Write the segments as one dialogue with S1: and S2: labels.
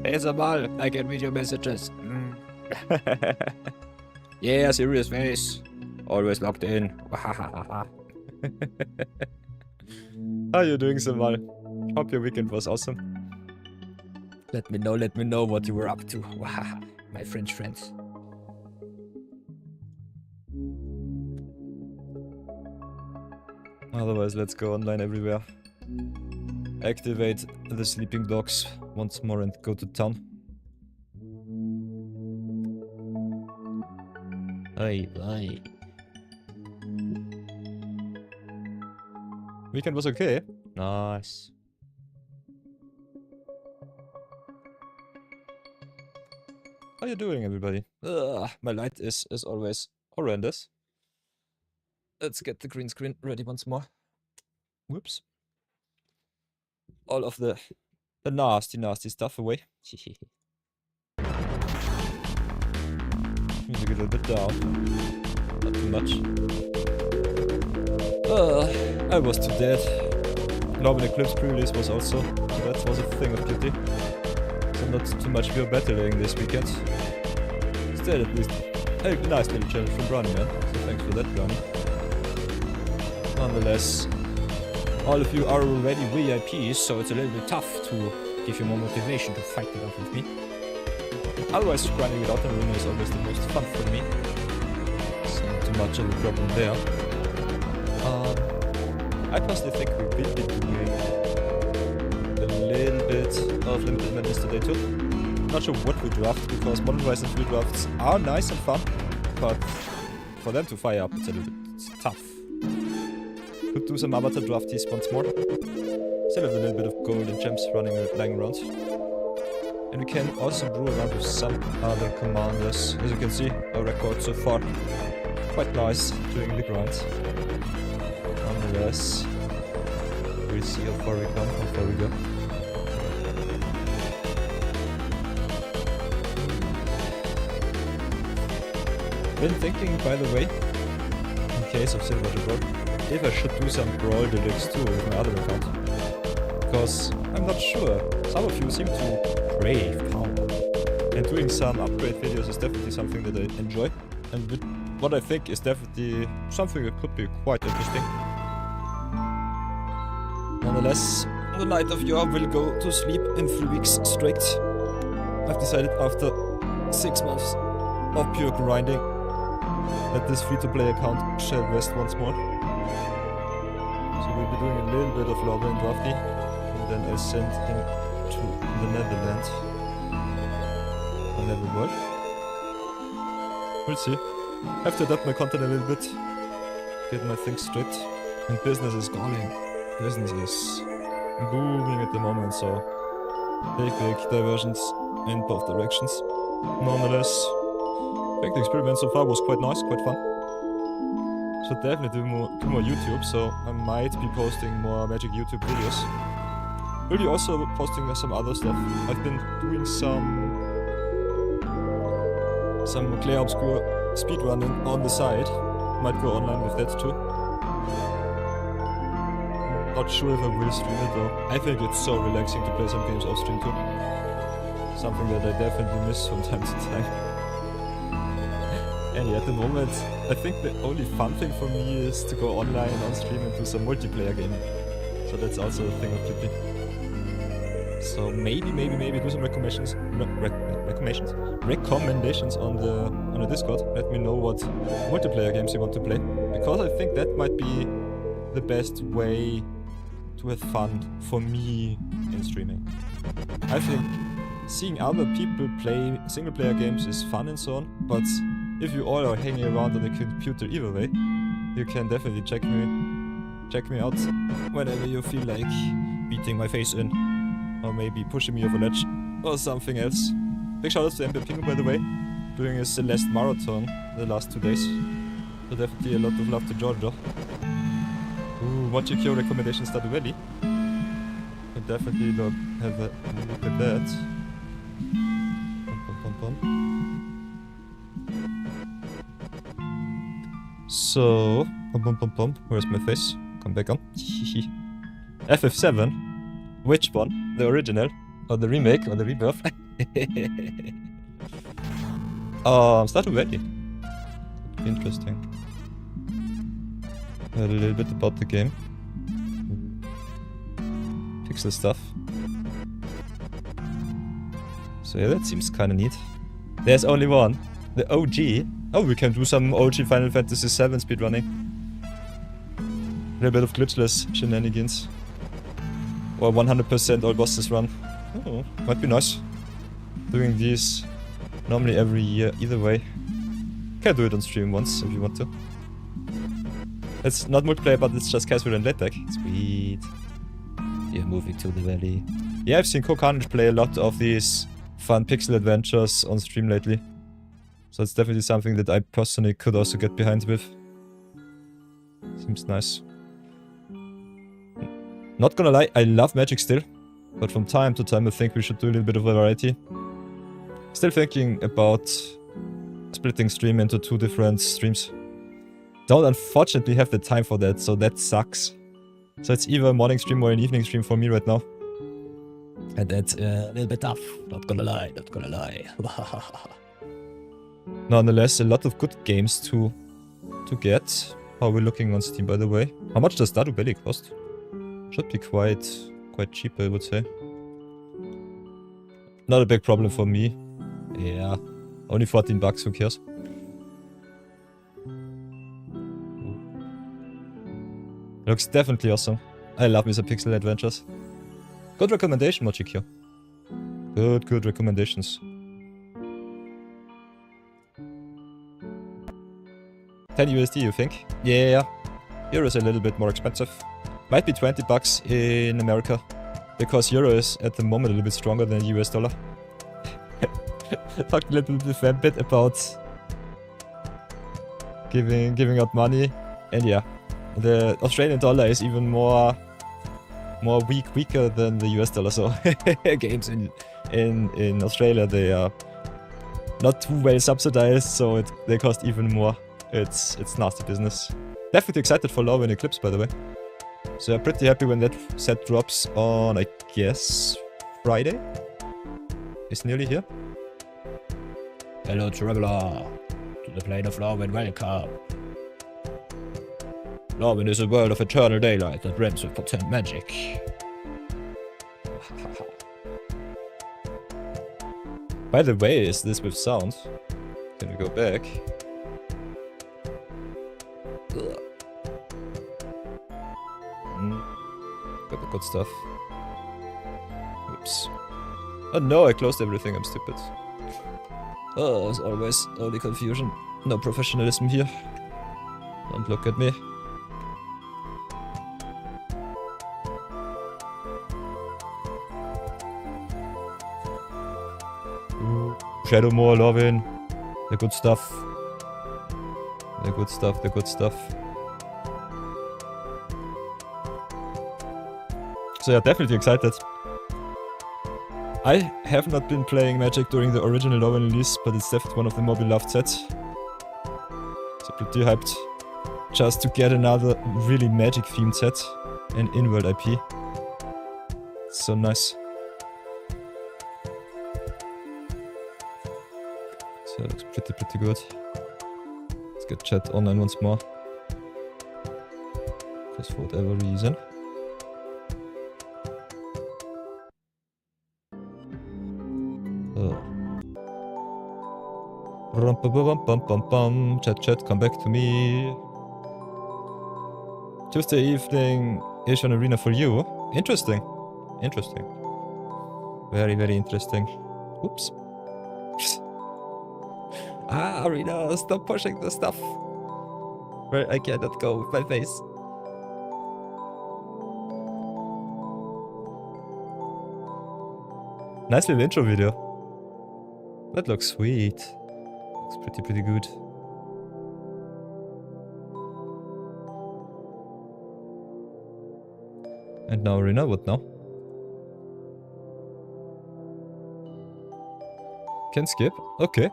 S1: ASMR, I can read your messages. Yeah, serious face. Always locked in. How are you doing, Samal? Hope your weekend was awesome. Let me know what you were up to. My French friends. Otherwise, let's go online everywhere. Activate the sleeping dogs once more and go to town. Aye. Weekend was okay. Nice. How are you doing, everybody? My light is, as always, horrendous. Let's get the green screen ready once more. Whoops. All of the nasty stuff away. Music a little bit down. Not too much. I was too dead. Global Eclipse pre-release was also, so that was a thing of beauty. So not too much pure battling this weekend. Still, at least, a nice little challenge from Brownie, man. So thanks for that, Brownie. Nonetheless, all of you are already VIPs, so it's a little bit tough to give you more motivation to fight it out with me. Otherwise, grinding without an arena is always the most fun for me. So not too much of a problem there. I personally think we will be doing a little bit of Limited Madness today too. Not sure what we draft, because Modern Horizon 3 drafts are nice and fun, but for them to fire up, it's a little bit tough. Could do some Avatar drafties once more. Still have a little bit of gold and gems lying around. And we can also brew around with some other commanders. As you can see, our record so far quite nice during the grind. Nonetheless, we'll see how far we come, how far we go. Been thinking, by the way, in case of Silverwater Brawl, if I should do some Brawl Decks too with my other account. Because I'm not sure, some of you seem to crave power. And doing some upgrade videos is definitely something that I enjoy. And what I think is definitely something that could be quite interesting. Nonetheless, the Night of Yore will go to sleep in 3 weeks straight. I've decided after 6 months of pure grinding that this free-to-play account shall rest once more. So we'll be doing a little bit of lobby and drafty, and then ascend into the Netherlands. Or Netherworld. We'll see. I have to adapt my content a little bit, get my things straight, and business is calling. Business is booming at the moment, so big diversions in both directions. Nonetheless, I think the experiment so far was quite nice, quite fun. Should definitely do more YouTube, so I might be posting more Magic YouTube videos. Will be also posting some other stuff. I've been doing some Clair Obscure speedrunning on the side. Might go online with that too. Not sure if I will stream it though. I think it's so relaxing to play some games off stream too. Something that I definitely miss from time to time. And yeah, at the moment, I think the only fun thing for me is to go online on stream and do some multiplayer gaming. So that's also a thing of Clippy. So maybe do some recommendations on the Discord. Let me know what multiplayer games you want to play, because I think that might be the best way to have fun for me in streaming. I think seeing other people play single player games is fun and so on, but if you all are hanging around on the computer either way, you can definitely check me out whenever you feel like beating my face in, or maybe pushing me off a ledge, or something else. Big shoutouts to MP Pingo, by the way, doing a Celeste marathon the last 2 days. So definitely a lot of love to Giorgio. Ooh, watch your Kyo recommendation start already. I definitely have a look at that. So, where's my face? Come back on. FF7? Which one? The original? Or the remake? Or the rebirth? Stardew Valley. Interesting. Heard a little bit about the game. Pixel stuff. So yeah, that seems kinda neat. There's only one. The OG. Oh, we can do some OG Final Fantasy VII speedrunning. A little bit of glitchless shenanigans. Or 100% all bosses run. Oh, might be nice. Doing these normally every year, either way. Can do it on stream once if you want to. It's not multiplayer, but it's just casual and late deck. Sweet. You're moving to the valley. Yeah, I've seen Carnage play a lot of these fun pixel adventures on stream lately. So it's definitely something that I personally could also get behind with. Seems nice. Not gonna lie, I love Magic still. But from time to time I think we should do a little bit of a variety. Still thinking about splitting stream into 2 different streams. Don't unfortunately have the time for that, so that sucks. So it's either a morning stream or an evening stream for me right now. And that's a little bit tough, not gonna lie, not gonna lie. Nonetheless, a lot of good games to get. How are we looking on Steam, by the way? How much does Stardew Valley cost? Should be quite cheap, I would say. Not a big problem for me. Yeah, only 14 bucks, who cares? Looks definitely awesome. I love me some pixel adventures. Good recommendation, Mochikyo. Good recommendations. 10 USD, you think? Yeah. Euro is a little bit more expensive. Might be 20 bucks in America. Because Euro is at the moment a little bit stronger than US dollar. Talked a little bit about giving out money. And yeah, the Australian dollar is even more weaker than the US dollar. So games in Australia, they are not too well subsidized, so they cost even more. It's nasty business. Definitely excited for Love and Eclipse, by the way. So I'm pretty happy when that set drops on, I guess, Friday? It's nearly here. Hello, traveler. To the plane of Love and welcome. Love is a world of eternal daylight that brims with potent magic. By the way, is this with sound? Can we go back? Got the good stuff. Oops. Oh no, I closed everything, I'm stupid. Oh, as always, only confusion. No professionalism here. Don't look at me. Shadowmoor, Lovin. The good stuff. The good stuff, the good stuff. So yeah, definitely excited. I have not been playing Magic during the original Lovin release, but it's definitely one of the more beloved sets. So pretty hyped. Just to get another really Magic themed set. And in-world IP. It's so nice. So it looks pretty good. Let's get chat online once more. Because for whatever reason. Chat, come back to me. Tuesday evening Asian Arena for you. Interesting. Interesting. Very interesting. Oops. Arena, stop pushing the stuff. Where I cannot go with my face. Nice little intro video. That looks sweet. Looks pretty good. And now Arena, what now? Can skip? Okay.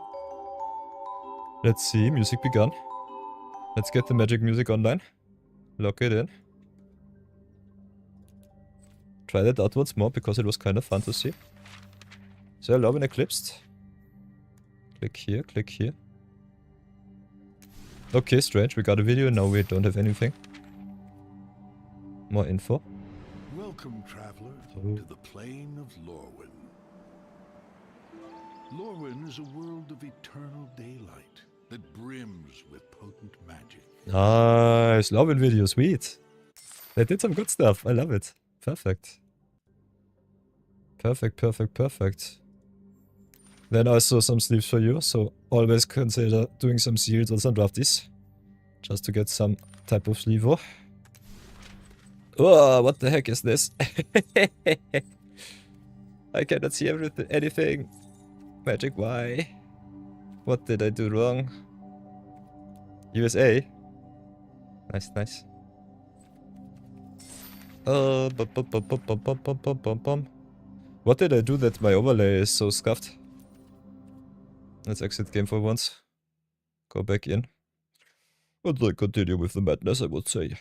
S1: Let's see, music begun. Let's get the magic music online. Lock it in. Try that out once more because it was kind of fun to see. So love and eclipsed. Click here, click here. Okay, strange. We got a video, now we don't have anything. More info.
S2: Welcome, traveler, to the plain of Lorwyn. Lorwyn is a world of eternal daylight that brims with potent magic.
S1: Nice. Love video, sweet. They did some good stuff. I love it. Perfect. Perfect, perfect, perfect. Then also some sleeves for you, so always consider doing some seals or some drafties. Just to get some type of sleeve. Oh, what the heck is this? I cannot see anything. Magic, why? What did I do wrong? USA. Nice, nice. What did I do that my overlay is so scuffed? Let's exit game for once. Go back in. And then continue with the madness, I would say.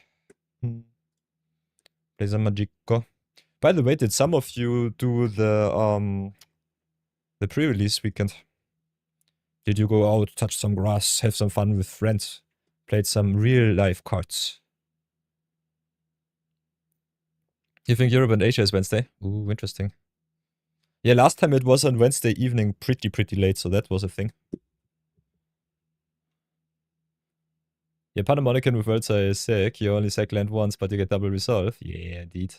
S1: Play some Magico. By the way, did some of you do the pre-release weekend? Did you go out, touch some grass, have some fun with friends? Played some real-life cards? You think Europe and Asia is Wednesday? Ooh, interesting. Yeah, last time it was on Wednesday evening, pretty late, so that was a thing. Yeah, Panamonican with Worldsa is sick. You only sack land once, but you get double resolve. Yeah, indeed.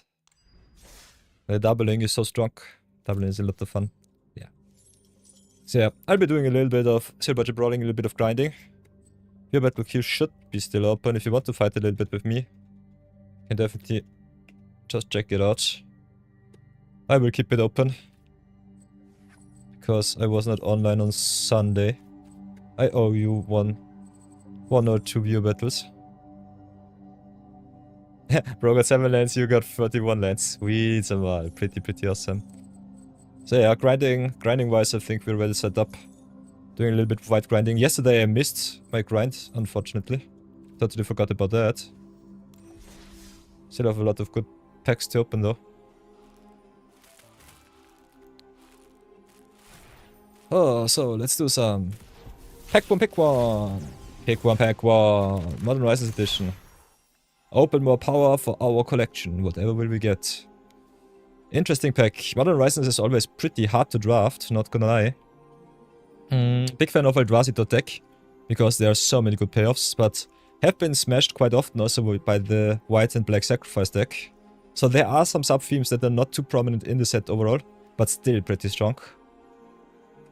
S1: The doubling is so strong. Doubling is a lot of fun. Yeah. So yeah, I'll be doing a little bit of zero budget brawling, a little bit of grinding. Your battle queue should be still open. If you want to fight a little bit with me, you can definitely just check it out. I will keep it open. Because I was not online on Sunday. I owe you one or two view battles. Bro got 7 lands, you got 31 lands. Sweet, Samal. Pretty awesome. So yeah, grinding wise, I think we're well set up. Doing a little bit of white grinding. Yesterday I missed my grind, unfortunately. Totally forgot about that. Still have a lot of good packs to open though. Oh, so let's do some pack one. Pick one. Modern Horizons edition. Open more power for our collection. Whatever will we get? Interesting pack. Modern Horizons is always pretty hard to draft, not gonna lie. Big fan of Eldrazi deck, because there are so many good payoffs, but have been smashed quite often also by the white and black sacrifice deck. So there are some sub-themes that are not too prominent in the set overall, but still pretty strong.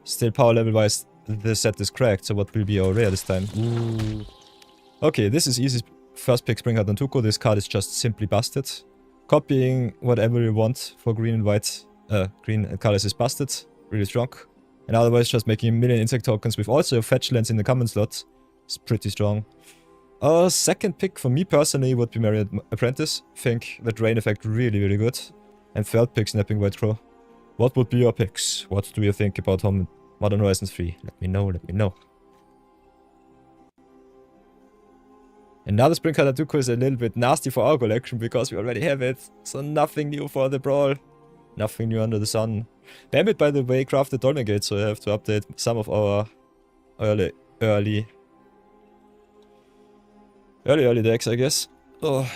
S1: Still power level wise, the set is cracked, so what will be our rare this time? Ooh. Okay, this is easy. First pick Springheart Nantuko. This card is just simply busted. Copying whatever you want for green and white, green and colors is busted. Really strong. And otherwise just making a million insect tokens with also fetch lands in the common slot is pretty strong. Second pick for me personally would be Marriott Apprentice. Think the drain effect really good. And third pick Snapping White Crow. What would be your picks? What do you think about Modern Horizons 3? Let me know. Another Springheart Nantuko is a little bit nasty for our collection because we already have it. So nothing new for the Brawl. Nothing new under the sun. Bambit, by the way, crafted Dolmengate, so I have to update some of our early decks, I guess. Oh.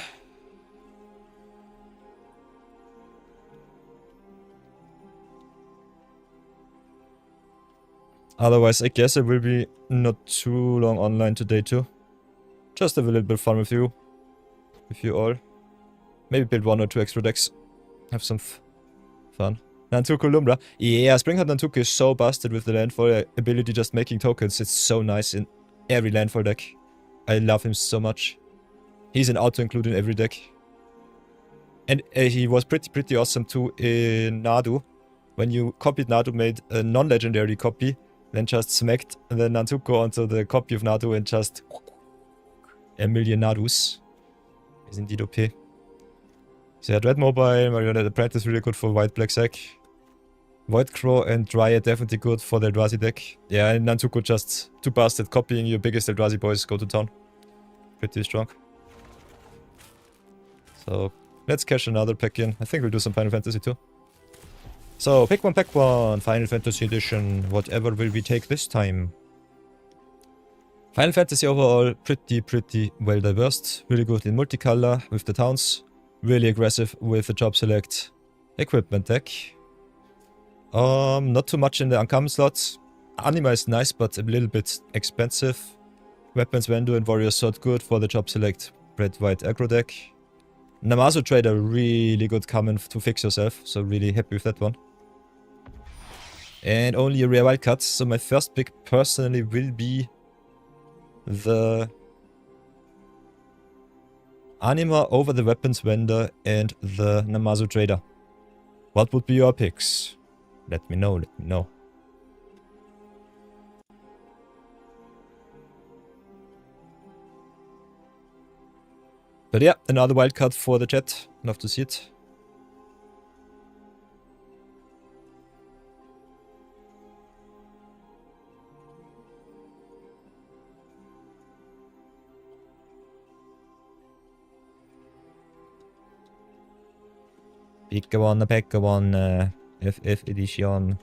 S1: Otherwise, I guess I will be not too long online today too. Just have a little bit of fun with you all. Maybe build 1 or 2 extra decks. Have some fun. Nantuko Lumbra. Yeah, Springheart Nantuko is so busted with the landfall ability, just making tokens. It's so nice in every landfall deck. I love him so much. He's an auto-include in every deck. And he was pretty awesome too in Nadu. When you copied Nadu, made a non-legendary copy, then just smacked the Nantuko onto the copy of Nadu and just a million Nadus. Is indeed OP. So yeah, Dread Mobile, Marionette Apprentice really good for white black sack. Void Crow and Dryad definitely good for the Eldrazi deck. Yeah, and Nantuko just too busted, copying your biggest Eldrazi boys go to town. Pretty strong. So let's cash another pack in. I think we'll do some Final Fantasy too. So, pick one, Final Fantasy Edition. Whatever will we take this time? Final Fantasy overall, pretty well diverse. Really good in multicolor with the towns. Really aggressive with the job select. Equipment deck. Not too much in the uncommon slots. Anima is nice, but a little bit expensive. Weapons Vendor and Warrior Sword good for the job select. Red-white aggro deck. Namazu Trader, really good common to fix yourself, so really happy with that one. And only a rare wildcard, so my first pick personally will be the Anima over the Weapons Vendor and the Namazu Trader. What would be your picks? Let me know, let me know. But yeah, another wildcard for the chat. Love to see it. Pick one, FF edition.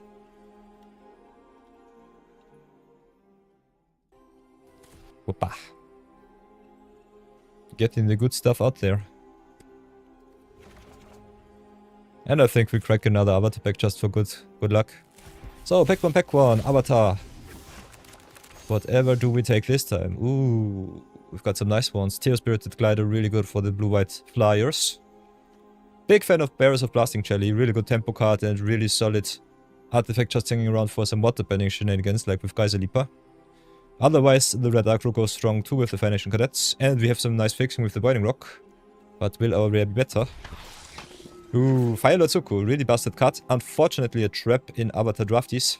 S1: Whoopa. Getting the good stuff out there. And I think we crack another avatar pack just for good luck. So, pack one, avatar. Whatever do we take this time? Ooh, we've got some nice ones. Tear Spirited Glider, really good for the blue-white flyers. Big fan of Bearers of Blasting Jelly, really good tempo card and really solid artifact just hanging around for some water bending shenanigans like with Geyserleaper. Otherwise, the red aggro goes strong too with the Fire Nation Cadets, and we have some nice fixing with the Boiling Rock. But will our rare be better? Ooh, Fire Lord Zuko, really busted card. Unfortunately a trap in Avatar Drafties,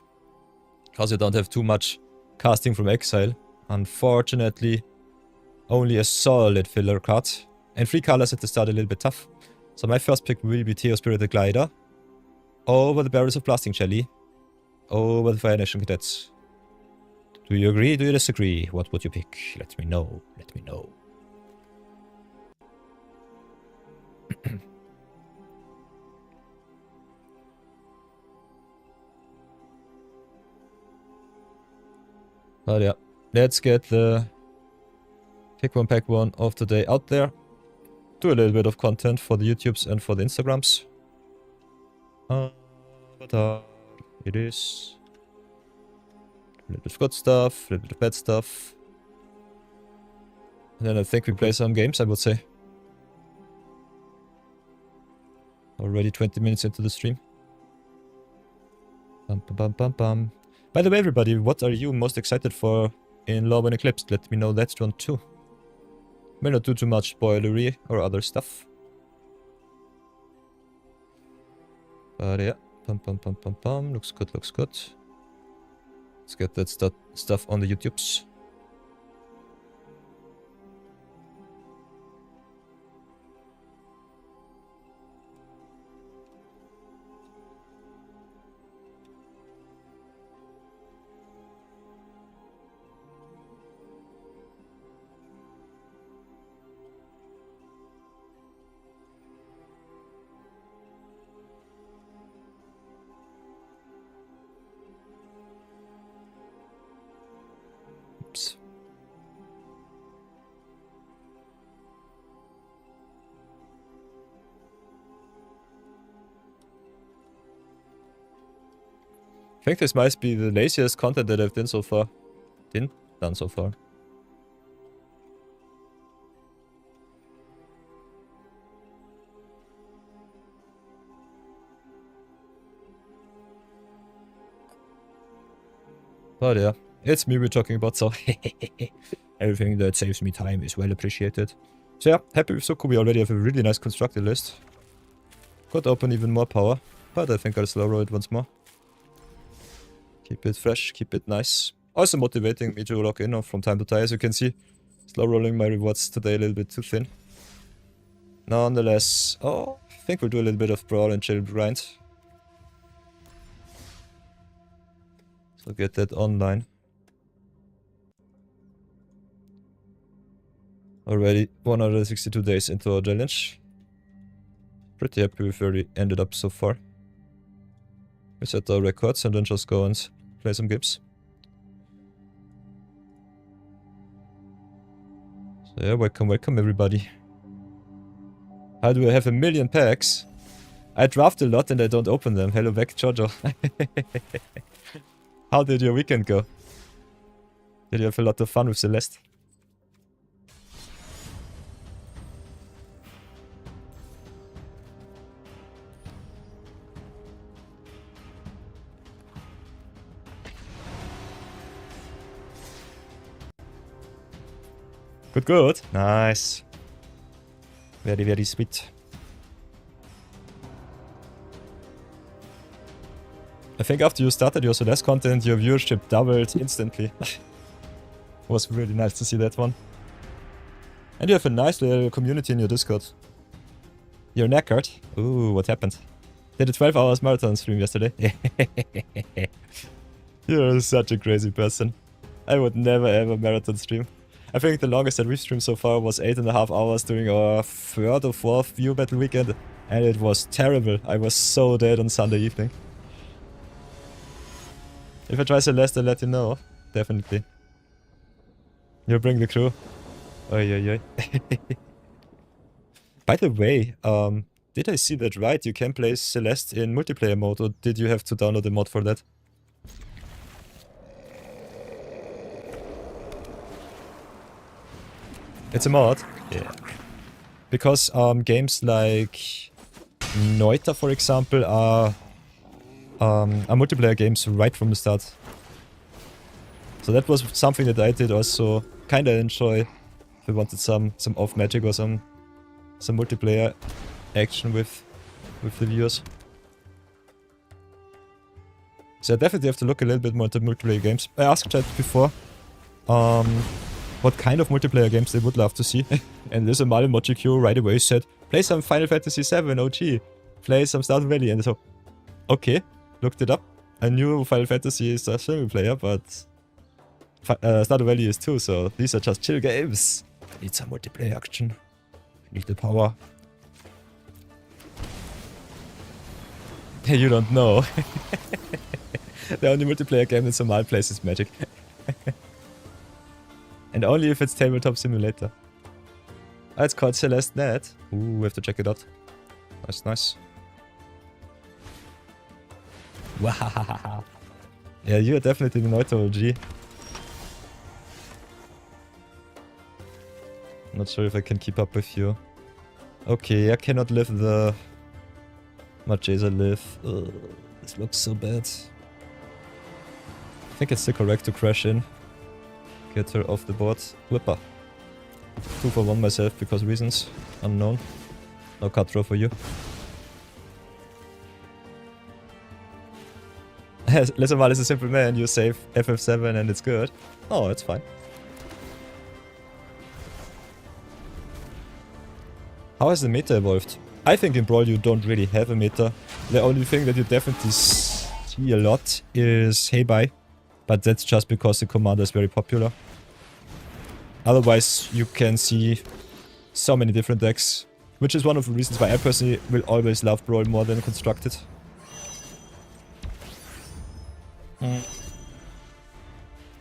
S1: because you don't have too much casting from exile. Unfortunately, only a solid filler card. And 3 colors at the start a little bit tough. So my first pick will be Tear Spirited Glider. Over the Barrels of Blasting Jelly. Over the Fire Nation Cadets. Do you agree? Do you disagree? What would you pick? Let me know. Let me know. But yeah, let's get the pick one, pack one of the day out there. Do a little bit of content for the YouTubes and for the Instagrams. But it is a little bit of good stuff, a little bit of bad stuff. And then I think we play some games, I would say. Already 20 minutes into the stream. Bum, bum, bum, bum, bum. By the way, everybody, what are you most excited for in Love and Eclipse? Let me know that one too. May not do too much spoilery or other stuff. But yeah, pum pum pum pum pum. Looks good, looks good. Let's get that stuff on the YouTubes. Oops. I think this might be the laziest content that I've done so far. Done so far. But yeah, it's me we're talking about, so everything that saves me time is well appreciated. So yeah, happy with Suku. We already have a really nice constructed list. Could open even more power, but I think I'll slow roll it once more. Keep it fresh, keep it nice. Also motivating me to log in from time to time. As you can see, slow rolling my rewards today a little bit too thin. Nonetheless, I think we'll do a little bit of brawl and chill grind. So get that online. Already 162 days into our challenge. Pretty happy with where we ended up so far. We set our records and then just go and play some games. So yeah, welcome everybody. How do I have 1,000,000 packs? I draft a lot and I don't open them. Hello back, Jojo. How did your weekend go? Did you have a lot of fun with Celeste? Good. Nice. Very sweet. I think after you started your Celeste content, your viewership doubled instantly. Was really nice to see that one. And you have a nice little community in your Discord. You're knackered. Ooh, what happened? Did a 12 hours marathon stream yesterday. You're such a crazy person. I would never ever marathon stream. I think the longest that we've streamed so far was 8.5 hours during our 3rd or 4th view battle weekend. And it was terrible. I was so dead on Sunday evening. If I try Celeste, I'll let you know. Definitely. You'll bring the crew. Oi. By the way, did I see that right? You can play Celeste in multiplayer mode, or did you have to download a mod for that? It's a mod? Yeah. Because games like Noita, for example, are multiplayer games right from the start. So that was something that I did also kinda enjoy. If I wanted some off magic or some multiplayer action with the viewers. So I definitely have to look a little bit more into multiplayer games. I asked chat before what kind of multiplayer games they would love to see. And there's a Malimochi Q right away said, play some Final Fantasy VII OG, play some Stardew Valley, and so, okay, looked it up. I knew Final Fantasy is a single player, but Stardew Valley is too, so these are just chill games. I need some multiplayer action. I need the power. You don't know. The only multiplayer game in Somal plays is Magic. And only if it's Tabletop Simulator. Oh, it's called Celeste Net. Ooh, we have to check it out. Nice. Wow. Yeah, you're definitely the Noita OG. Not sure if I can keep up with you. Okay, I cannot live the Marchesa live. Ugh, this looks so bad. I think it's still correct to crash in. Get her off the board. Whipper. 2 for 1 myself because reasons unknown. No cut throw for you. Lesamal is a simple man. You save FF7 and it's good. Oh, it's fine. How has the meta evolved? I think in Brawl you don't really have a meta. The only thing that you definitely see a lot is Hey Bye. But that's just because the commander is very popular. Otherwise, you can see so many different decks. Which is one of the reasons why I personally will always love Brawl more than Constructed.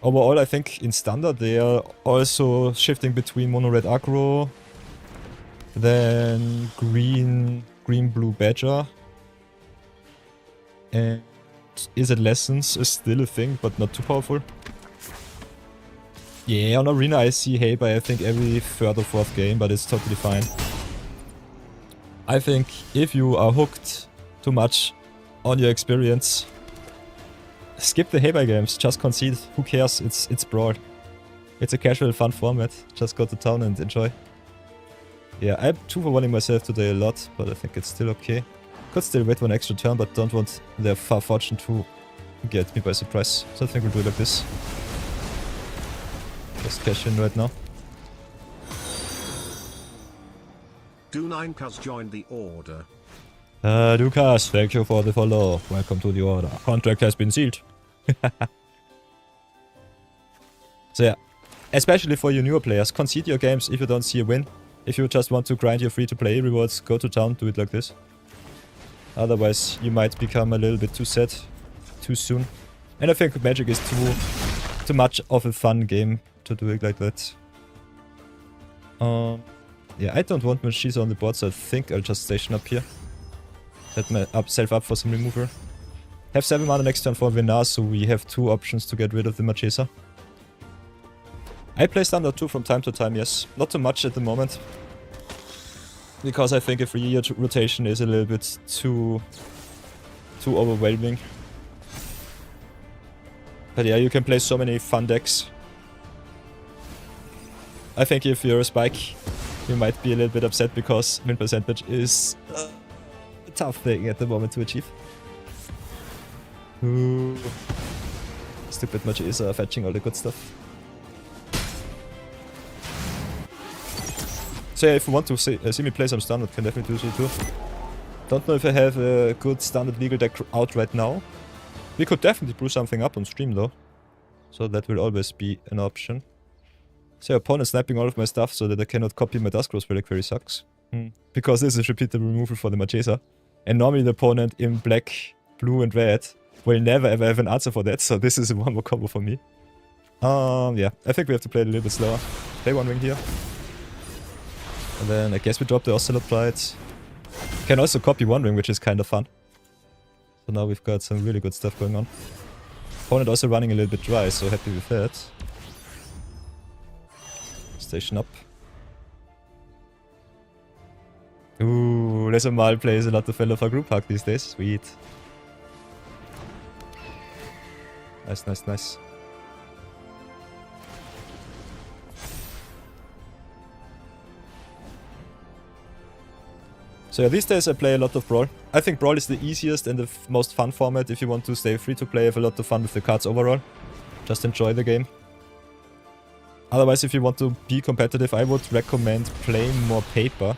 S1: Overall, I think in Standard they are also shifting between Mono-Red Aggro, then Green-Blue Badger, and Is It Lessons is still a thing, but not too powerful. Yeah, on Arena I see Hey Bye I think every 3rd or 4th game, but it's totally fine. I think if you are hooked too much on your experience, skip the Hey Bye games, just concede, who cares, it's Brawl. It's a casual fun format, just go to town and enjoy. Yeah, I'm 2 for 1ing myself today a lot, but I think it's still okay. Could still wait 1 extra turn, but don't want their far fortune to get me by surprise. So I think we'll do it like this. Just cash in right now.
S3: Do9cuz joined the order.
S1: Lucas, thank you for the follow. Welcome to the order. Contract has been sealed. So yeah, especially for you newer players, concede your games if you don't see a win. If you just want to grind your free-to-play rewards, go to town, do it like this. Otherwise, you might become a little bit too sad too soon. And I think Magic is too much of a fun game to do it like that. Yeah, I don't want Machisa on the board, so I think I'll just station up here. Set myself up for some removal. Have 7 mana next turn for Venar, so we have 2 options to get rid of the Machisa. I play Standard 2 from time to time, yes. Not too much at the moment. Because I think a 3-year rotation is a little bit too overwhelming. But yeah, you can play so many fun decks. I think if you're a Spike, you might be a little bit upset because win percentage is a tough thing at the moment to achieve. Ooh. Stupid Machisa fetching all the good stuff. So yeah, if you want to see me play some Standard, can definitely do so too. Don't know if I have a good Standard legal deck out right now. We could definitely brew something up on stream though. So that will always be an option. So opponent sniping all of my stuff so that I cannot copy my Duskroast Relic very sucks. Because this is repeatable removal for the Machisa. And normally the opponent in black, blue and red will never ever have an answer for that. So this is a 1-more combo for me. Yeah, I think we have to play it a little bit slower. Play 1 ring here. And then I guess we drop the Ocelot Pride. Can also copy 1 ring, which is kind of fun. So now we've got some really good stuff going on. Opponent also running a little bit dry, so happy with that. Station up. Ooh, Lesomal plays a lot of fellow for group hug these days. Sweet. Nice, nice, nice. So yeah, these days I play a lot of Brawl. I think Brawl is the easiest and the most fun format if you want to stay free to play, have a lot of fun with the cards overall. Just enjoy the game. Otherwise, if you want to be competitive, I would recommend playing more paper.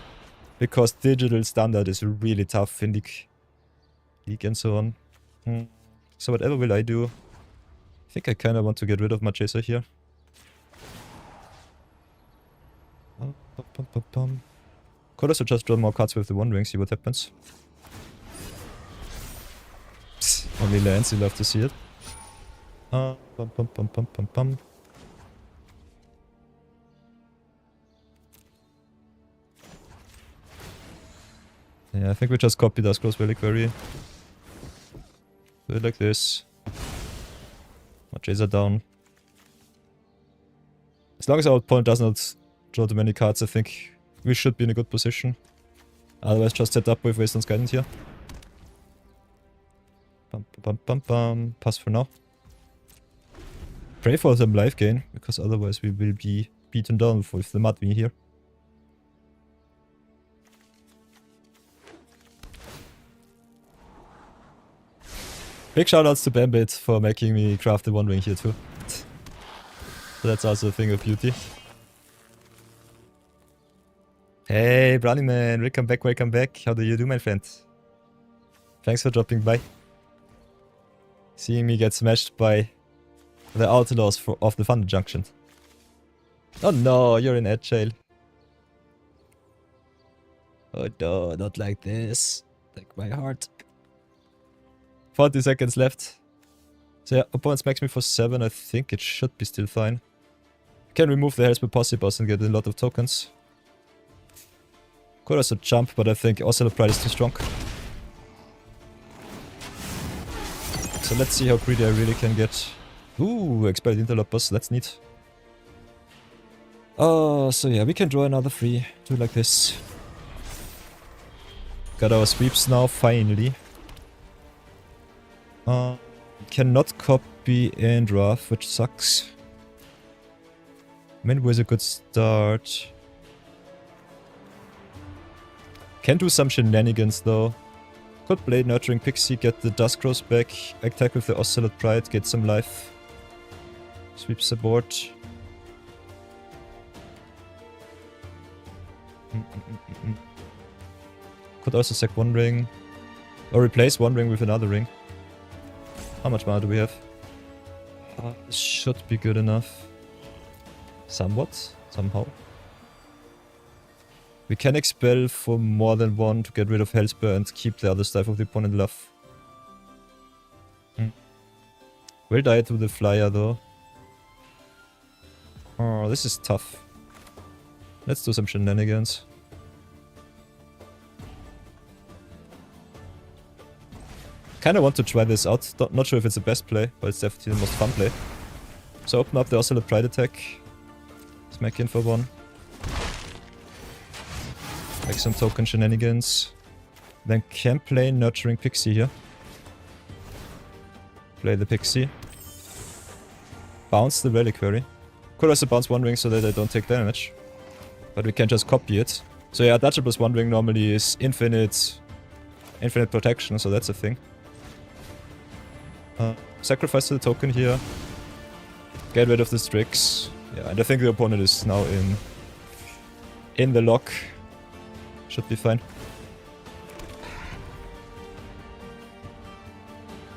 S1: Because digital Standard is really tough in League and so on. So whatever will I do? I think I kind of want to get rid of Machisa here. Could also just draw more cards with the 1 ring, see what happens. Psst, only lands, you love to see it. Yeah, I think we just copy Duskroast Relic very... Do it like this. Machisa down. As long as our opponent does not draw too many cards, I think we should be in a good position. Otherwise, just set up with Wasteland's Guidance here. Pass for now. Pray for some life gain, because otherwise we will be beaten down with the Mudwing here. Big shoutouts to Bambit for making me craft the 1 ring here too. So that's also a thing of beauty. Hey, Brownie Man, welcome back, welcome back. How do you do, my friend? Thanks for dropping by. Seeing me get smashed by the outlaws of the Thunder Junction. Oh no, you're in Agile. Oh no, not like this. Like my heart. 40 seconds left. So yeah, opponent smacks me for 7. I think it should be still fine. Can remove the Hellspell Posse boss and get a lot of tokens. Could also jump, but I think Ocelot Pride is too strong. So let's see how greedy I really can get. Ooh, Expired Interlock boss, that's neat. Oh, so yeah, we can draw another 3. Do it like this. Got our sweeps now, finally. Cannot copy and draft, which sucks. Mint was a good start. Can do some shenanigans though. Could play Nurturing Pixie, get the Duskroast back, attack with the Ocelot Pride, get some life. Sweeps the board. Could also sack 1 ring. Or replace 1 ring with another ring. How much mana do we have? This should be good enough. Somewhat. Somehow. We can expel for more than one to get rid of Hellspur and keep the other stuff of the opponent alive. We'll die to the flyer though. Oh, this is tough. Let's do some shenanigans. Kinda want to try this out. Not sure if it's the best play, but it's definitely the most fun play. So open up the Ocelot Pride attack. Smack in for one. Make some token shenanigans. Then can play Nurturing Pixie here. Play the Pixie. Bounce the Reliquary. Could also bounce One Ring so that I don't take damage. But we can just copy it. So yeah, Dodger plus One Ring normally is infinite protection, so that's a thing. Sacrifice to the token here. Get rid of the Strix. Yeah, and I think the opponent is now in the lock. Should be fine.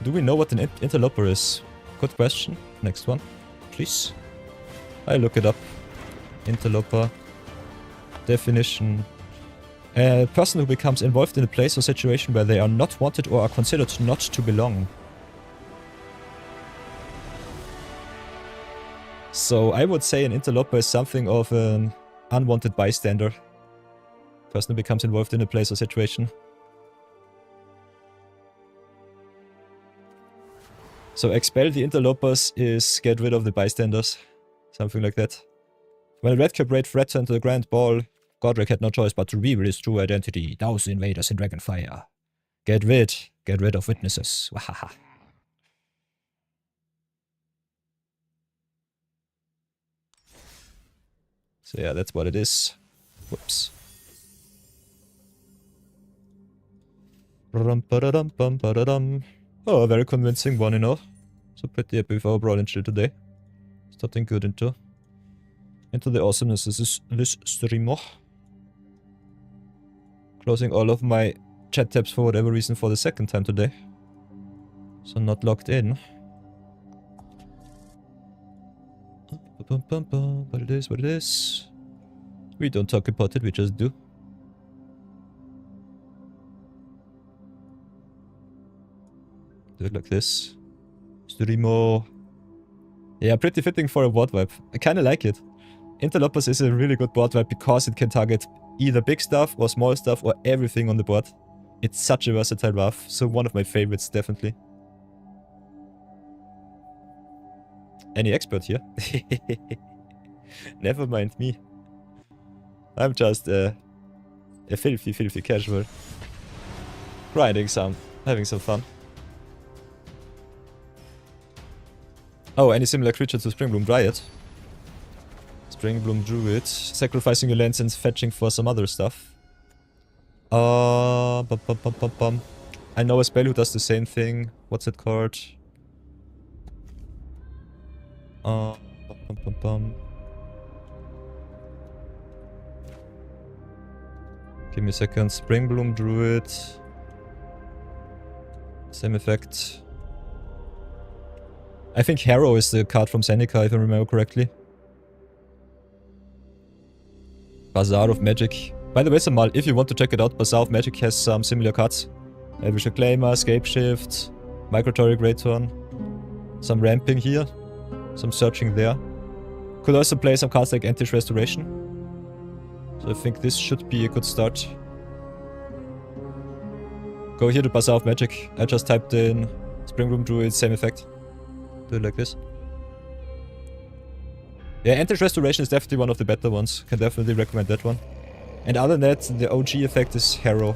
S1: Do we know what an interloper is? Good question. Next one, please. I look it up. Interloper. Definition. A person who becomes involved in a place or situation where they are not wanted or are considered not to belong. So I would say an interloper is something of an unwanted bystander. Person who becomes involved in a place or situation. So expel the interlopers is get rid of the bystanders. Something like that. When a red cap raid threatened the Grand Ball, Godric had no choice but to reveal his true identity. Douse the invaders in Dragonfire. Get rid of witnesses. Wahaha. So yeah, that's what it is. Whoops. Oh, a very convincing one, you know. So pretty happy with our Brawl and Chill today. Starting good into the awesomeness of this streamer. Closing all of my chat tabs for whatever reason for the second time today. So not logged in. But it is what it is. We don't talk about it, we just do. Do it like this. Streamo. Yeah, pretty fitting for a board wipe. I kinda like it. Interlopers is a really good board wipe because it can target either big stuff or small stuff or everything on the board. It's such a versatile buff, so one of my favorites, definitely. Any expert here? Never mind me. I'm just a filthy casual. Grinding some, having some fun. Oh, any similar creature to Springbloom Dryad? Springbloom Druid. Sacrificing your lands and fetching for some other stuff. I know a spell who does the same thing. What's it called? Give me a second. Springbloom Druid. Same effect. I think Harrow is the card from Seneca, if I remember correctly. Bazaar of Magic. By the way, Samal, if you want to check it out, Bazaar of Magic has some similar cards. Elvish Acclaimer, Scapeshift, Migratory Great Turn. Some ramping here. Some searching there. Could also play some cards like Antish Restoration. So I think this should be a good start. Go here to Bazaar of Magic. I just typed in Springbloom Druid, same effect. Do it like this. Yeah, Antish Restoration is definitely one of the better ones. Can definitely recommend that one. And other than that, the OG effect is Harrow.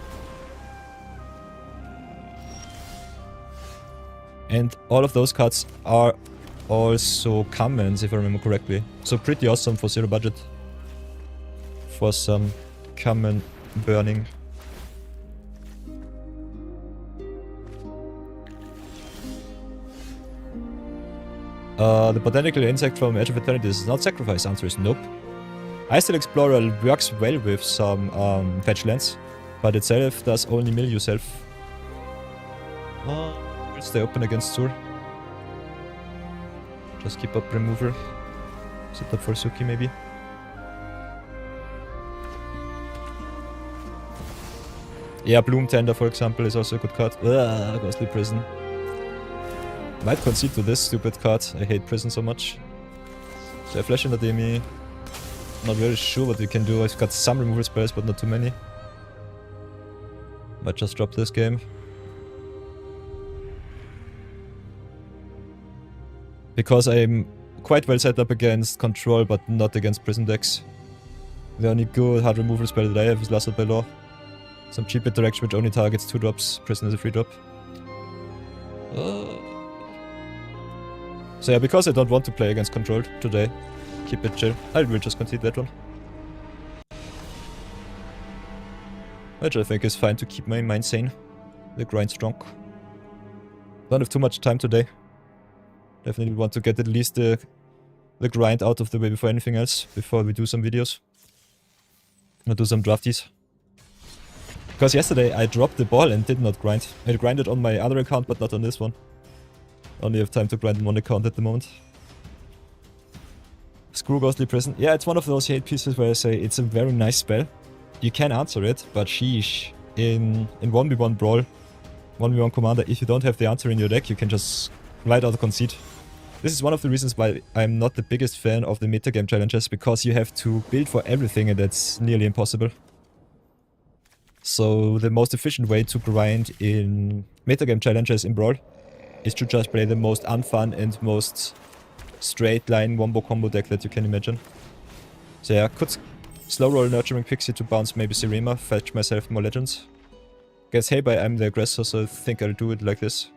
S1: And all of those cards are also commons, if I remember correctly. So pretty awesome for 0 budget. For some common burning. The Botanical Insect from Edge of Eternity is not sacrifice. Answer is nope. Icel Explorer works well with some fetch lands, but itself does only mill yourself. We'll stay open against Sur. Just keep up removal. Set up for Suki maybe. Yeah, Bloom Tender, for example, is also a good card. Ugh, Ghostly Prison. Might concede to this stupid card. I hate Prison so much. So I flash in the Demi. Not very sure what we can do. I've got some removal spells, but not too many. Might just drop this game. Because I'm quite well set up against Control, but not against Prison decks. The only good hard removal spell that I have is Lasted by Law. Some cheap interaction which only targets 2 drops. Prison is a 3 drop. So yeah, because I don't want to play against Control today, keep it chill. I will just concede that one. Which I think is fine to keep my mind sane. The grind strong. Don't have too much time today. Definitely want to get at least the grind out of the way before anything else. Before we do some videos. I'll do some drafties. Because yesterday I dropped the ball and did not grind. I grinded on my other account but not on this one. Only have time to grind on one account at the moment. Screw Ghostly Prison. Yeah, it's one of those hate pieces where I say it's a very nice spell. You can answer it, but sheesh. In 1v1 Brawl, 1v1 Commander, if you don't have the answer in your deck, you can just right out concede. This is one of the reasons why I'm not the biggest fan of the metagame challenges, because you have to build for everything and that's nearly impossible. So the most efficient way to grind in metagame challenges in Brawl is to just play the most unfun and most straight line wombo combo deck that you can imagine. So yeah, could slow roll Nurturing Pixie to bounce maybe Serema, fetch myself more legends. Guess hey bye, I'm the aggressor, so I think I'll do it like this.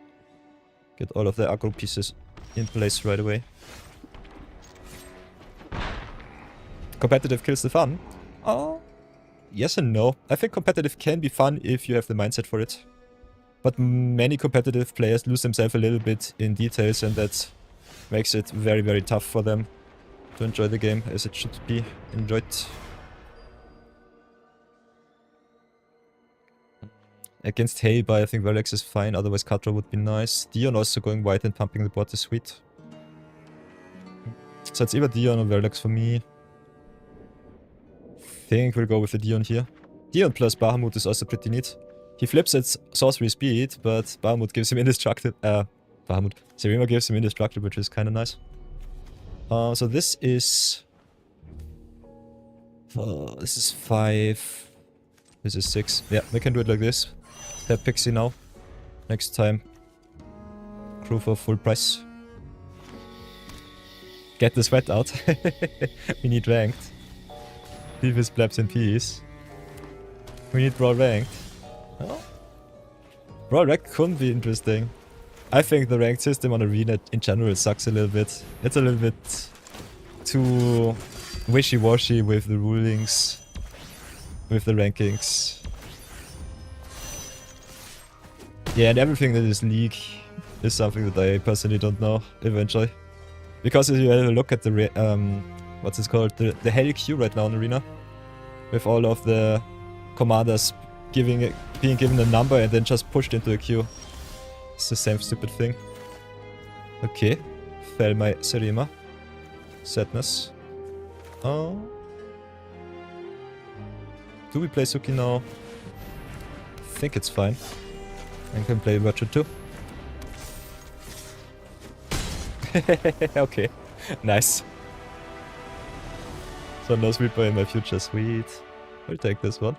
S1: Get all of the aggro pieces in place right away. Competitive kills the fun? Oh, yes and no. I think competitive can be fun if you have the mindset for it. But many competitive players lose themselves a little bit in details, and that makes it very, very tough for them to enjoy the game as it should be enjoyed. Against Heiba, I think Verlex is fine, otherwise Katra would be nice. Dion also going white and pumping the board is sweet. So it's either Dion or Verlex for me. Think we'll go with the Dion here. Dion plus Bahamut is also pretty neat. He flips its sorcery speed, but Bahamut gives him indestructible. Serema gives him indestructible, which is kind of nice. So this is 5. This is 6. Yeah, we can do it like this. Tap Pixie now. Next time. Crew for full price. Get the sweat out. We need ranked. Leave his plebs in peace. We need Brawl ranked. Oh. Brawl ranked couldn't be interesting. I think the ranked system on Arena in general sucks a little bit. It's a little bit too wishy-washy with the rulings, with the rankings. Yeah, and everything that is League is something that I personally don't know eventually. Because if you have a look at the, what's it called, the Hell queue right now in Arena, with all of the commanders being given a number and then just pushed into a queue. It's the same stupid thing. Okay, fell my Serema. Sadness. Oh. Do we play Suki now? I think it's fine. I can play Virtue too. Okay, nice. So no sweeper in my future, sweet. I'll take this one.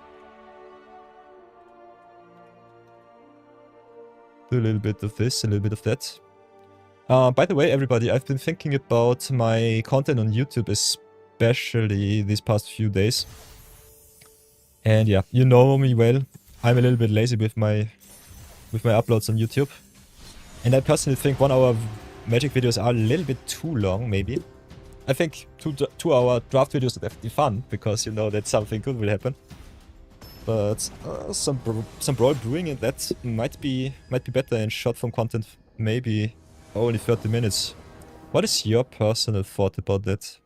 S1: Do a little bit of this, a little bit of that. By the way, everybody, I've been thinking about my content on YouTube, especially these past few days. And yeah, you know me well. I'm a little bit lazy with my uploads on YouTube. And I personally think 1 hour Magic videos are a little bit too long, maybe. I think 2 hour draft videos would have to be fun, because you know that something good will happen. But some Brawl brewing, and that might be better in short form content, maybe only 30 minutes. What is your personal thought about that?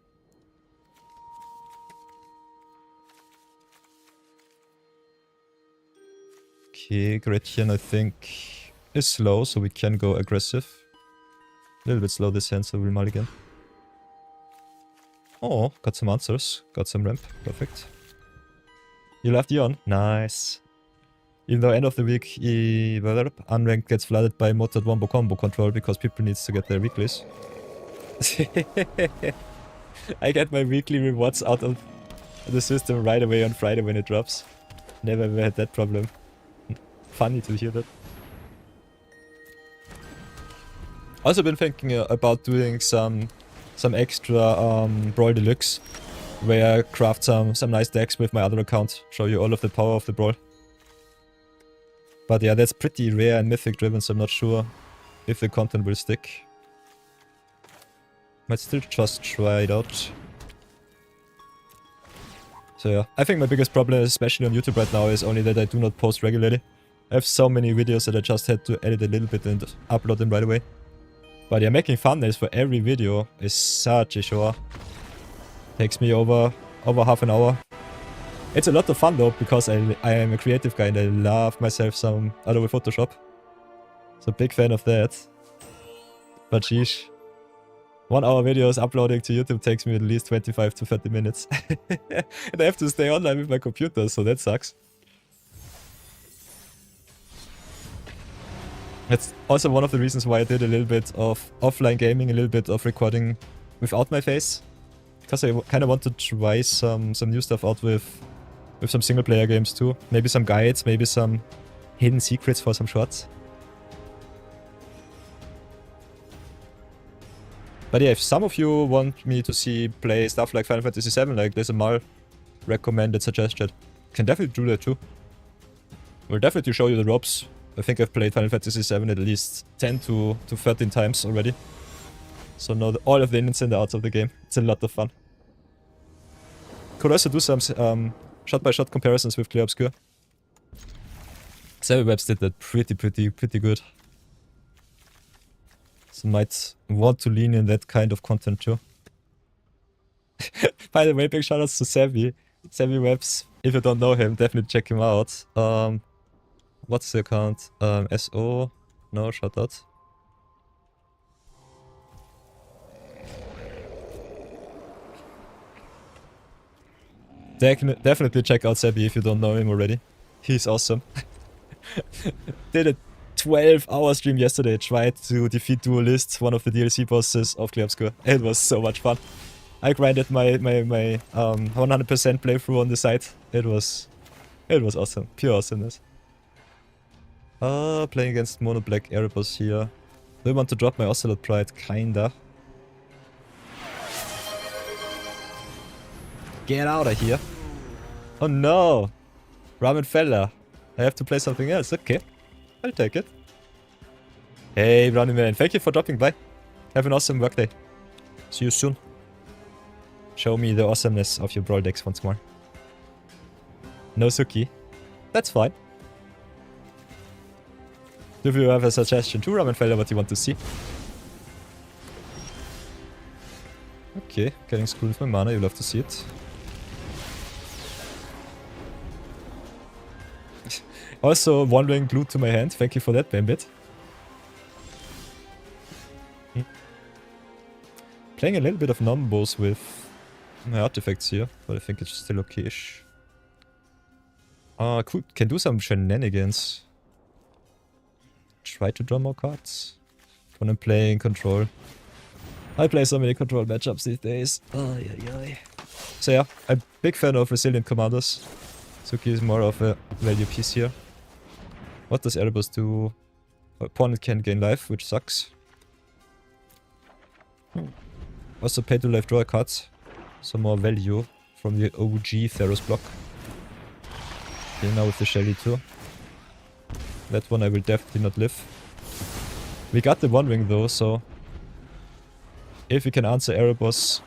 S1: Okay, Gretchen I think is slow, so we can go aggressive. A little bit slow this hand, so we'll mulligan. Oh, got some answers, got some ramp, perfect. You left Dion? Nice. Even though end of the week unranked gets flooded by modded wombo combo control because people needs to get their weeklies. I get my weekly rewards out of the system right away on Friday when it drops. Never ever had that problem. Funny to hear that. Also been thinking about doing some extra Brawl Deluxe, where I craft some nice decks with my other account. Show you all of the power of the Brawl. But yeah, that's pretty rare and mythic driven, so I'm not sure if the content will stick. Might still just try it out. So yeah, I think my biggest problem, especially on YouTube right now, is only that I do not post regularly. I have so many videos that I just had to edit a little bit and upload them right away. But yeah, making thumbnails for every video is such a chore. Takes me over half an hour. It's a lot of fun though, because I am a creative guy and I love myself some Adobe Photoshop. So big fan of that. But sheesh. 1 hour videos uploading to YouTube takes me at least 25 to 30 minutes. And I have to stay online with my computer, so that sucks. That's also one of the reasons why I did a little bit of offline gaming, a little bit of recording without my face. Because I kind of want to try some new stuff out with some single player games too. Maybe some guides, maybe some hidden secrets for some shorts. But yeah, if some of you want me to see play stuff like Final Fantasy VII, like there's a Mal recommended suggestion, can definitely do that too. We'll definitely show you the ropes. I think I've played Final Fantasy VII at least 10 to 13 times already. So know all of the ins and outs of the game. It's a lot of fun. Could also do some shot-by-shot comparisons with Clear Obscure. Savvy Webs did that pretty good. So might want to lean in that kind of content too. By the way, big shoutouts to Savvy. Savvy Webs, if you don't know him, definitely check him out. What's the account? SO? No, shoutout. Definitely check out Savvy if you don't know him already. He's awesome. Did a 12-hour stream yesterday, tried to defeat Duelist, one of the DLC bosses of Clear Obscure. It was so much fun. I grinded my 100% playthrough on the side. It was awesome. Pure awesomeness. Playing against Mono Black Erebus here. Do I want to drop my Ocelot Pride? Kinda. Get out of here. Oh no! Ramen fella. I have to play something else. Okay. I'll take it. Hey, Brownie Man. Thank you for dropping by. Have an awesome workday. See you soon. Show me the awesomeness of your Brawl Decks once more. No Suki. That's fine. Do you have a suggestion too, Ramen fella, what you want to see? Okay, getting screwed with my mana. You'll have to see it. Also, wandering glued to my hand. Thank you for that, Bambit. Playing a little bit of numbers with my artifacts here, but I think it's still okay-ish. Cool. Can do some shenanigans. Try to draw more cards. When I'm playing control. I play so many control matchups these days. So yeah, I'm a big fan of resilient commanders. Suki is more of a value piece here. What does Erebus do? Opponent can gain life, which sucks. Also pay to life draw a card. Some more value from the OG Theros block. Okay, now with the Shelly too. That one I will definitely not live. We got the One Ring though, so if we can answer Erebus,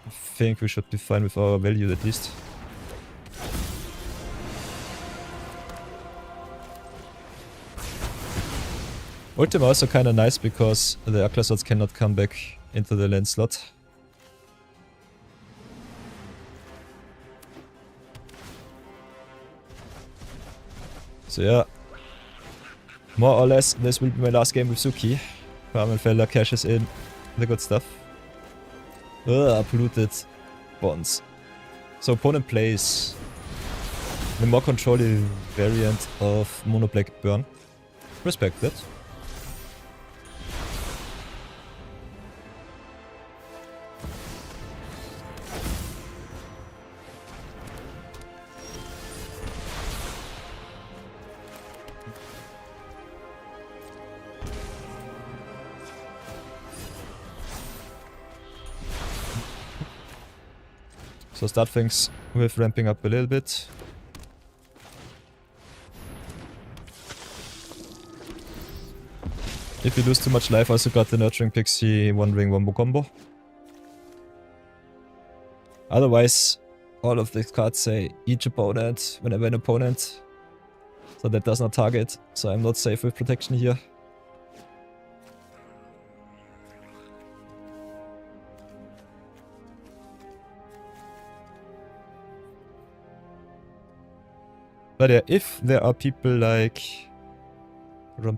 S1: I think we should be fine with our value at least. Ultima also kinda nice because the Aklaslots cannot come back into the land slot. So yeah, more or less this will be my last game with Suki. Ramenfeller cashes in the good stuff. Polluted bonds. So opponent plays The more controlly variant of Mono Black Burn. Respect that. So start things with ramping up a little bit. If you lose too much life, I also got the Nurturing Pixie One Ring Wombo combo. Otherwise, all of these cards say each opponent whenever an opponent. So that does not target, so I'm not safe with protection here. But yeah, if there are people like... Where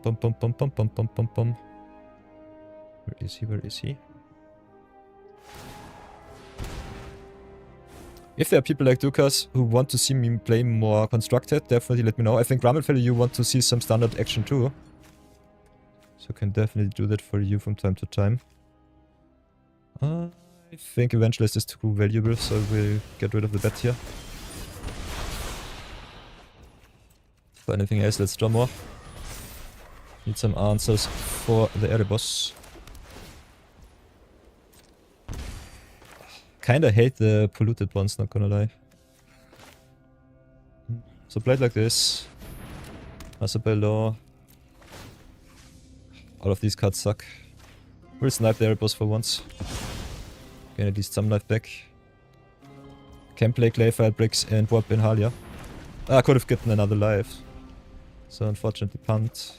S1: is he? Where is he? If there are people like Dukas who want to see me play more constructed, definitely let me know. I think Rammelfell, you want to see some standard action too. So I can definitely do that for you from time to time. I think Evangelist is too valuable, so I will get rid of the bet here. For anything else, let's draw more. Need some answers for the Erebos. Kinda hate the polluted ones, not gonna lie. So play it like this. Masabello. All of these cards suck. We'll snipe the Erebos for once. Gain at least some life back. Can play Clayfire Bricks and Warp in Halia. I could have gotten another life. So unfortunately punt.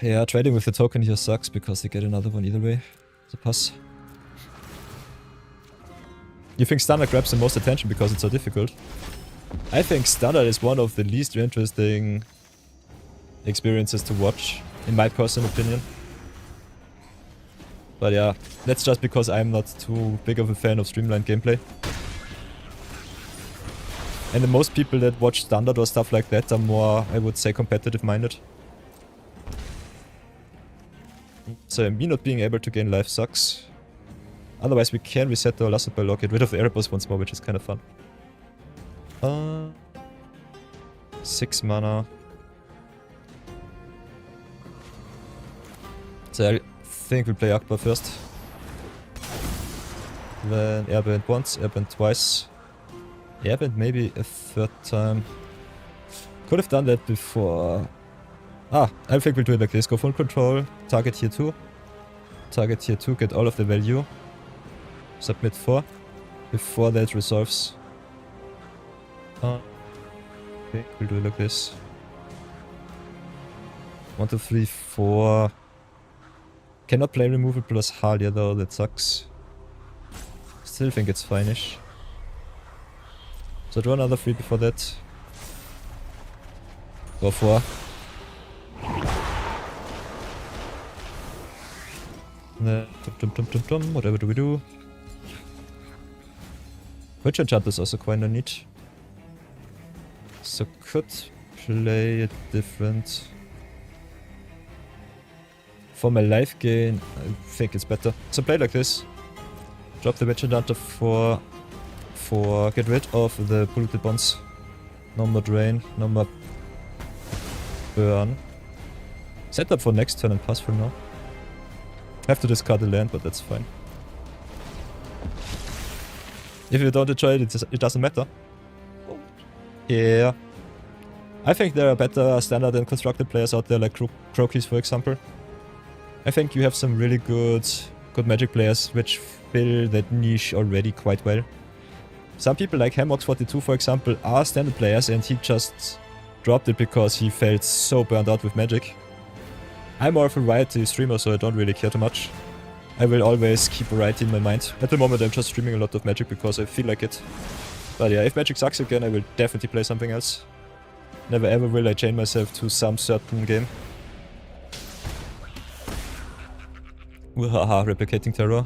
S1: Yeah, trading with the token here sucks because they get another one either way. It's a pass. You think Standard grabs the most attention because it's so difficult? I think Standard is one of the least interesting experiences to watch, in my personal opinion. But yeah, that's just because I'm not too big of a fan of streamlined gameplay. And the most people that watch Standard or stuff like that are more, I would say, competitive minded. So me not being able to gain life sucks. Otherwise we can reset the Lassabell or get rid of the Erebos once more, which is kind of fun. 6 mana. So I think we'll play Akbar first. Then Airband once, Airband twice. Airband maybe a third time. Could have done that before. I think we'll do it like this. Go full control, target here 2. Target here 2, get all of the value. Submit 4. Before that resolves. Okay, we'll do it like this. 1, 2, 3, 4. Cannot play removal plus Halia though, that sucks. Still think it's fine-ish. So draw another 3 before that. Go 4. Whatever do we do? Which enchant is also quite neat. So could play it different. For my life gain, I think it's better. So play like this. Drop the Witch Enchanter for get rid of the polluted bonds. No more drain, no more burn. Set up for next turn and pass for now. Have to discard the land, but that's fine. If you don't enjoy it, it doesn't matter. Yeah. I think there are better standard and constructed players out there, like Crokies for example. I think you have some really good Magic players which fill that niche already quite well. Some people like Hammox42 for example are standard players and he just dropped it because he felt so burned out with Magic. I'm more of a variety streamer, so I don't really care too much. I will always keep variety in my mind. At the moment I'm just streaming a lot of Magic because I feel like it. But yeah, if Magic sucks again I will definitely play something else. Never ever will I chain myself to some certain game. Haha, replicating terror.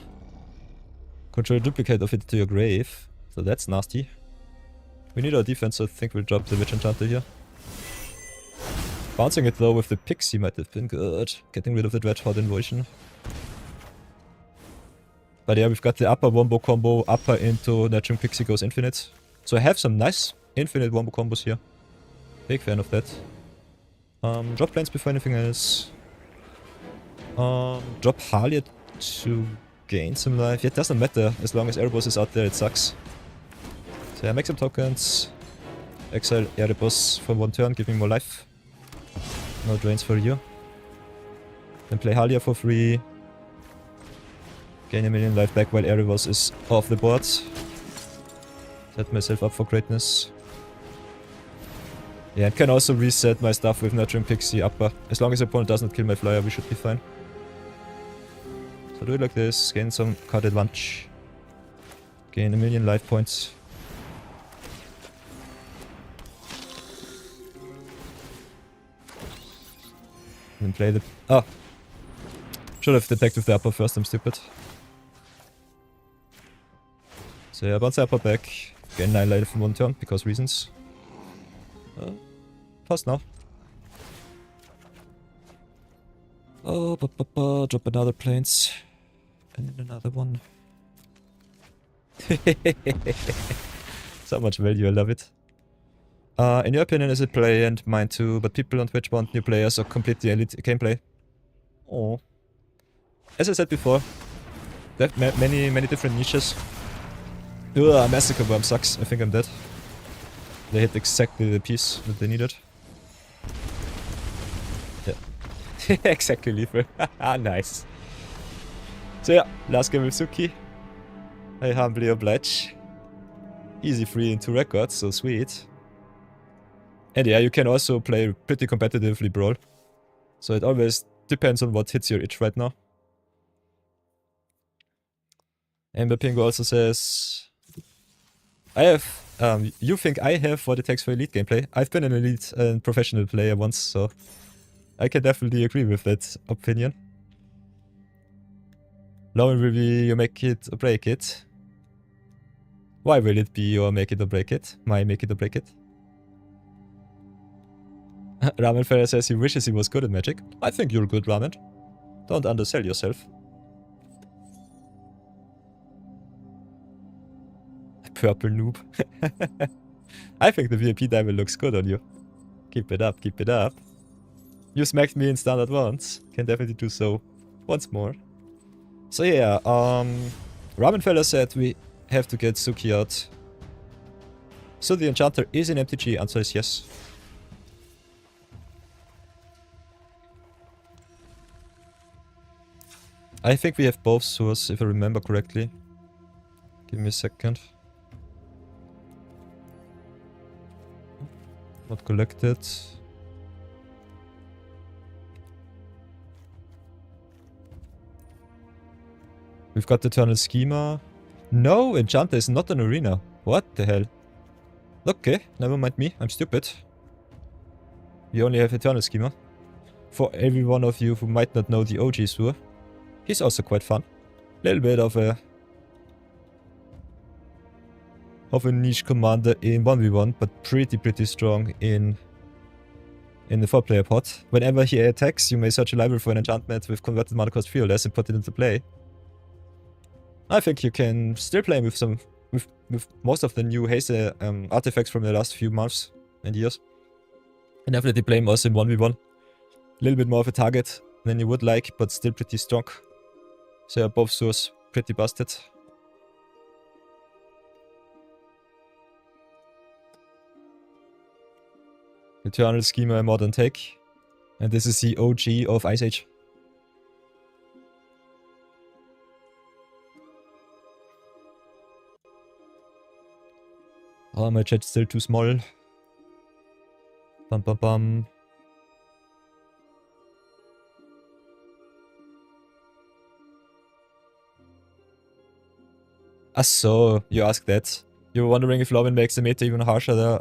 S1: Control a duplicate of it to your grave. So that's nasty. We need our defense, so I think we'll drop the Witch Enchanter here. Bouncing it though with the Pixie might have been good. Getting rid of the Dread Horde Invasion. But yeah, we've got the upper wombo combo, upper into Nurturing Pixie goes infinite. So I have some nice infinite wombo combos here. Big fan of that. Drop planes before anything else. Drop Halia to gain some life. Yeah, it doesn't matter. As long as Erebos is out there, it sucks. So yeah, make some tokens. Exile Erebos for 1 turn, give me more life. No drains for you. Then play Halia for free. Gain 1 million life back while Erebos is off the board. Set myself up for greatness. Yeah, and can also reset my stuff with Nurturing Pixie upper. As long as the opponent doesn't kill my flyer, we should be fine. So do it like this, gain some card advantage. Gain 1 million life points. And then play the... Oh! Should have attacked with the upper first, I'm stupid. So yeah, bounce the upper back. Gain 9 life from 1 turn, because reasons. Pause now. Oh, drop another planes. And then another one. So much value, I love it. In your opinion, is it play and mine too, but people on Twitch want new players or complete the elite gameplay? Oh. As I said before, there are many different niches. Ugh, Massacre Worm sucks. I think I'm dead. They hit exactly the piece that they needed. Yeah. Exactly lethal. Nice. So yeah, last game with Suki. I humbly oblige. Easy 3 and 2 records, so sweet. And yeah, you can also play pretty competitively Brawl. So it always depends on what hits your itch right now. Amber Pingo also says... I have... you think I have what it takes for elite gameplay? I've been an elite and professional player once, so... I can definitely agree with that opinion. Lauren will be you make it or break it. Why will it be your make it or break it? My make it or break it? Ramen Fella says he wishes he was good at Magic. I think you're good, Ramen. Don't undersell yourself. Purple noob. I think the VIP diamond looks good on you. Keep it up, keep it up. You smacked me in standard once. Can definitely do so once more. So yeah, Ramen Fella said we have to get Suki out. So the enchanter is in MTG, answer is yes. I think we have both swords, if I remember correctly. Give me a second. Not collected. We've got Eternal Schema. No, Enchanter is not an arena. What the hell? Okay, never mind me. I'm stupid. We only have Eternal Schema. For every one of you who might not know the OG Sur, he's also quite fun. Little bit of a niche commander in 1v1, but pretty strong in the 4-player pot. Whenever he attacks, you may search a library for an enchantment with converted mana cost 3 or less and put it into play. I think you can still play with some with most of the new haste artifacts from the last few months and years. And definitely play him also in 1v1. A little bit more of a target than you would like, but still pretty strong. So yeah, both swords pretty busted. Eternal Schema and Modern Tech. And this is the OG of Ice Age. Oh, my chat's still too small. Bum bum bum. So, you asked that. You were wondering if Lovin makes the meta even harsher there.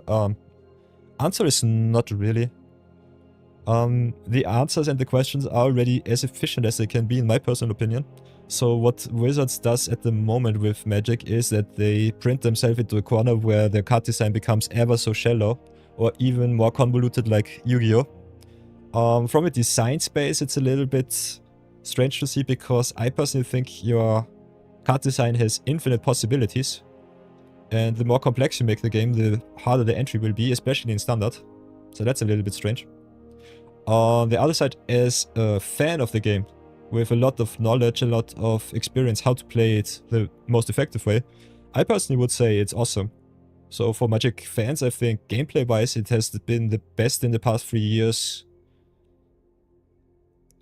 S1: Answer is not really. The answers and the questions are already as efficient as they can be, in my personal opinion. So what Wizards does at the moment with Magic is that they print themselves into a corner where their card design becomes ever so shallow or even more convoluted like Yu-Gi-Oh! From a design space, it's a little bit strange to see because I personally think your card design has infinite possibilities. And the more complex you make the game, the harder the entry will be, especially in Standard. So that's a little bit strange. On the other side, as a fan of the game, with a lot of knowledge, a lot of experience how to play it the most effective way, I personally would say it's awesome. So for Magic fans, I think gameplay-wise, it has been the best in the past 3 years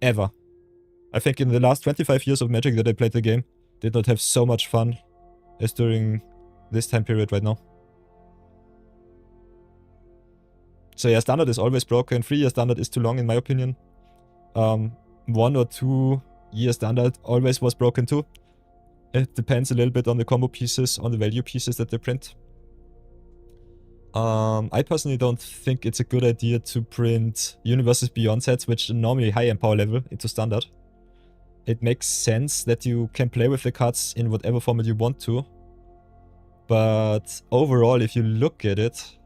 S1: ever. I think in the last 25 years of Magic that I played the game, did not have so much fun as during this time period right now. So yeah, Standard is always broken. 3 year Standard is too long in my opinion. 1 or 2 year Standard always was broken too. It depends a little bit on the combo pieces, on the value pieces that they print. I personally don't think it's a good idea to print Universes Beyond sets, which are normally high in power level, into Standard. It makes sense that you can play with the cards in whatever format you want to. But overall, if you look at it,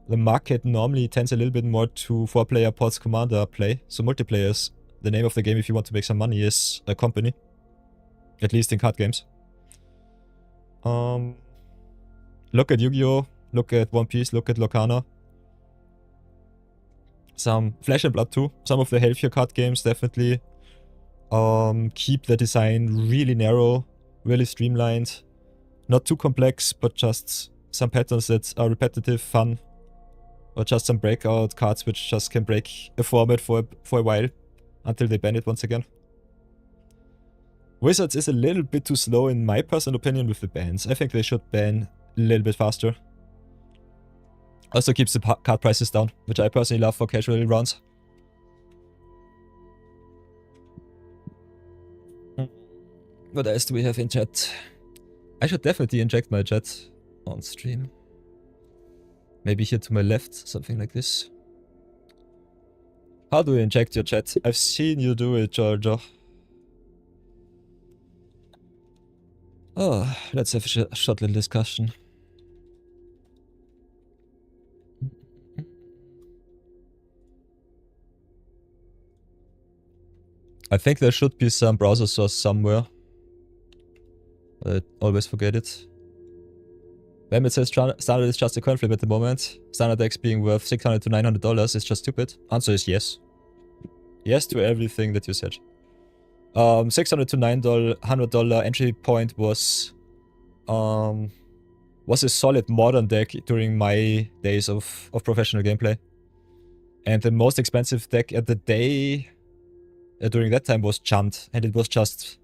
S1: the market normally tends a little bit more to 4-player pods commander play. So multiplayer is the name of the game if you want to make some money is a company. At least in card games. Look at Yu-Gi-Oh! Look at One Piece, look at Lorcana. Some Flesh and Blood too. Some of the healthier card games definitely keep the design really narrow, really streamlined. Not too complex, but just some patterns that are repetitive, fun. Or just some breakout cards which just can break a format for a while until they ban it once again. Wizards is a little bit too slow in my personal opinion with the bans. I think they should ban a little bit faster. Also keeps the card prices down, which I personally love for casual rounds. What else do we have in chat? I should definitely inject my chat on stream. Maybe here to my left, something like this. How do you inject your chat? I've seen you do it, Georgia. Oh, let's have a short little discussion. I think there should be some browser source somewhere. I always forget it. It says Standard is just a coin flip at the moment. Standard decks being worth $600 to $900 is just stupid. Answer is yes. Yes to everything that you said. $600 to $900 entry point was a solid modern deck during my days of professional gameplay. And the most expensive deck at the day during that time was Chunt, and it was just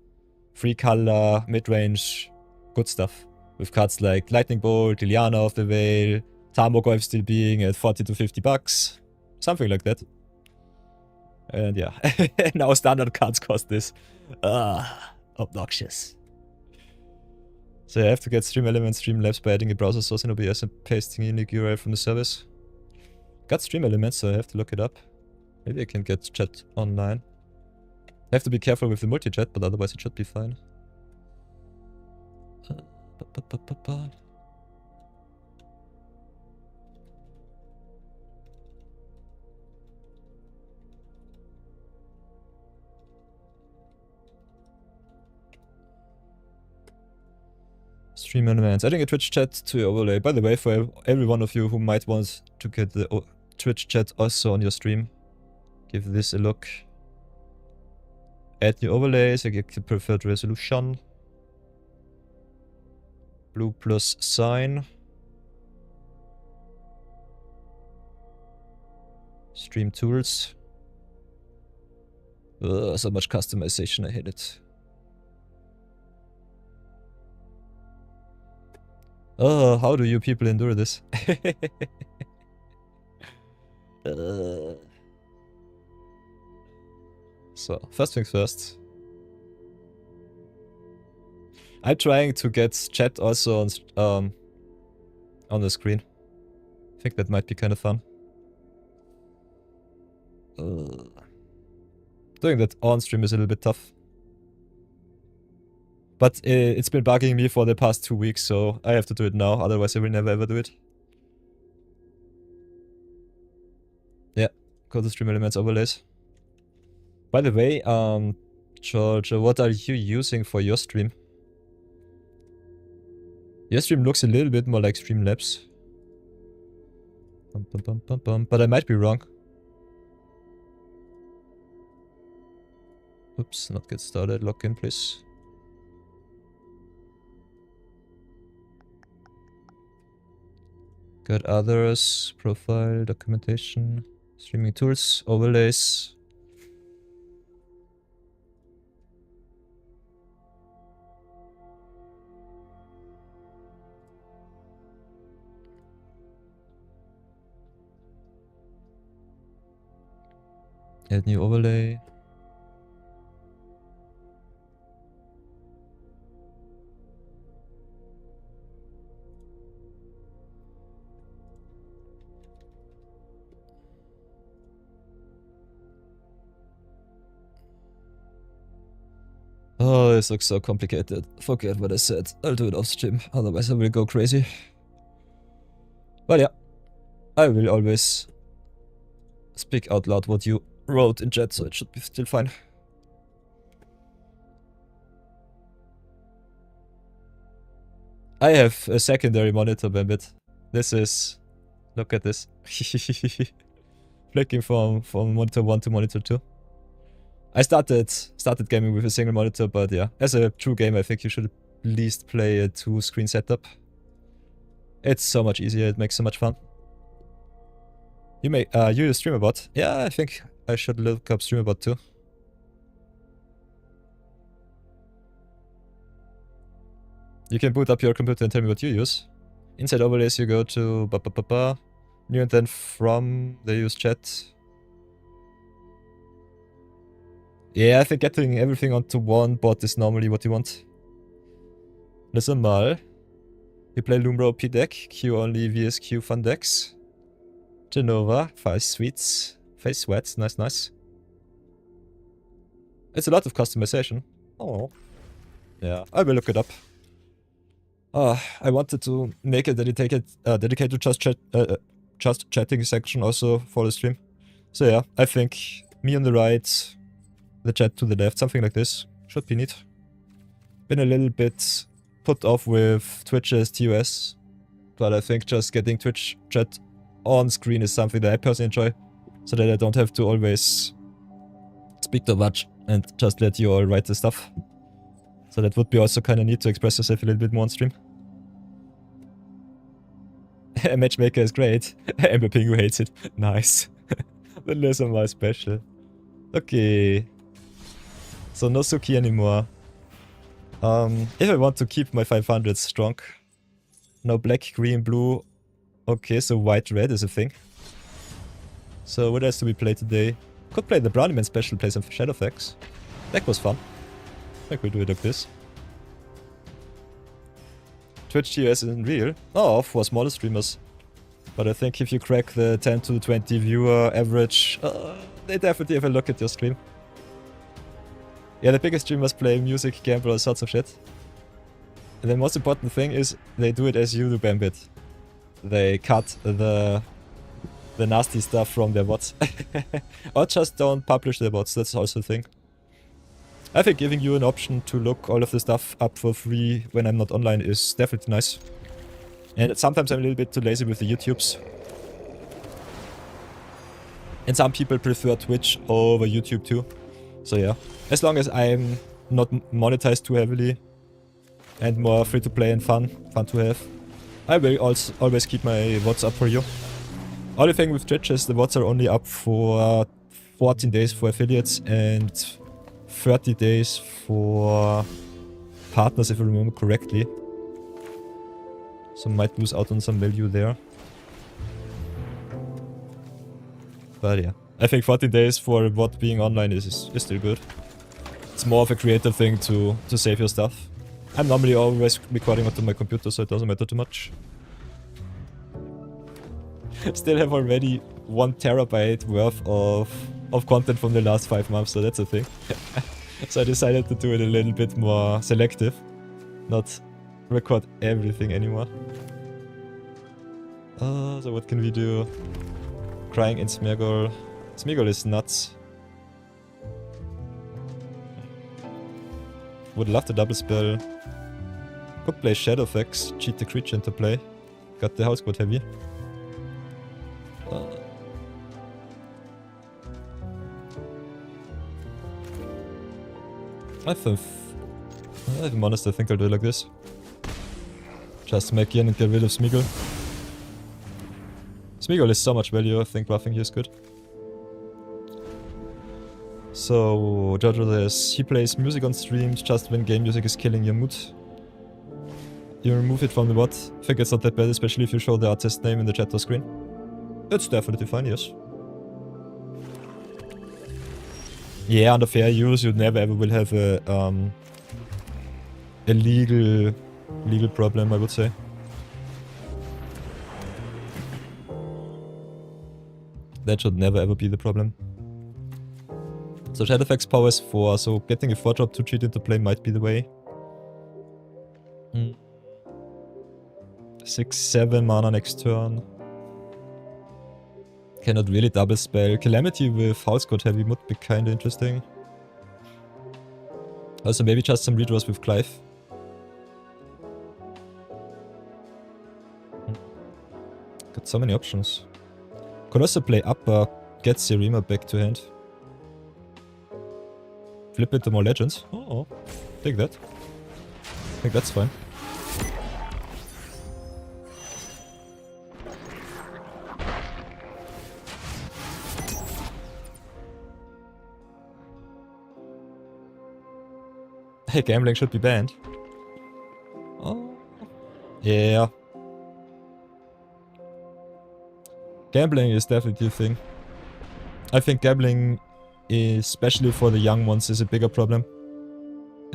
S1: 3-color, mid-range, good stuff. With cards like Lightning Bolt, Liliana of the Veil, Tarmogoyf still being at $40 to $50. Something like that. And yeah, now Standard cards cost this. Obnoxious. So I have to get Stream Elements, Streamlabs by adding a browser source in OBS and pasting in the URL from the service. Got Stream Elements, so I have to look it up. Maybe I can get chat online. I have to be careful with the multi-chat, but otherwise it should be fine. Stream elements. Adding a Twitch chat to your overlay. By the way, for every one of you who might want to get the Twitch chat also on your stream, give this a look. Add new overlays, I get the preferred resolution. Blue plus sign. Stream tools. Ugh, so much customization, I hate it. Oh, how do you people endure this? So, first things first. I'm trying to get chat also on the screen. I think that might be kind of fun. Doing that on stream is a little bit tough. But it's been bugging me for the past 2 weeks, so I have to do it now, otherwise I will never ever do it. Yeah, go to stream elements overlays. By the way, George, what are you using for your stream? Your stream looks a little bit more like Streamlabs. But I might be wrong. Oops, not get started. Log in, please. Got others, profile, documentation, streaming tools, overlays. Add new overlay. Oh, this looks so complicated. Forget what I said. I'll do it off stream, otherwise I will go crazy. But yeah, I will always speak out loud what you wrote in chat, so it should be still fine. I have a secondary monitor, Bambit. This is... Look at this. Flicking from monitor 1 to monitor 2. I started gaming with a single monitor, but yeah, as a true gamer, I think you should at least play a 2-screen setup. It's so much easier, it makes so much fun. You use StreamerBot? Yeah, I think I should look up StreamerBot too. You can boot up your computer and tell me what you use. Inside overlays you go to new and then from they use chat. Yeah, I think getting everything onto one bot is normally what you want. Listen mal. You play Lumbro P deck, Q only VSQ fun decks. Genova, face sweats, nice. It's a lot of customization. Oh. Yeah, I will look it up. I wanted to make a dedicated just chatting section also for the stream. So yeah, I think me on the right, the chat to the left, something like this. Should be neat. Been a little bit put off with Twitch's TOS, but I think just getting Twitch chat on screen is something that I personally enjoy, so that I don't have to always speak too much and just let you all write the stuff. So that would be also kind of neat to express yourself a little bit more on stream. A matchmaker is great. Ember Pingu hates it. Nice. The lesson was special. Okay. So no Suki anymore. If I want to keep my 500 strong. No black, green, blue. Okay, so white, red is a thing. So what else do we play today? Could play the Brownie Man special, play some Shadow Facts. That was fun. I think we'll do it like this. Twitch TOS isn't real. Oh, for smaller streamers. But I think if you crack the 10 to 20 viewer average, they definitely have a look at your stream. Yeah, the biggest streamers play music, gamble, all sorts of shit. And the most important thing is they do it as you do, Bambit. They cut the nasty stuff from their bots. Or just don't publish their bots, that's also a thing. I think giving you an option to look all of the stuff up for free when I'm not online is definitely nice. And sometimes I'm a little bit too lazy with the YouTubes. And some people prefer Twitch over YouTube too. So yeah, as long as I'm not monetized too heavily and more free to play and fun to have, I will also always keep my VODs up for you. Only thing with Twitch is the VODs are only up for 14 days for affiliates and 30 days for partners, if I remember correctly. So might lose out on some value there. But yeah, I think 14 days for what being online is still good. It's more of a creative thing to save your stuff. I'm normally always recording onto my computer, so it doesn't matter too much. Still have already 1 terabyte worth of content from the last 5 months, so that's a thing. So I decided to do it a little bit more selective. Not record everything anymore. So what can we do? Crying in Smeagol. Smeagol is nuts. Would love to double spell. Could play Shadowfax, cheat the creature into play. Got the house quite heavy. If I'm honest, I think I'll do it like this. Just make in and get rid of Smeagol. Smeagol is so much value, I think buffing here is good. So, Jojo says, he plays music on stream just when game music is killing your mood. You remove it from the bot. I think it's not that bad, especially if you show the artist name in the chat or screen. It's definitely fine, yes. Yeah, under fair use, you never ever will have a legal problem, I would say. That should never ever be the problem. So Shadowfax power is 4, so getting a 4-drop to cheat into play might be the way. 6-7 mana next turn. Cannot really double spell. Calamity with House God Heavy would be kinda interesting. Also maybe just some redraws with Clive. Got so many options. Could also play Upper, get Serima back to hand. Flip into more legends. Oh, take that. I think that's fine. Hey, gambling should be banned. Oh. Yeah. Gambling is definitely a thing. I think gambling, especially for the young ones, is a bigger problem.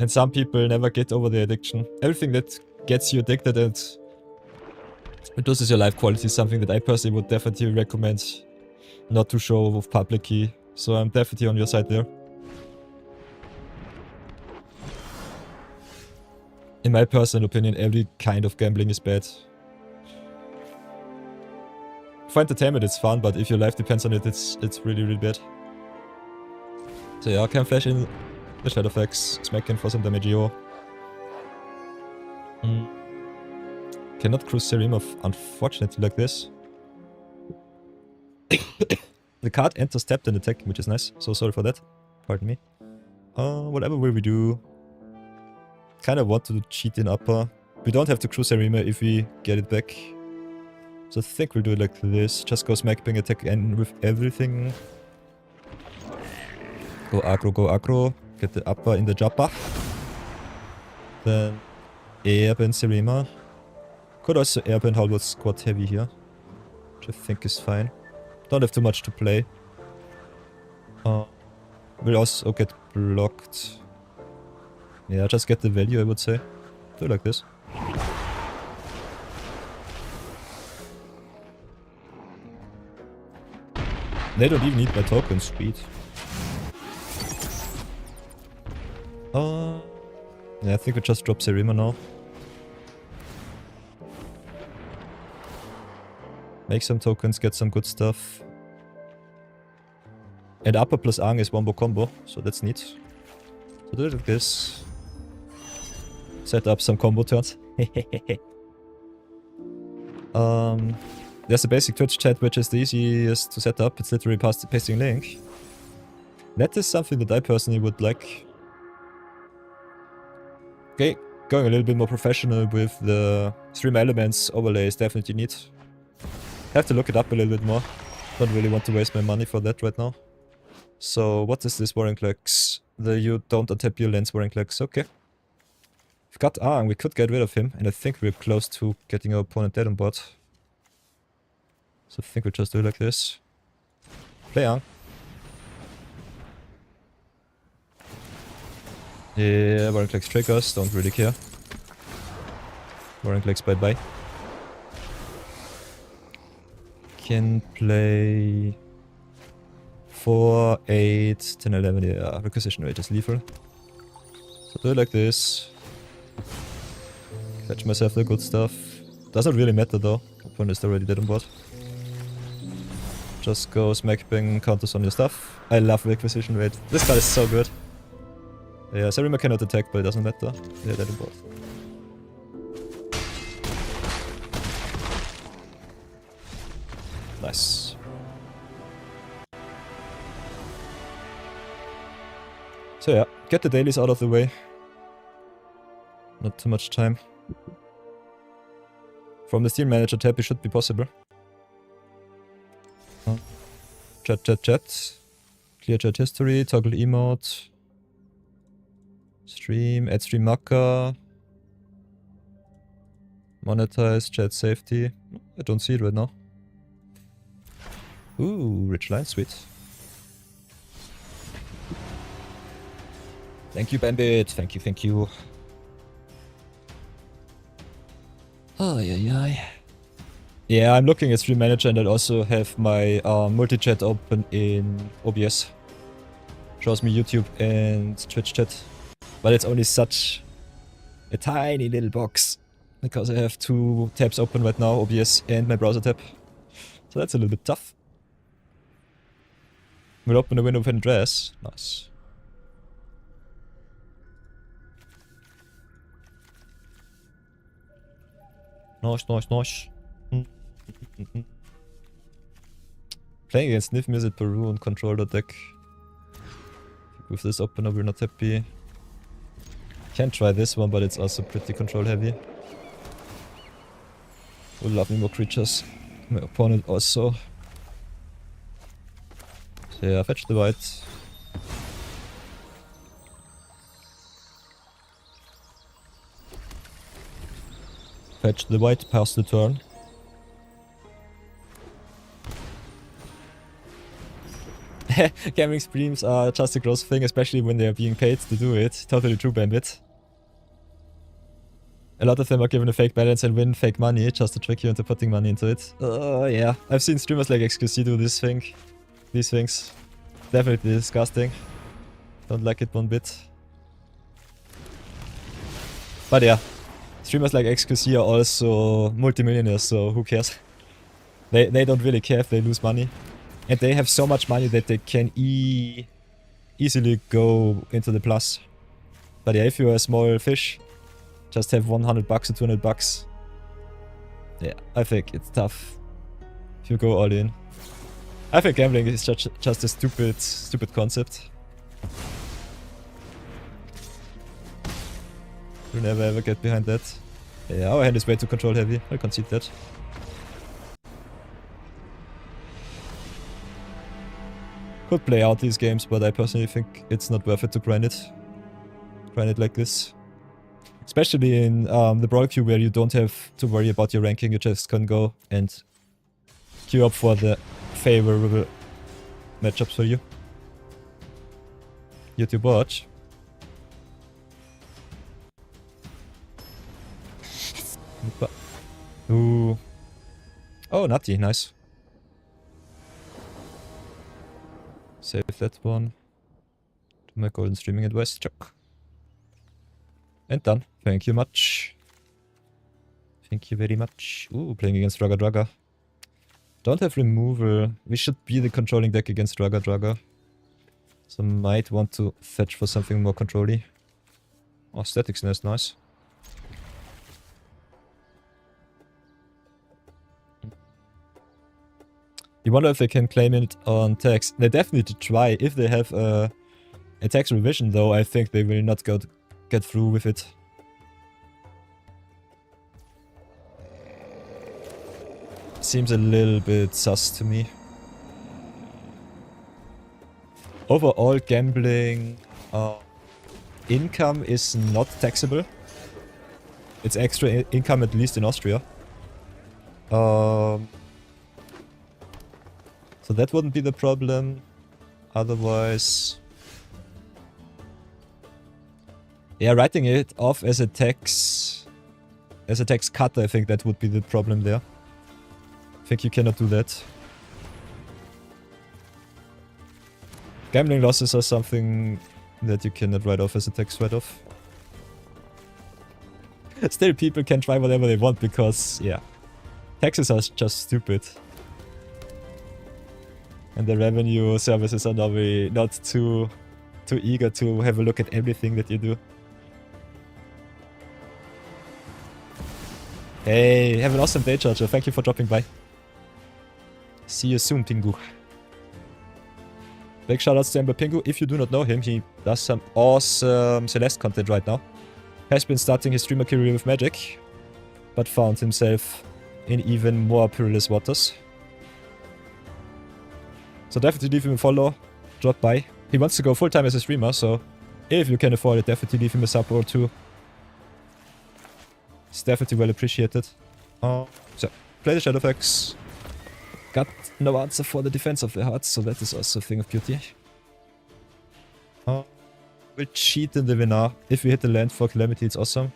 S1: And some people never get over the addiction. Everything that gets you addicted and reduces your life quality is something that I personally would definitely recommend not to show off publicly. So I'm definitely on your side there. In my personal opinion, every kind of gambling is bad. For entertainment it's fun, but if your life depends on it, it's really, really bad. So yeah, can flash in the Shadowfax, smacking for some damage. Cannot cruise Serima, unfortunately, like this. The card enters tapped and attack, which is nice. So sorry for that. Pardon me. Whatever will we do? Kind of want to cheat in upper. We don't have to cruise Serima if we get it back. So I think we'll do it like this. Just go smack, bang, attack, and with everything. Go aggro. Get the upper in the Jappa. Then airbend Serima. Could also airbend Howlwood Squad Heavy here. Which I think is fine. Don't have too much to play. Will also get blocked. Yeah, just get the value, I would say. Do it like this. They don't even need my token, sweet. Yeah, I think we just drop Serima now. Make some tokens, get some good stuff. And upper plus Aang is wombo combo, so that's neat. So do it like this. Set up some combo turns. There's a basic Twitch chat which is the easiest to set up. It's literally pasting link. That is something that I personally would like. Okay, going a little bit more professional with the stream elements overlay is definitely neat. Have to look it up a little bit more. Don't really want to waste my money for that right now. So what is this Warring Clerks? You don't untap your lands Warring Clerks. Okay. We've got Aang, we could get rid of him, and I think we're close to getting our opponent dead on board. So I think we'll just do it like this. Play Aang. Yeah, Warring Clerks triggers, don't really care. Warring Clerks bye bye. Can play 4, 8, 10, 11, yeah, requisition rate is lethal. So do it like this. Fetch myself the good stuff. Doesn't really matter though. Opponent is already dead on board. Just go smack bang counters on your stuff. I love requisition rate. This card is so good. Yeah, Sarima cannot attack, but it doesn't matter. Yeah, dead on board. Nice. So yeah, get the dailies out of the way. Not too much time. From the Steam Manager tab, it should be possible. Chat. Clear chat history, toggle emote. Stream, add stream marker. Monetize, chat safety. I don't see it right now. Ooh, rich line, sweet. Thank you, Bandit. Thank you. Oh, yeah. Yeah, I'm looking at Stream Manager and I also have my multi-chat open in OBS. Shows me YouTube and Twitch chat. But it's only such a tiny little box. Because I have 2 tabs open right now, OBS and my browser tab. So that's a little bit tough. We'll open the window with an address. Nice. Nice. Playing against Sniff Music Peru on controller deck. With this opener we're not happy. Can try this one, but it's also pretty control heavy. Would love me more creatures. My opponent also. So yeah, fetch the white. Fetch the white, pass the turn. Gambling streams are just a gross thing, especially when they are being paid to do it. Totally true, Bandit. A lot of them are given a fake balance and win fake money just to trick you into putting money into it. Oh yeah, I've seen streamers like XQC do this thing. These things. Definitely disgusting. Don't like it one bit. But yeah. Streamers like XQC are also multimillionaires, so who cares? They don't really care if they lose money. And they have so much money that they can easily go into the plus. But yeah, if you're a small fish, just have $100 or $200. Yeah, I think it's tough if you go all in. I think gambling is just a stupid concept. You'll never ever get behind that. Yeah, our hand is way too control heavy. I'll concede that. Could play out these games, but I personally think it's not worth it to grind it. Grind it like this. Especially in the Brawl queue where you don't have to worry about your ranking, you just can go and queue up for the favorable matchups for you. YouTube watch. Ooh. Oh, nutty, nice. Save that one. To my golden streaming advice, chuck. And done. Thank you much. Thank you very much. Ooh, playing against Draga. Don't have removal. We should be the controlling deck against Draga. So might want to fetch for something more control-y. Oh, Statics Nest, nice. You wonder if they can claim it on tax. They definitely try. If they have a tax revision though, I think they will not get through with it. Seems a little bit sus to me. Overall gambling income is not taxable. It's extra income, at least in Austria. So that wouldn't be the problem. Otherwise... yeah, writing it off as a tax cut, I think that would be the problem there. I think you cannot do that. Gambling losses are something that you cannot write off as a tax write-off. Still, people can try whatever they want because, yeah, taxes are just stupid. And the revenue services are normally not too eager to have a look at everything that you do. Hey, have an awesome day, Charger. Thank you for dropping by. See you soon, Pingu. Big shoutouts to Ember Pingu. If you do not know him, he does some awesome Celeste content right now. Has been starting his streamer career with Magic, but found himself in even more perilous waters. So definitely leave him a follow, drop by. He wants to go full time as a streamer, so if you can afford it, definitely leave him a sub or two. It's definitely well appreciated. So, play the Shadowfax. Got no answer for the defense of the hearts, so that is also a thing of beauty. We'll cheat in the winner. If we hit the land for Calamity, it's awesome.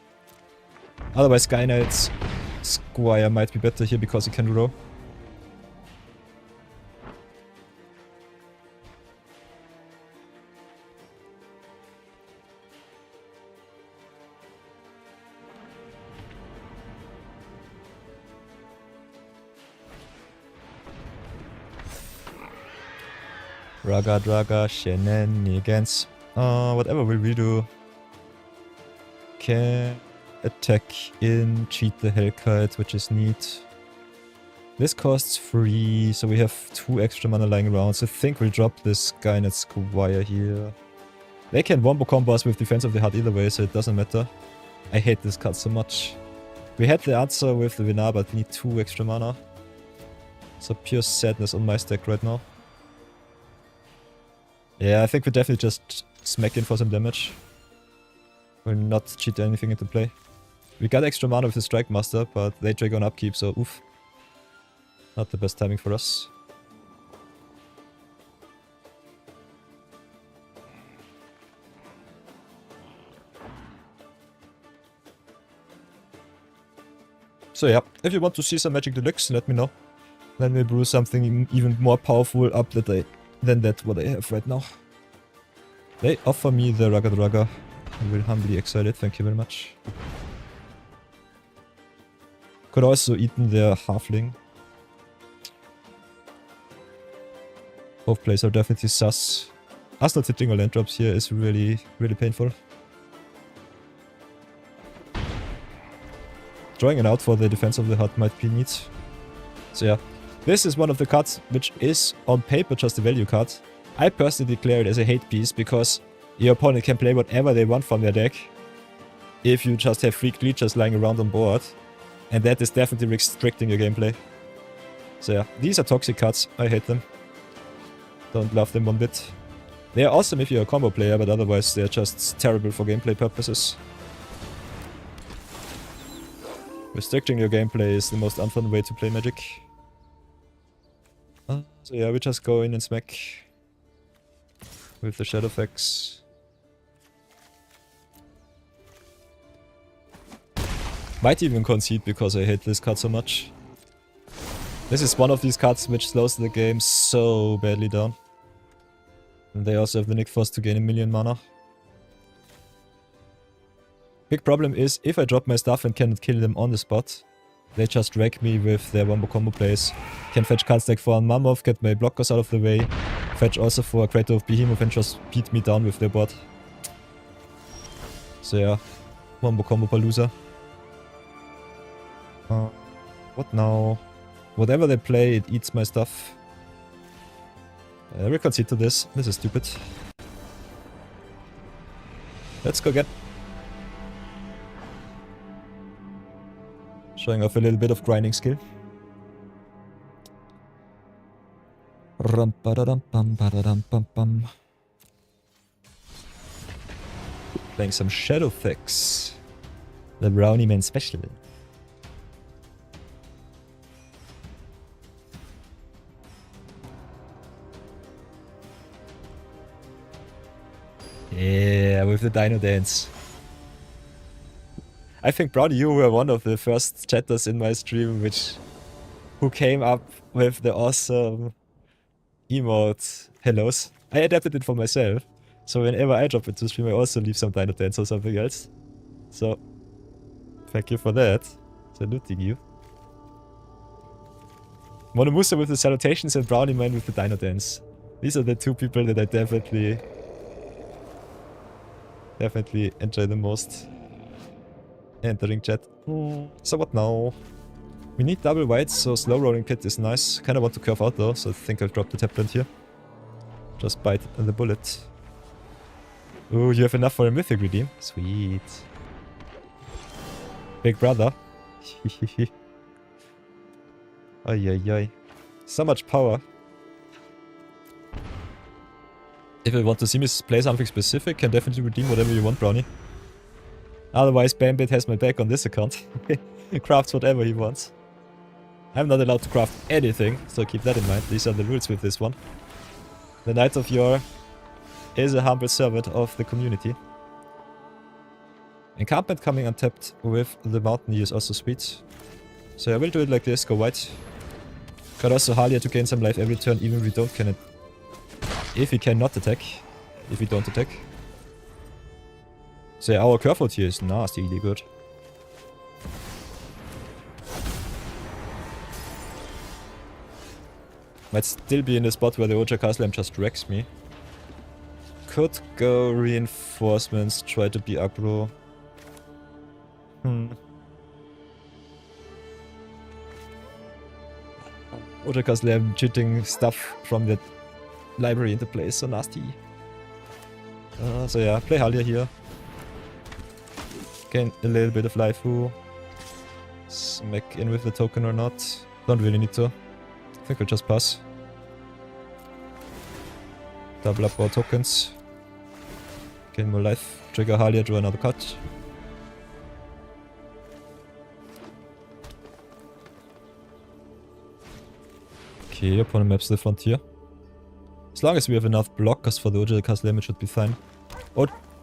S1: Otherwise, Sky Knight's Squire might be better here because he can row. Raga shenanigans. Whatever will we do? Can attack in, cheat the Hellkite, which is neat. This costs 3, so we have 2 extra mana lying around. So I think we'll drop this Skynet Squire here. They can wombo combo us with Defense of the Heart either way, so it doesn't matter. I hate this card so much. We had the answer with the Vinar, but we need 2 extra mana. So pure sadness on my stack right now. Yeah, I think we definitely just smack in for some damage. We'll not cheat anything into play. We got extra mana with the Strike Master, but they trigger on upkeep, so oof. Not the best timing for us. So yeah, if you want to see some Magic Deluxe, let me know. Then we'll brew something even more powerful up than that what I have right now. They offer me the Raga. I will humbly exile it, thank you very much. Could also eaten their Halfling. Both plays are definitely sus. Us not hitting our land drops here is really painful. Drawing it out for the Defense of the Heart might be neat. So yeah, this is one of the cards which is on paper just a value card. I personally declare it as a hate piece because your opponent can play whatever they want from their deck if you just have 3 creatures lying around on board, and that is definitely restricting your gameplay. So yeah, these are toxic cards, I hate them. Don't love them one bit. They are awesome if you're a combo player, but otherwise they're just terrible for gameplay purposes. Restricting your gameplay is the most unfun way to play Magic. So yeah, we just go in and smack with the Shadowfax. Might even concede because I hate this card so much. This is one of these cards which slows the game so badly down. And they also have the Nick Force to gain 1,000,000 mana. Big problem is, if I drop my stuff and cannot kill them on the spot, they just wreck me with their wombo combo plays. Can fetch cards like for Mammoth, get my blockers out of the way, fetch also for a Creator of Behemoth and just beat me down with their board. So yeah, wombo combo palooza. What now? Whatever they play, it eats my stuff. I will concede to this. This is stupid. Let's go get. Showing off a little bit of grinding skill. Playing some Shadowfax. The Brownie Man special. Yeah, with the Dino Dance. I think, Brownie, you were one of the first chatters in my stream who came up with the awesome emote hellos. I adapted it for myself, so whenever I drop into stream I also leave some Dino Dance or something else. So, Thank you for that. Saluting you. Monomusa with the salutations and Brownie Man with the Dino Dance. These are the two people that I definitely enjoy the most. Entering chat. So what now? We need double whites, so slow rolling pit is nice. Kinda want to curve out though, so I think I'll drop the tap land here. Just bite the bullet. Oh, you have enough for a mythic redeem? Sweet. Big brother. Ay ay ay. So much power. If you want to see me play something specific, can definitely redeem whatever you want, Brownie. Otherwise, Bambit has my back on this account. He crafts whatever he wants. I'm not allowed to craft anything, so keep that in mind. These are the rules with this one. The Knight of Yor is a humble servant of the community. Encampment coming untapped with the Mountain is also sweet. So I will do it like this, go white. Got also Halia to gain some life every turn, even if we don't can it. If we cannot attack. If we don't attack. So yeah, our curve out here is nastily good. Might still be in the spot where the Oja Castle just wrecks me. Could go reinforcements, try to be aggro. Oja Castle cheating stuff from the library into place, so nasty. So yeah, play Halia here. Gain a little bit of life. Smack in with the token or not. Don't really need to. I think I'll just pass. Double up our tokens. Gain more life. Trigger Halia, draw another card. Okay, opponent maps the frontier. As long as we have enough blockers for the Oja Castle, it should be fine.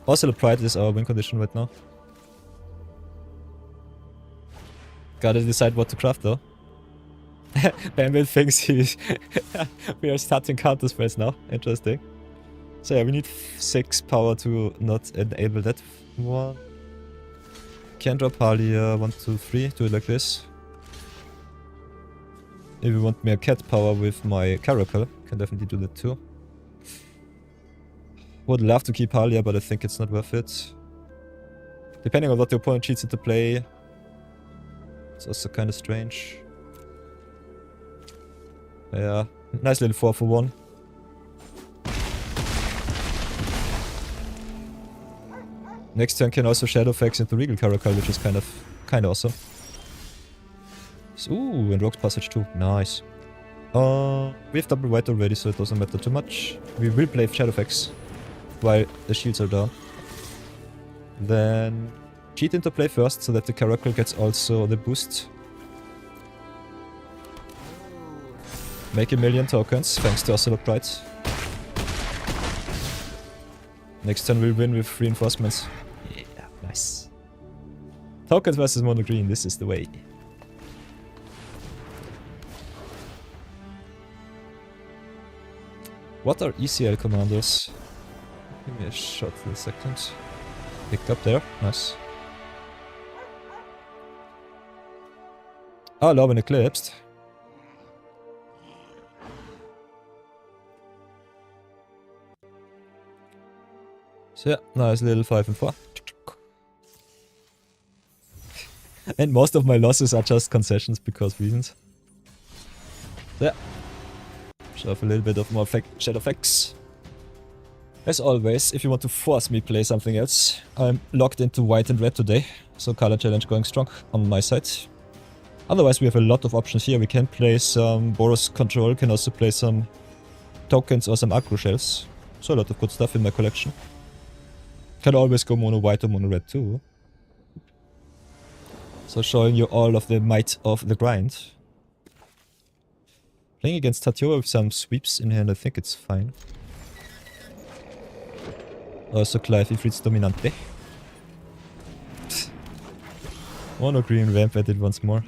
S1: Also, the Pride is our win condition right now. Gotta decide what to craft though. Bambit thinks we are starting counter spells now. Interesting. So yeah, we need 6 power to not enable that one. Can drop Halia 1, 2, 3. Do it like this. If you want more cat power with my Caracal, can definitely do that too. Would love to keep Halia, but I think it's not worth it. Depending on what the opponent cheats into play, it's also kind of strange. Yeah, nice little 4 for 1. Next turn can also Shadowfax into Regal Caracal, which is kind of awesome. Ooh, and Rogue's Passage too. Nice. We have double white already, so it doesn't matter too much. We will play Shadowfax while the shields are down. Then cheat into play first, so that the Caracal gets also the boost. Make 1,000,000 tokens, thanks to Ocelot Pride. Next turn we'll win with reinforcements. Yeah, nice. Tokens versus mono green, this is the way. What are ECL commanders? Give me a shot for a second. Picked up there, nice. Oh, Love and Eclipsed. So yeah, nice little 5 and 4. And most of my losses are just concessions because reasons. So yeah. Show off a little bit of more Shadowfax. As always, if you want to force me play something else, I'm locked into white and red today. So color challenge going strong on my side. Otherwise we have a lot of options here. We can play some Boros Control, can also play some tokens or some aggro shells. So a lot of good stuff in my collection. Can always go mono white or mono red too. So showing you all of the might of the grind. Playing against Tatio with some sweeps in hand, I think it's fine. Also Clive Ifrit's Dominante. Mono green ramp at it once more.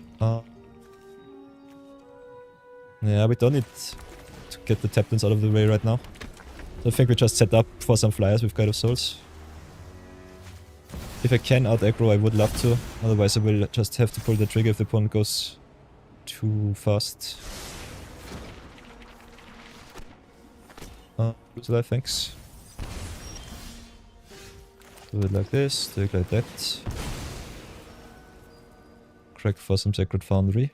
S1: Yeah, we don't need to get the Taptons out of the way right now. So I think we just set up for some flyers with Guide of Souls. If I can out aggro, I would love to. Otherwise I will just have to pull the trigger if the opponent goes too fast. Lose life, thanks. Do it like this, do it like that. Crack for some Sacred Foundry.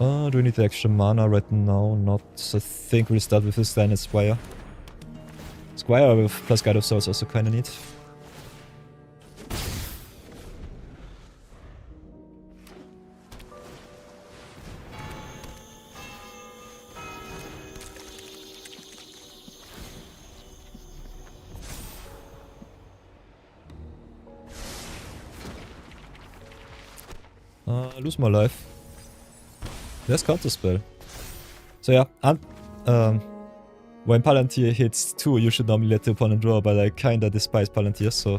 S1: Do we need the extra mana right now? Not. I think we'll start with this then and Squire. Squire with plus Guide of Souls also kinda neat. Lose more life. There's counterspell. So yeah, and when Palantir hits 2, you should normally let the opponent draw, but I kinda despise Palantir, so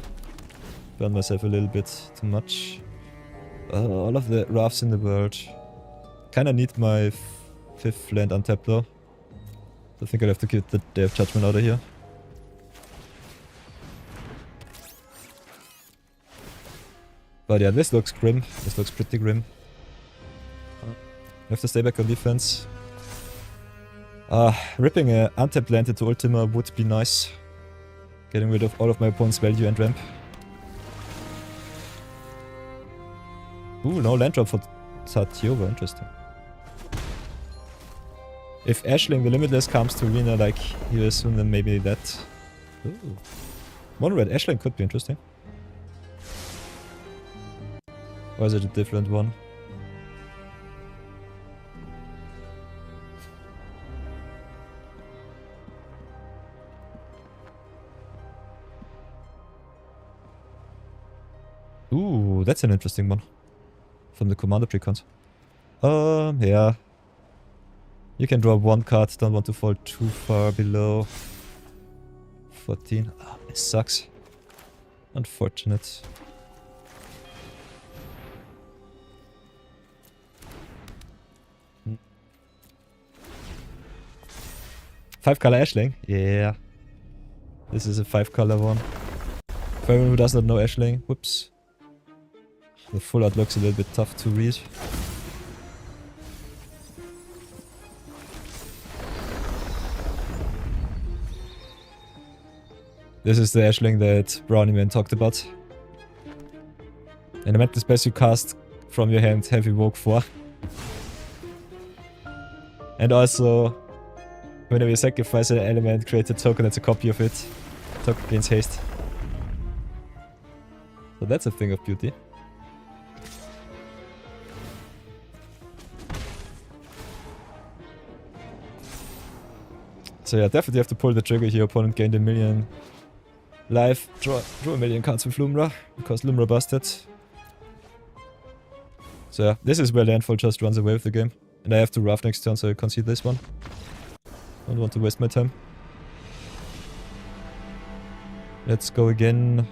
S1: burn myself a little bit too much. All of the rafts in the world. Kinda need my 5th land untapped though. I think I'll have to get the Day of Judgment out of here. But yeah, this looks grim. This looks pretty grim. I have to stay back on defense. Ripping an untapped land into Ultima would be nice. Getting rid of all of my opponent's value and ramp. Ooh, no land drop for Tatiova, interesting. If Ashling the Limitless comes to arena like here soon, then maybe that. Ooh. Mono red Ashling could be interesting. Or is it a different one? Ooh, that's an interesting one. From the commander precons. Yeah. You can draw 1 card, don't want to fall too far below 14. Ah, this sucks. Unfortunate. Five color Ashling? Yeah. This is a 5-color one. For everyone who does not know Ashling, whoops. The full art looks a little bit tough to read. This is the Ashling that Brownie Man talked about. And I meant the spells you cast from your hand have evoke 4. And also, whenever you sacrifice an element, create a token that's a copy of it. Token gains haste. So that's a thing of beauty. So yeah, definitely have to pull the trigger here. Opponent gained a million life. Draw a million cards with Lumra, because Lumra busted. So yeah, this is where Landfall just runs away with the game. And I have to Raft next turn, so I concede this one. Don't want to waste my time. Let's go again.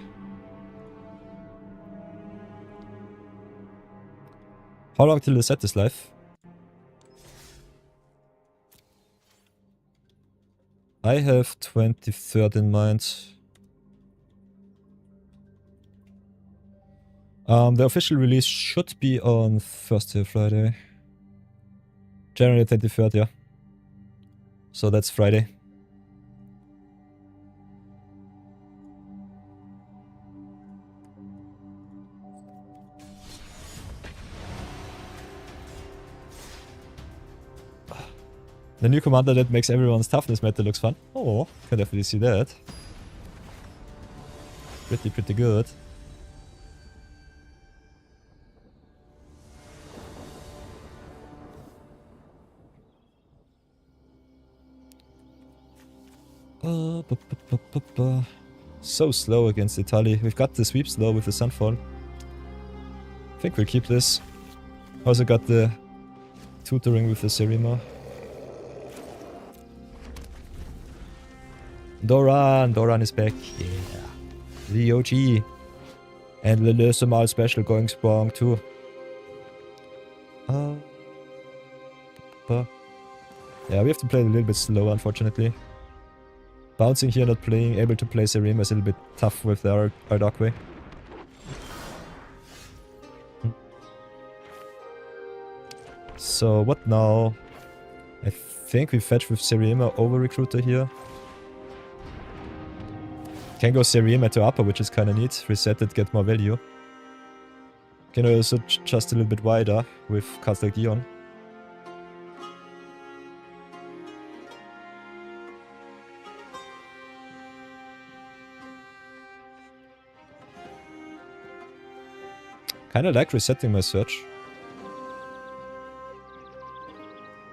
S1: How long till the set is live? I have 23rd in mind. The official release should be on Thursday or Friday. January 23rd, yeah. So that's Friday. The new commander that makes everyone's toughness meter looks fun. Oh, can definitely see that. Pretty good. So slow against Italy. We've got the sweep slow with the Sunfall. I think we'll keep this. Also got the tutoring with the Serima. Doran is back. Yeah. The OG. And the Lesumal special going strong too. Yeah, we have to play it a little bit slow, unfortunately. Bouncing here, not playing, able to play Serima is a little bit tough with our Darkway. So what now? I think we fetch with Serima over Recruiter here. Can go Serima to upper, which is kinda neat. Reset it, get more value. Can also just a little bit wider with cards like Dion. Kinda like resetting my search.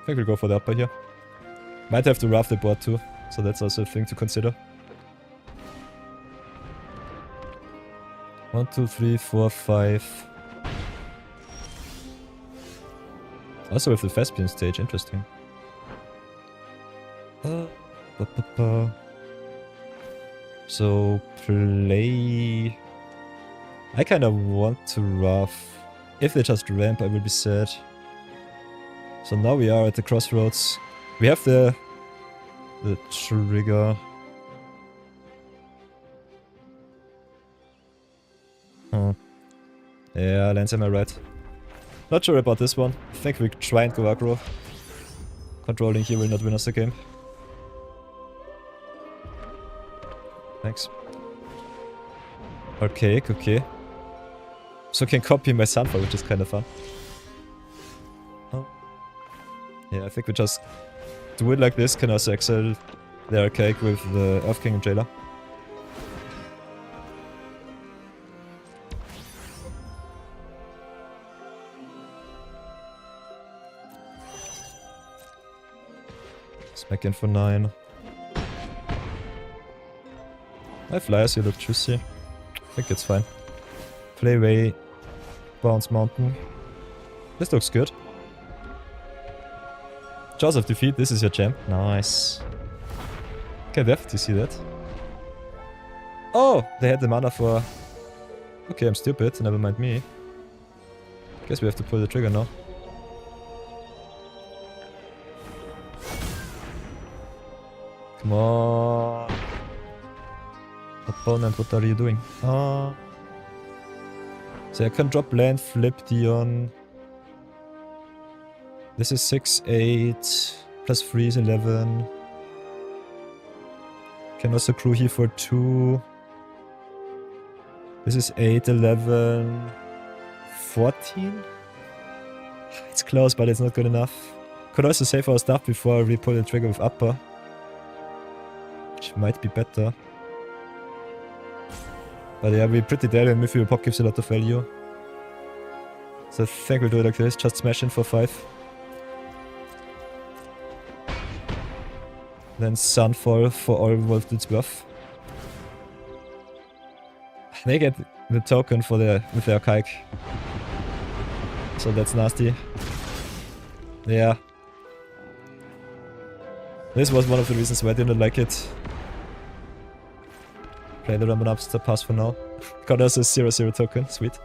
S1: I think we'll go for the upper here. Might have to rough the board too, so that's also a thing to consider. 1, 2, 3, 4, 5. Also with the Thespian stage, interesting. So play... I kinda want to rough. If they just ramp, I will be sad. So now we are at the crossroads. We have the trigger. Yeah, Lance, am I right? Not sure about this one. I think we try and go aggro. Controlling here will not win us the game. Thanks. Archaic, okay. So I can copy my Sunfire, which is kind of fun. Oh. Yeah, I think we just do it like this. Can also exile the Archaic with the Earth King and Jailer. Smack in for 9. My flyers here look juicy. I think it's fine. Play away. Bounce Mountain. This looks good. Jaws of Defeat, this is your jam. Nice. Okay, definitely see that. Oh! They had the mana for... Okay, I'm stupid. Never mind me. Guess we have to pull the trigger now. Come on. Opponent, what are you doing? Ah. So I can drop land, flip Dion. This is 6, 8. Plus 3 is 11. Can also crew here for 2. This is 8, 11. 14? It's close, but it's not good enough. Could also save our stuff before we pull the trigger with upper. Which might be better. But yeah, we're pretty dead and Mythical Pop gives a lot of value. So I think we'll do it like this, just smash in for 5. Then Sunfall for all worth its worth. They get the token for with the Archaic. So that's nasty. Yeah. This was one of the reasons why I didn't like it. Play the Ramen Upster pass for now. Got us a 0/0 token, sweet.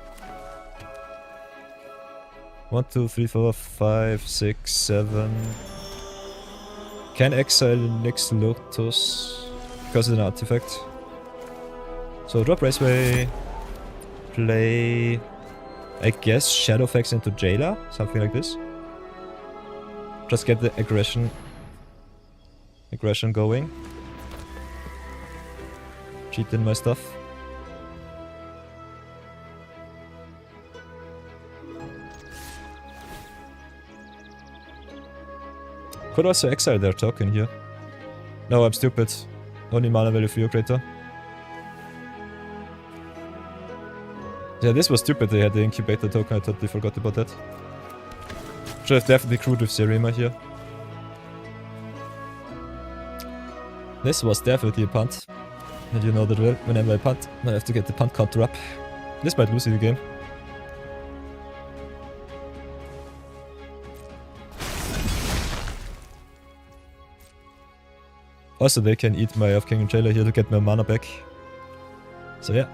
S1: 1, 2, 3, 4, 5, 6, 7. Can exile next Lotus because it's an artifact. So drop Raceway. Play, I guess, Shadowfax into Jailer, something like this. Just get the aggression going. Cheat in my stuff. Could also exile their token here. No, I'm stupid. Only mana value for your creator. Yeah, this was stupid. They had the incubator token. I totally forgot about that. Should have definitely crewed with Serima here. This was definitely a punt. And you know the drill. Whenever I punt, I have to get the punt counter up. This might lose the game. Also, they can eat my Earth King and Jailer here to get my mana back. So yeah.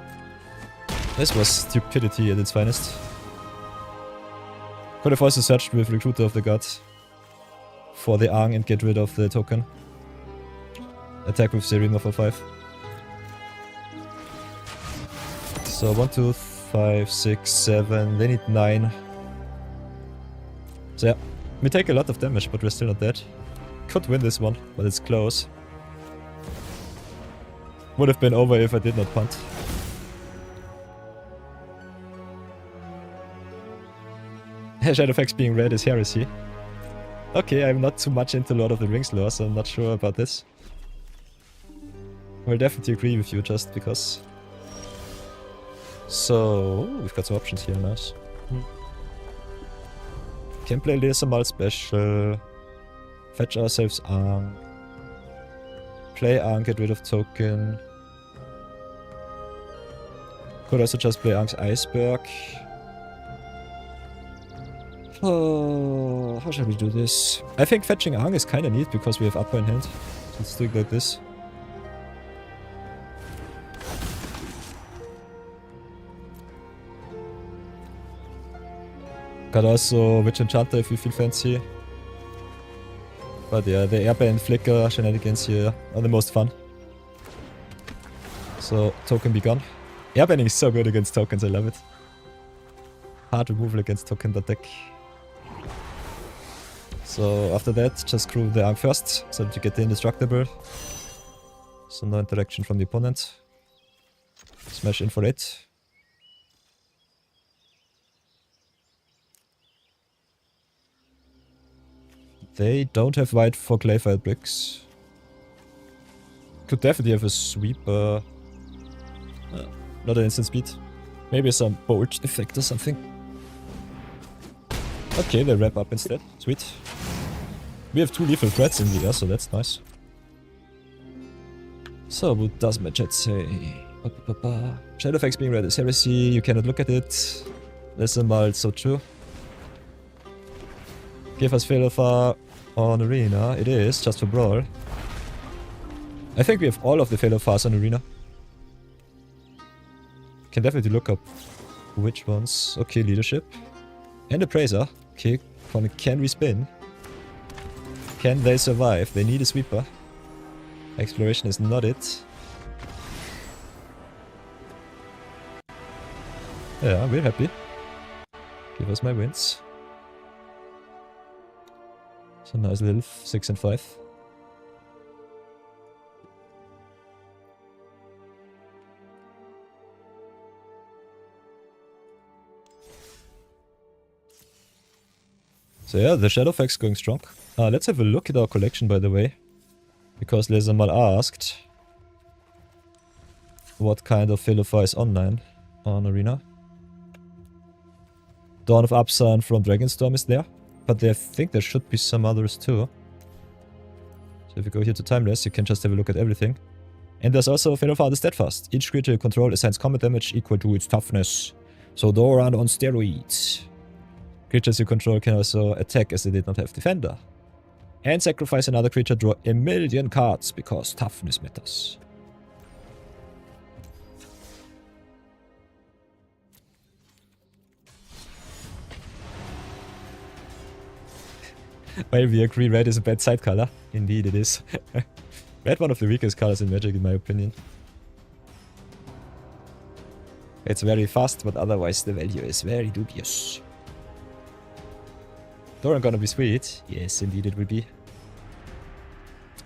S1: This was stupidity at its finest. Could have also searched with Recruiter of the Gods for the Ang and get rid of the token. attack with Serena for 5. So 1, 2, 5, 6, 7. They need 9. So yeah, we take a lot of damage, but we're still not dead. Could win this one, but it's close. Would have been over if I did not punt. Shadowfax being red is heresy. Okay, I'm not too much into Lord of the Rings lore, so I'm not sure about this. I'll definitely agree with you just because. So, we've got some options here, nice. Can play Lesamal special. Fetch ourselves Arm. Play Arm, get rid of token. Could also just play Arm's Iceberg. Oh, how shall we do this? I think fetching Arm is kinda neat because we have upper in hand. So let's do it like this. Got also Witch Enchanter if you feel fancy. But yeah, the Airband Flicker shenanigans here are the most fun. So, token be gone. Airbanding is so good against tokens, I love it. Hard removal against token deck. So after that, just screw the Arm first, so that you get the indestructible. So no interaction from the opponent. Smash in for 8. They don't have white for Clayfire bricks. Could definitely have a sweeper. Not an instant speed. Maybe some bolt effect or something. Okay, they wrap up instead. Sweet. We have 2 lethal threats in the air, so that's nice. So, what does my chat say? Shadowfax being red is heresy, you cannot look at it. Lesamal, so true. Give us Failofar on Arena. It is, just for Brawl. I think we have all of the Failofars on Arena. Can definitely look up which ones. Okay, Leadership. And Appraiser. Okay, can we spin? Can they survive? They need a sweeper. Exploration is not it. Yeah, we're happy. Give us my wins. So nice little 6 and 5. So yeah, the Shadowfax going strong. Let's have a look at our collection, by the way. Because Lesamal asked what kind of Failofar is online on Arena. Dawn of Upsun from Dragonstorm is there. But I think there should be some others too. So if you go here to Timeless, you can just have a look at everything. And there's also Failofar the Steadfast. Each creature you control assigns combat damage equal to its toughness. So Doran on steroids. Creatures you control can also attack as they did not have Defender. And sacrifice another creature, draw a million cards because toughness matters. Well, we agree red is a bad side color. Indeed it is. Red one of the weakest colors in Magic in my opinion. It's very fast, but otherwise the value is very dubious. Doran gonna be sweet? Yes, indeed it will be.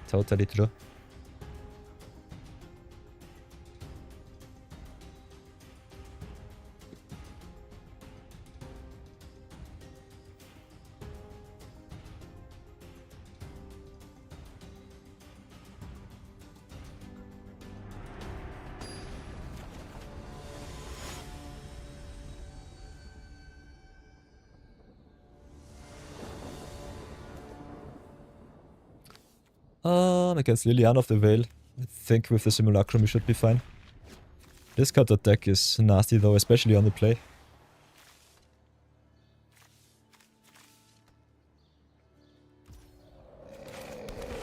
S1: Totally true. Against Liliana of the Veil, I think with the Simulacrum we should be fine. This counter deck is nasty though, especially on the play.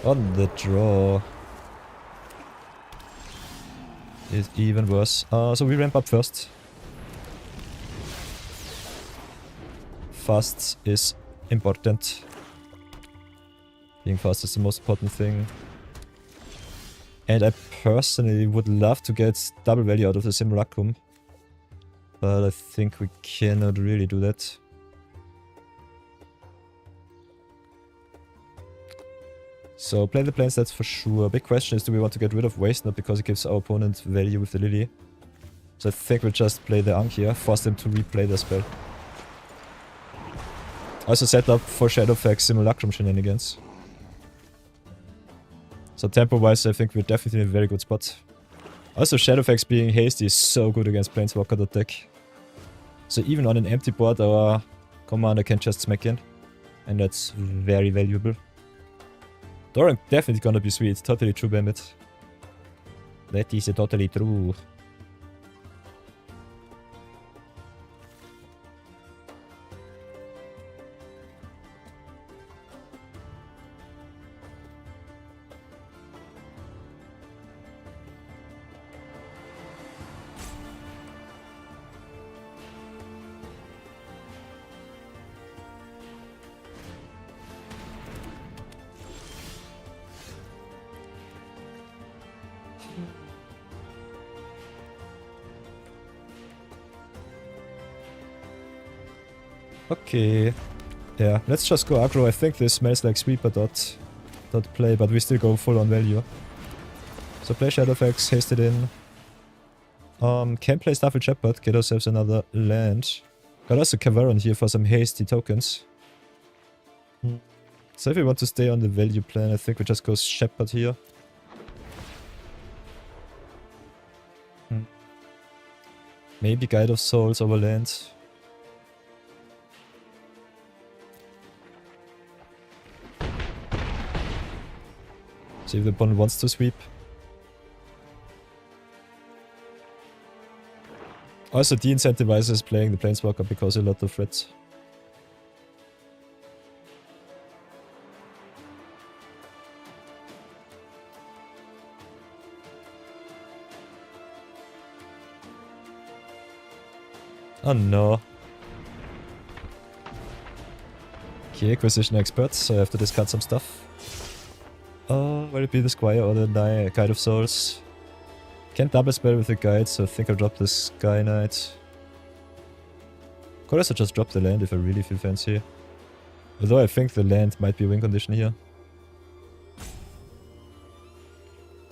S1: On the draw is even worse. So we ramp up first. Fast is important. Being fast is the most important thing. And I personally would love to get double value out of the Simulacrum. But I think we cannot really do that. So play the plans, that's for sure. Big question is, do we want to get rid of Waste? Not because it gives our opponent value with the Lily. So I think we'll just play the Ankh here, force them to replay their spell. Also set up for Shadowfax Simulacrum shenanigans. So tempo-wise I think we're definitely in a very good spot. Also Shadowfax being hasty is so good against Planeswalker deck. So even on an empty board our commander can just smack in. And that's very valuable. Doran definitely gonna be sweet, totally true, Bambit. That is totally true. Okay. Yeah, let's just go aggro. I think this smells like sweeper dot play, but we still go full on value. So play Shadowfax, haste it in. Can play Starfield Shepherd, get ourselves another land. Got also Cavaron here for some hasty tokens. So if we want to stay on the value plan, I think we just go Shepherd here. Maybe Guide of Souls over land. See if the opponent wants to sweep. Also de-incentivizes playing the Planeswalker because a lot of threats. Oh no. Okay, Acquisition Expert, so I have to discard some stuff. Will it be the Squire or the Guide of Souls? Can't double spell with the Guide, so I think I'll drop the Sky Knight. Could also just drop the land if I really feel fancy. Although I think the land might be win condition here.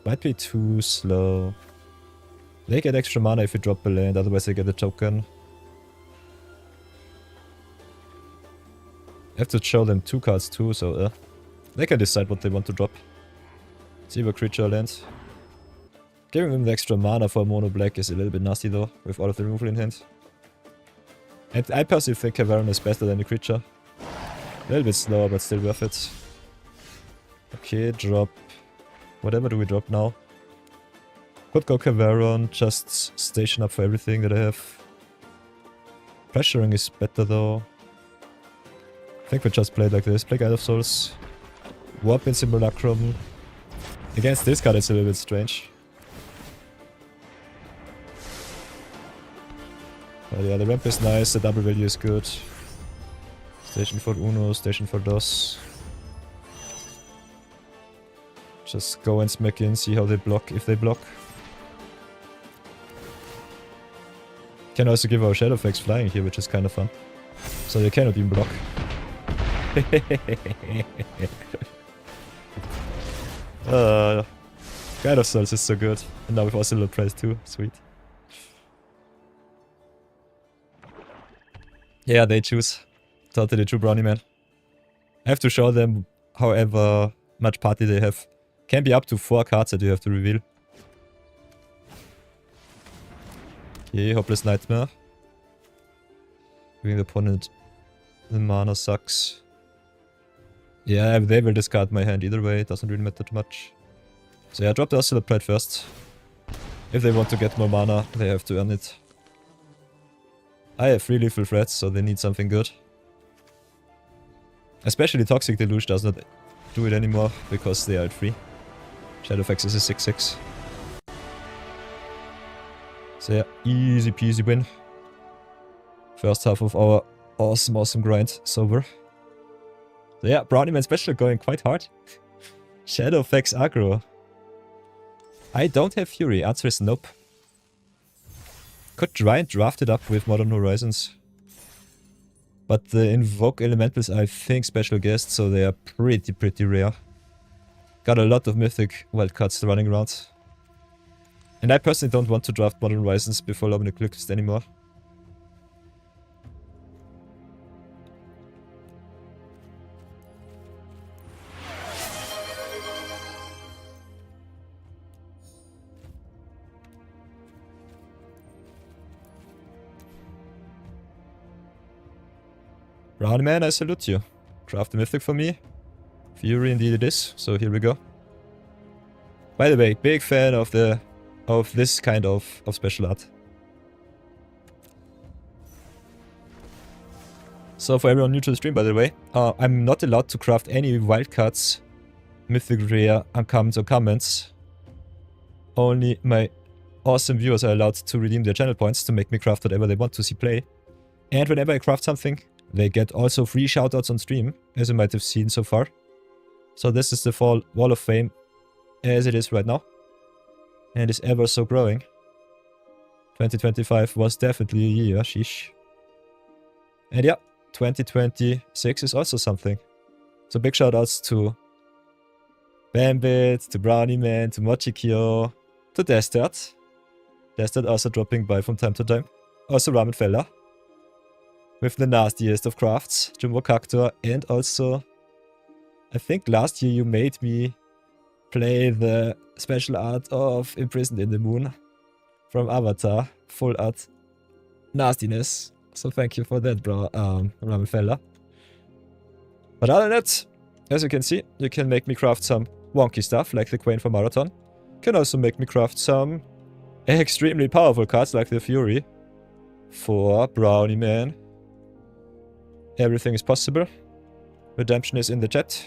S1: Might be too slow. They get extra mana if you drop the land, otherwise they get a token. I have to show them 2 cards too, so they can decide what they want to drop. See what creature lands. Giving them the extra mana for mono black is a little bit nasty though, with all of the removal in hand. And I personally think Cavaron is better than the creature. A little bit slower, but still worth it. Okay, drop. Whatever do we drop now? Could go Cavaron, just station up for everything that I have. Pressuring is better though. I think we just play like this. Play Guide of Souls. Warp in Simulacrum. Against this card it's a little bit strange. But yeah, the ramp is nice, the double value is good. Station for Uno, station for Dos. Just go and smack in, see how they block, if they block. Can also give our Shadowfax flying here, which is kind of fun. So they cannot even block. Guide of Souls is so good. And now with Oscillate Price too. Sweet. Yeah, they choose. Totally true, Brownie Man. I have to show them however much party they have. Can be up to 4 cards that you have to reveal. Okay, Hopeless Nightmare. Giving the opponent the mana sucks. Yeah, they will discard my hand either way, it doesn't really matter too much. So yeah, drop the Oscillate Pride first. If they want to get more mana, they have to earn it. I have 3 lethal threats, so they need something good. Especially Toxic Deluge does not do it anymore, because they are at 3. Shadowfax is a 6-6. So yeah, easy peasy win. First half of our awesome grind is over. So yeah, Brownie Man special going quite hard. Shadowfax aggro. I don't have Fury. Answer is nope. Could try and draft it up with Modern Horizons. But the Invoke Elementals are, I think, special guests, so they are pretty rare. Got a lot of Mythic wildcards running around. And I personally don't want to draft Modern Horizons before Lobin Eclipse anymore. Brown man, I salute you. Craft a Mythic for me. Fury indeed it is, so here we go. By the way, big fan of this kind of special art. So for everyone new to the stream, by the way, I'm not allowed to craft any wildcards, Mythic Rare, uncommons or comments. Only my awesome viewers are allowed to redeem their channel points to make me craft whatever they want to see play. And whenever I craft something, they get also free shoutouts on stream, as you might have seen so far. So this is the fall Wall of Fame as it is right now. And is ever so growing. 2025 was definitely a year, sheesh. And yeah, 2026 is also something. So big shoutouts to Bambit, to Brownie Man, to Mochikyo, to Destard. Destard also dropping by from time to time. Also Ramen Fella. With the nastiest of crafts, Jumbo Cactor, and also, I think last year you made me play the special art of Imprisoned in the Moon from Avatar, full art nastiness. So thank you for that, bro, Ramen Fella. But other than that, as you can see, you can make me craft some wonky stuff like the Queen for Marathon. You can also make me craft some extremely powerful cards like the Fury for Brownie Man. Everything is possible. Redemption is in the chat.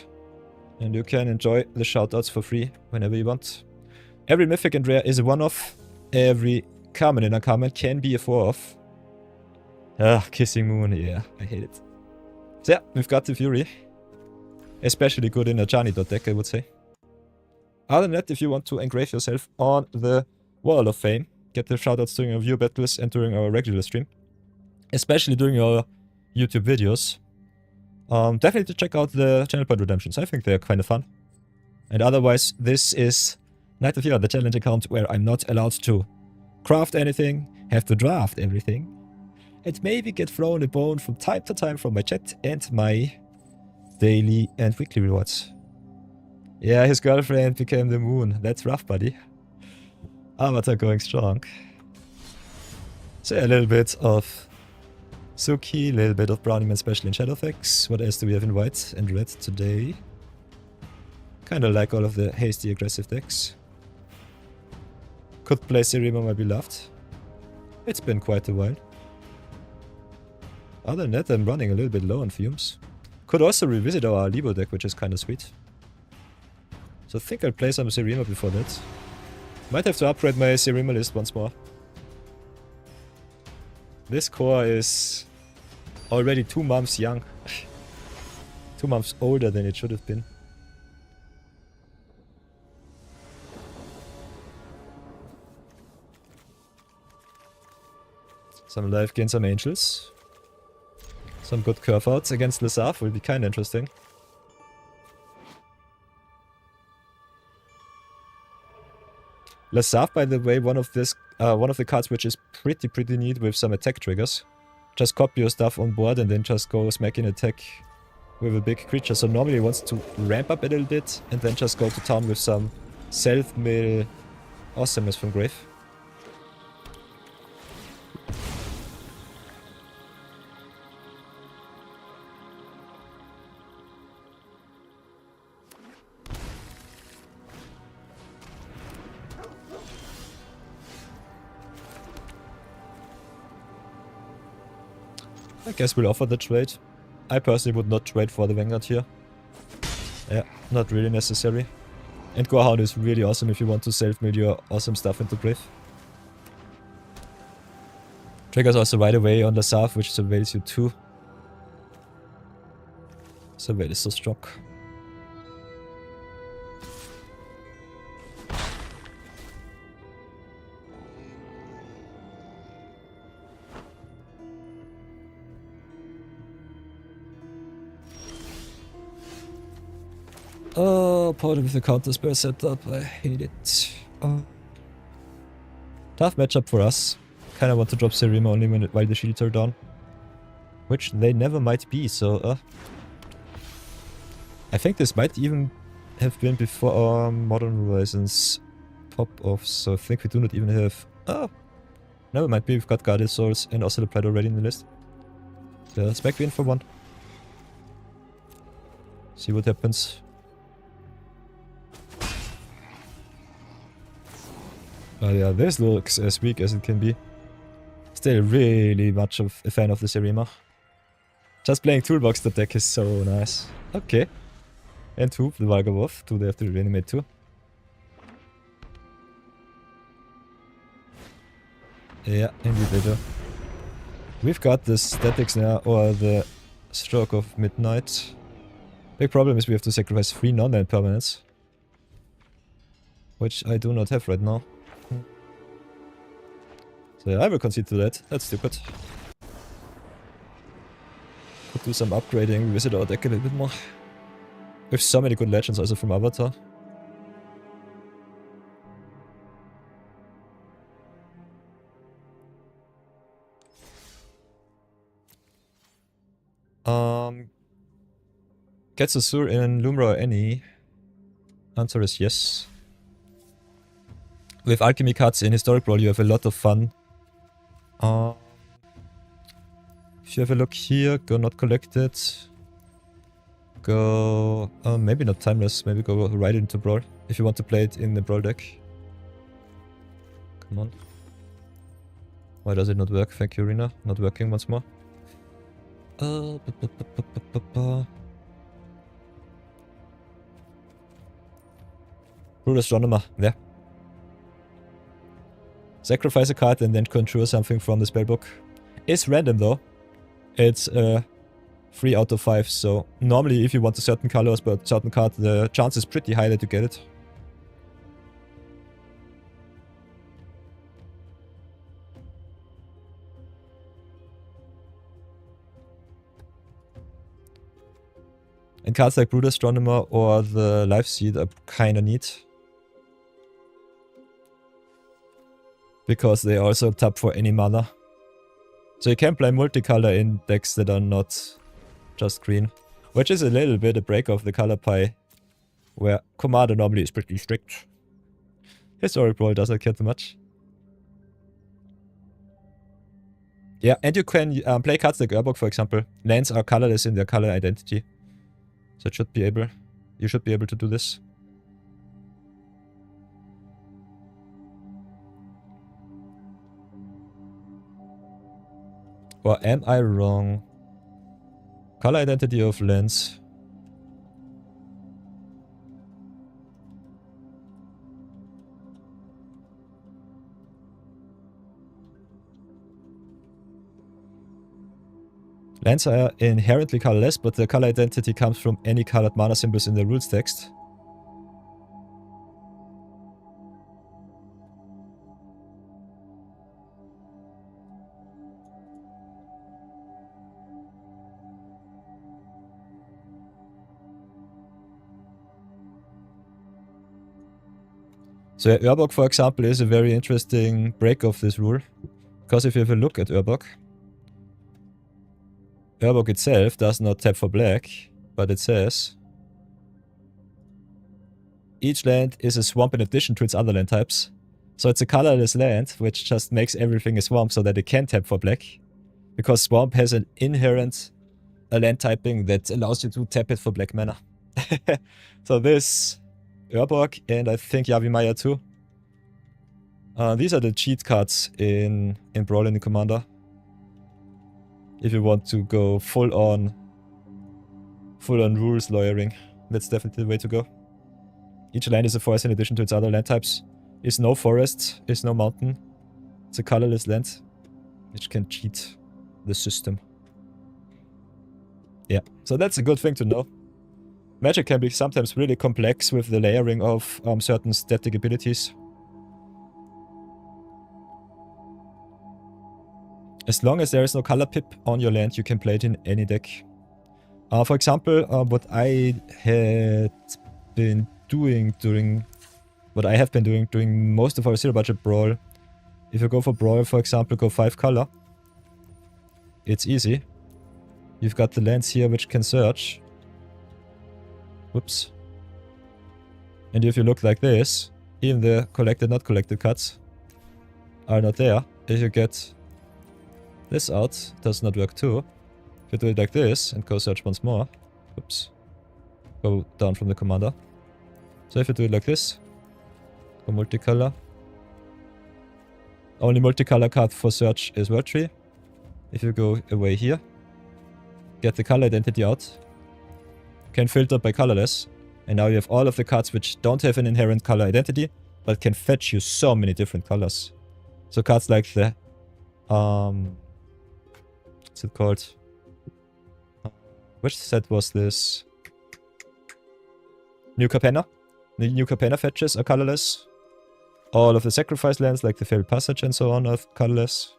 S1: And you can enjoy the shoutouts for free whenever you want. Every Mythic and Rare is a one-off. Every common and uncommon can be a 4-off. Ah, Kissing Moon, yeah, I hate it. So yeah, we've got the Fury. Especially good in a Janidot deck, I would say. Other than that, if you want to engrave yourself on the Wall of Fame, get the shoutouts during our view battles and during our regular stream. Especially during our YouTube videos. Definitely check out the channel point redemptions. I think they're kind of fun. And otherwise, this is Night of Hero, the challenge account where I'm not allowed to craft anything, have to draft everything, and maybe get thrown a bone from time to time from my chat and my daily and weekly rewards. Yeah, his girlfriend became the moon. That's rough, buddy. Avatar going strong. So a little bit of Suki, a little bit of Brownie Man special in Shadow effects. What else do we have in white and red today? Kinda like all of the hasty aggressive decks. Could play Serima, my beloved. It's been quite a while. Other than that, I'm running a little bit low on fumes. Could also revisit our Libo deck, which is kinda sweet. So I think I'll play some Serima before that. Might have to upgrade my Serima list once more. This core is already 2 months young. 2 months older than it should have been. Some life gain, some angels. Some good curve outs against Lesaf will be kinda interesting. Lesaf, by the way, one of the cards which is pretty neat with some attack triggers. Just copy your stuff on board and then just go smack in attack with a big creature. So normally it wants to ramp up a little bit and then just go to town with some self-mill awesomeness from Grave. I guess we'll offer the trade. I personally would not trade for the Vanguard here. Yeah, not really necessary. And Gorehound is really awesome if you want to self-mill your awesome stuff into Brave. Triggers also right away on the Saf, which surveils you too. Surveil is so strong. Oh, part of the counter spell setup. I hate it. Tough matchup for us. Kinda want to drop Serima only while the shields are down. Which they never might be, so I think this might even have been before our Modern Horizons pop-off, so I think we do not even have... never might be, we've got Guardian Souls and also applied already in the list. So let's back in for one. See what happens. Oh yeah, this looks as weak as it can be. Still really much of a fan of the Serima. Just playing Toolbox the deck is so nice. Okay. And 2, the Valgavoth. 2 they have to reanimate too. Yeah, indeed they do. We've got the Statics now, or the Stroke of Midnight. Big problem is we have to sacrifice 3 non-land permanents. Which I do not have right now. So yeah, I will concede to that. That's stupid. Could do some upgrading, revisit our deck a little bit more. We have so many good legends also from Avatar. Gets a Sur in Lumra or any? Answer is yes. With alchemy cards in Historic Brawl you have a lot of fun. If you have a look here, go not collected. Go... maybe not Timeless, maybe go right into Brawl. If you want to play it in the Brawl deck. Come on. Why does it not work? Thank you, Rina. Not working once more. Brute Astronomer, yeah. Sacrifice a card and then conjure something from the spellbook. It's random though. It's 3 out of 5, so normally if you want a certain color or certain card, the chance is pretty high that you get it. And cards like Brood Astronomer or the Life Seed are kinda neat. Because they also tap for any mana. So you can play multicolor in decks that are not just green. Which is a little bit a break of the color pie. Where Commander normally is pretty strict. Historic Brawl doesn't care too much. Yeah, and you can play cards like Urborg for example. Lands are colorless in their color identity. So it should be able... you should be able to do this. Or am I wrong? Color identity of lands. Lands are inherently colorless, but the color identity comes from any colored mana symbols in the rules text. So Urborg, for example, is a very interesting break of this rule. Because if you have a look at Urborg, Urborg itself does not tap for black, but it says each land is a swamp in addition to its other land types. So it's a colorless land, which just makes everything a swamp so that it can tap for black. Because swamp has an inherent land typing that allows you to tap it for black mana. So this Urborg and I think Yavimaya too. These are the cheat cards in Brawl and in Commander. If you want to go full on rules lawyering, that's definitely the way to go. Each land is a forest in addition to its other land types. Is no forest, is no mountain. It's a colorless land, which can cheat the system. Yeah, so that's a good thing to know. Magic can be sometimes really complex with the layering of certain static abilities. As long as there is no color pip on your land, you can play it in any deck. For example, what I had been doing during most of our zero budget brawl. If you go for brawl, for example, go 5 color. It's easy. You've got the lands here which can search. Whoops. And if you look like this, even the collected, not collected cards are not there. If you get this out, does not work too. If you do it like this and go search once more, whoops, go down from the commander. So if you do it like this, go multicolor. Only multicolor card for search is World Tree. If you go away here, get the color identity out, can filter by colorless, and now you have all of the cards which don't have an inherent color identity, but can fetch you so many different colors. So cards like the, what's it called? Which set was this? New Capenna. The New Capenna fetches are colorless. All of the sacrifice lands like the Fabled Passage and so on are colorless.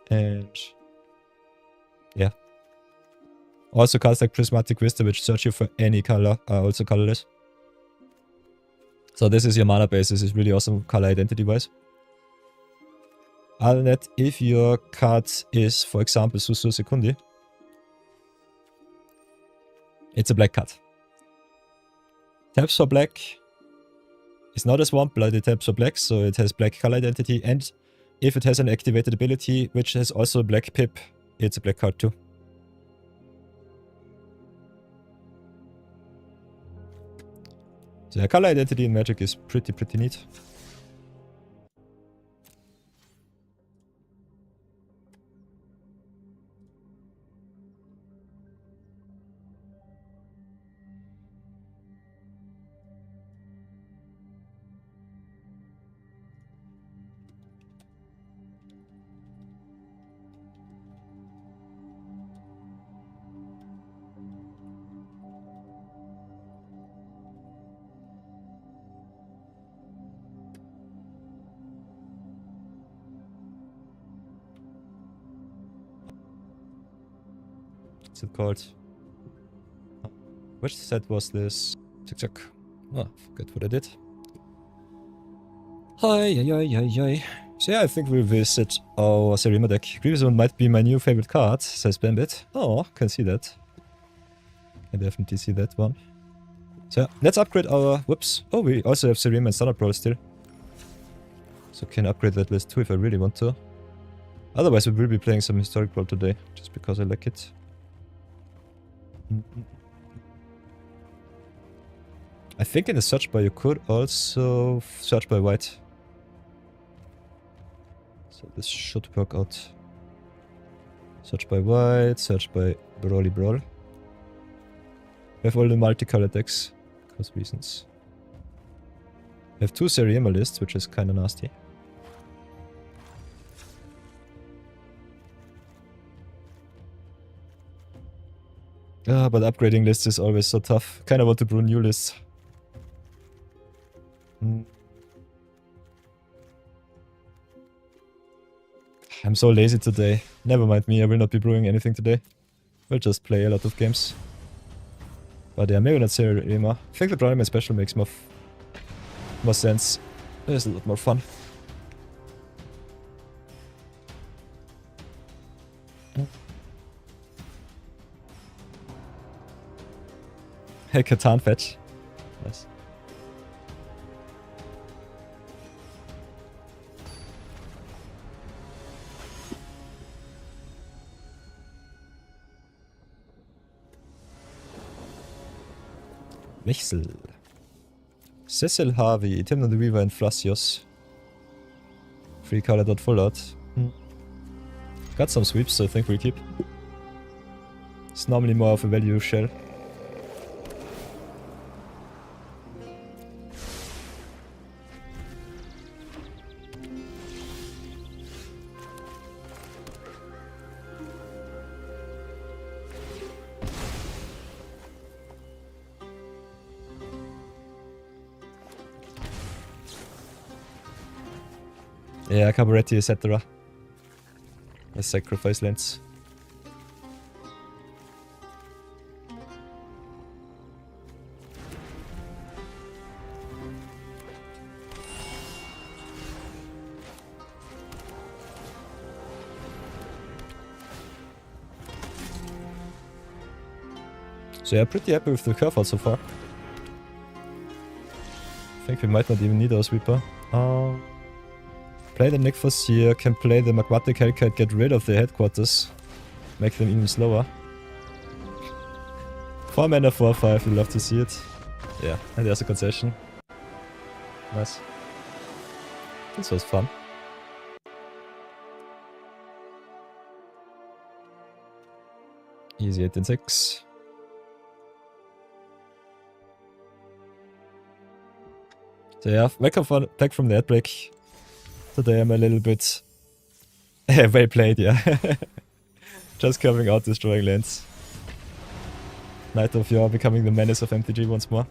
S1: And yeah. Also cards like Prismatic Vista which search you for any color are also colorless. So this is your mana base. This is really awesome color identity wise. Other than that, if your card is, for example, Susu Sekundi, it's a black card. Taps for black. It's not a swamp, but it taps for black, so it has black color identity. And if it has an activated ability, which has also a black pip, it's a black card too. So yeah, color identity in Magic is pretty neat. What's it called? Which set was this? Tick. Oh, forget what I did. Hi. So yeah, I think we'll visit our Serima deck. Grievous One might be my new favorite card, says Bambit. Oh, can see that. I definitely see that one. So yeah, let's upgrade our... Whoops. Oh, we also have Serima and Standard Brawl still. So can upgrade that list too if I really want to. Otherwise we will be playing some Historic Brawl today, just because I like it. I think in the search bar you could also search by white. So this should work out. Search by white, search by Brawly Brawl. We have all the multicolored decks, because reasons. We have 2 Seriema lists, which is kinda nasty. But upgrading lists is always so tough. Kinda want to brew new lists. I'm so lazy today. Never mind me, I will not be brewing anything today. We'll just play a lot of games. But yeah, maybe not Seriema. I think the Brownie special makes more sense. It's a lot more fun. Hey, Catan fetch. Nice. Wechsel. Cecil Harvey, Tim the Weaver and Flacius. Free color dot full art. Got some sweeps, so I think we'll keep. It's normally more of a value shell. Yeah, Cabaretti, etc. The sacrifice lands. So yeah, pretty happy with the curve out so far. I think we might not even need our sweeper. Play the Nick here, can play the Magmatic Hellcat, get rid of the headquarters. Make them even slower. 4 mana, 4/5, you'd love to see it. Yeah, and there's a concession. Nice. This was fun. Easy 8 and 6. So yeah, welcome back from the ad break. Today I'm a little bit... well played, yeah. Just coming out, destroying lanes. Knight of Yor becoming the menace of MTG once more.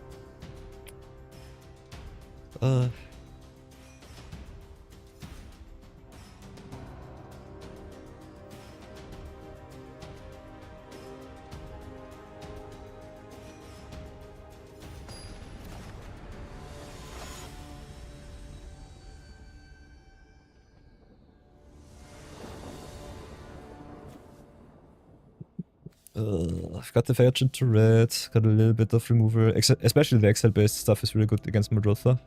S1: I've got the Fairy to red, got a little bit of removal, especially the Excel based stuff is really good against Mordrotha.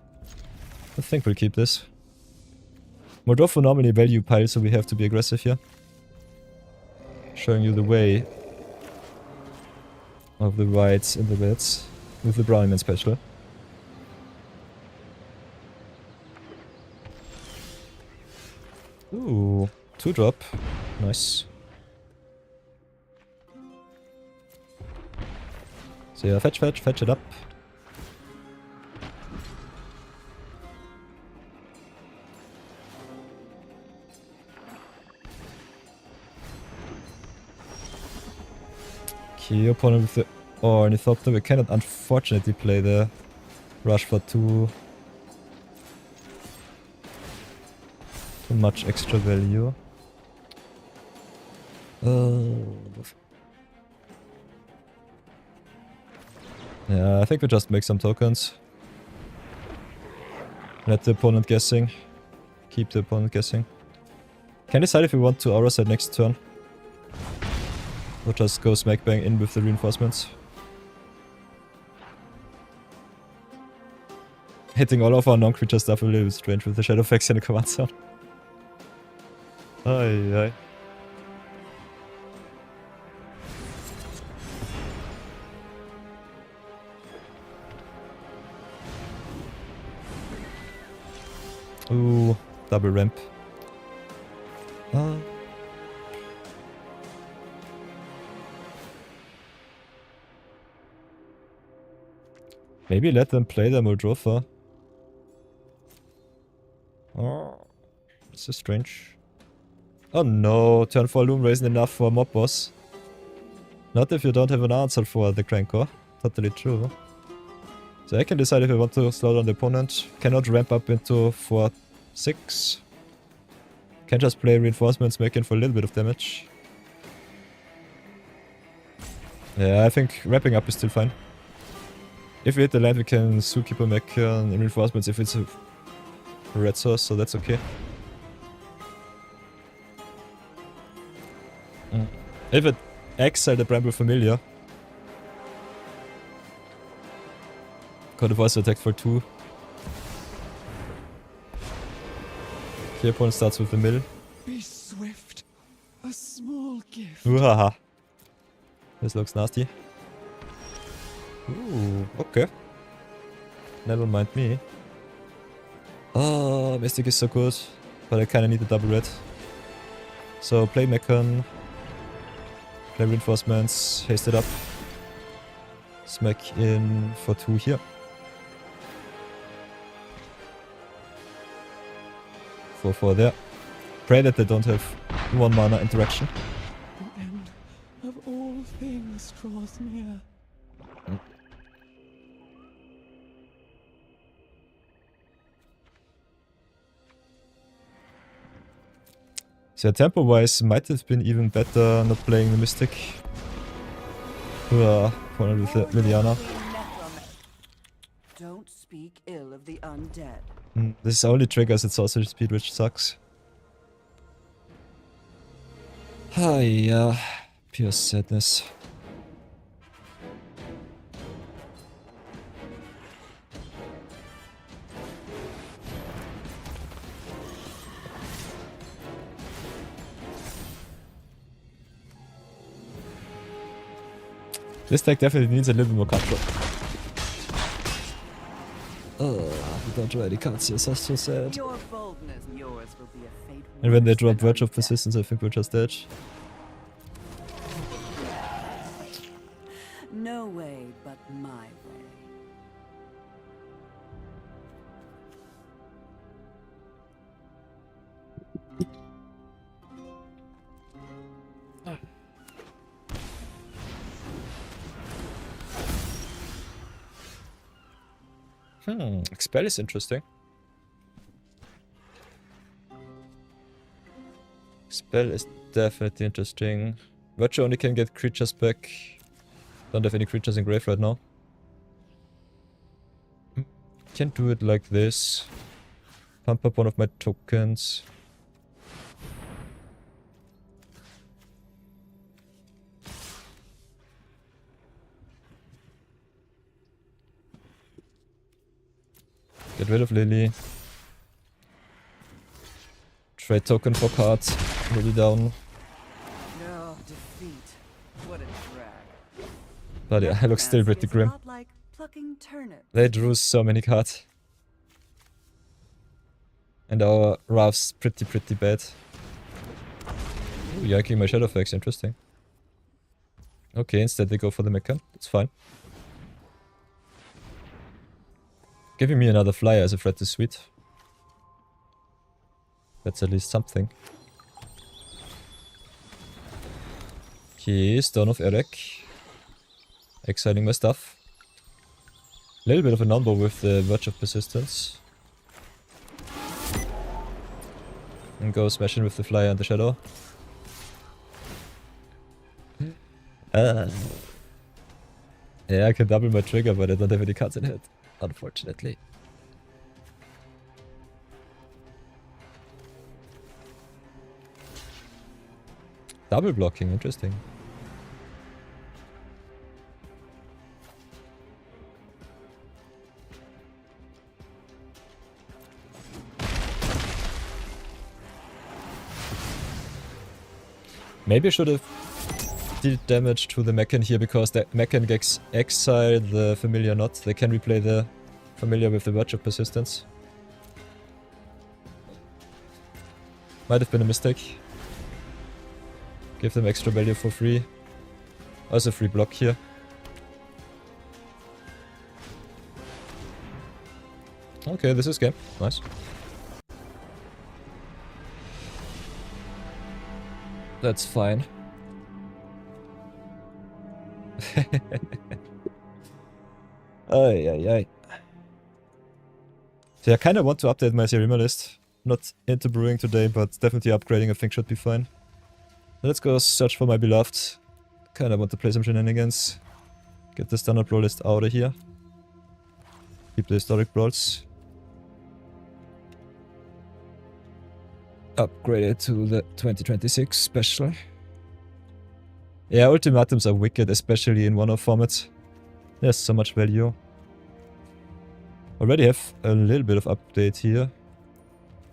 S1: I think we'll keep this. Mordrotha normally value pile, so we have to be aggressive here. Showing you the way of the whites and the reds with the brown and special. Ooh, 2-drop. Nice. So yeah, fetch it up. Okay, opponent with the Ornithopter. We cannot unfortunately play the rush for too much extra value. Yeah, I think we just make some tokens. Let the opponent guessing. Keep the opponent guessing. Can decide if we want to aura set next turn. Or just go smack bang in with the reinforcements. Hitting all of our non-creature stuff a little bit strange with the Shadow Fax and the command zone. Aye. Ooh, double ramp. Maybe let them play the Mordrotha. Oh, this is strange. Oh no, turn 4 Loom isn't enough for a mob boss. Not if you don't have an answer for the Crankor. Totally true. So I can decide if I want to slow down the opponent. Cannot ramp up into 4/6. Can just play reinforcements, making for a little bit of damage. Yeah, I think ramping up is still fine. If we hit the land, we can Zookeeper make reinforcements if it's a red source, so that's okay. If it exile the Bramble Familiar, could have also attacked for 2. Okay, opponent starts with the mill.
S3: Be swift. A small gift.
S1: Ooh, this looks nasty. Ooh, okay. Never mind me. Oh, Mystic is so good. But I kinda need a double red. So play Mechan. Play reinforcements. Haste it up. Smack in for 2 here. 4/4 there. Pray that they don't have 1 mana interaction.
S3: The end of all things draws near.
S1: So tempo-wise, might have been even better not playing the Mystic. Opponent with the Liliana.
S4: Don't speak ill of the undead.
S1: This only triggers its sorcery speed, which sucks. Yeah, pure sadness. This deck definitely needs a little bit more control. We don't draw any cards here, so so sad.
S4: Your boldness, yours will be a fate.
S1: And when they
S4: worse
S1: drop
S4: than
S1: Verge of
S4: undead.
S1: Persistence, I think we're just dead.
S4: No way but my way.
S1: Expel is interesting. Expel is definitely interesting. Virtue only can get creatures back. Don't have any creatures in grave right now. Can do it like this. Pump up one of my tokens. Get rid of Lily. Trade token for cards. Lily down.
S4: No defeat. What a drag.
S1: But yeah, I look still pretty
S4: It's a
S1: grim.
S4: lot like plucking turnips.
S1: They drew so many cards. And our Ralph's pretty bad. Ooh, yanking my Shadowfax, interesting. Okay, instead they go for the Meccan. It's fine. Giving me another flyer as a threat is sweet. That's at least something. Okay, Stone of Eric. Exiling my stuff. A little bit of a number with the Verge of Persistence. And go smashing with the flyer and the shadow. Yeah, I can double my trigger, but I don't have any cards in hand, unfortunately. Double blocking, interesting. Maybe I should have dealt damage to the Meccan here, because the Meccan gets exile the familiar not. They can replay the familiar with the Verge of Persistence. Might have been a mistake. Give them extra value for free. Also free block here. Okay, this is game. Nice. That's fine. Ay, ay, ay. So I kind of want to update my Serima list. Not into brewing today, but definitely upgrading I think should be fine. Let's go search for my beloved. Kinda want to play some shenanigans. Get the standard brawl list out of here. Keep the historic brawls. Upgrade it to the 2026 special. Yeah, ultimatums are wicked, especially in one-off formats. There's so much value. Already have a little bit of update here.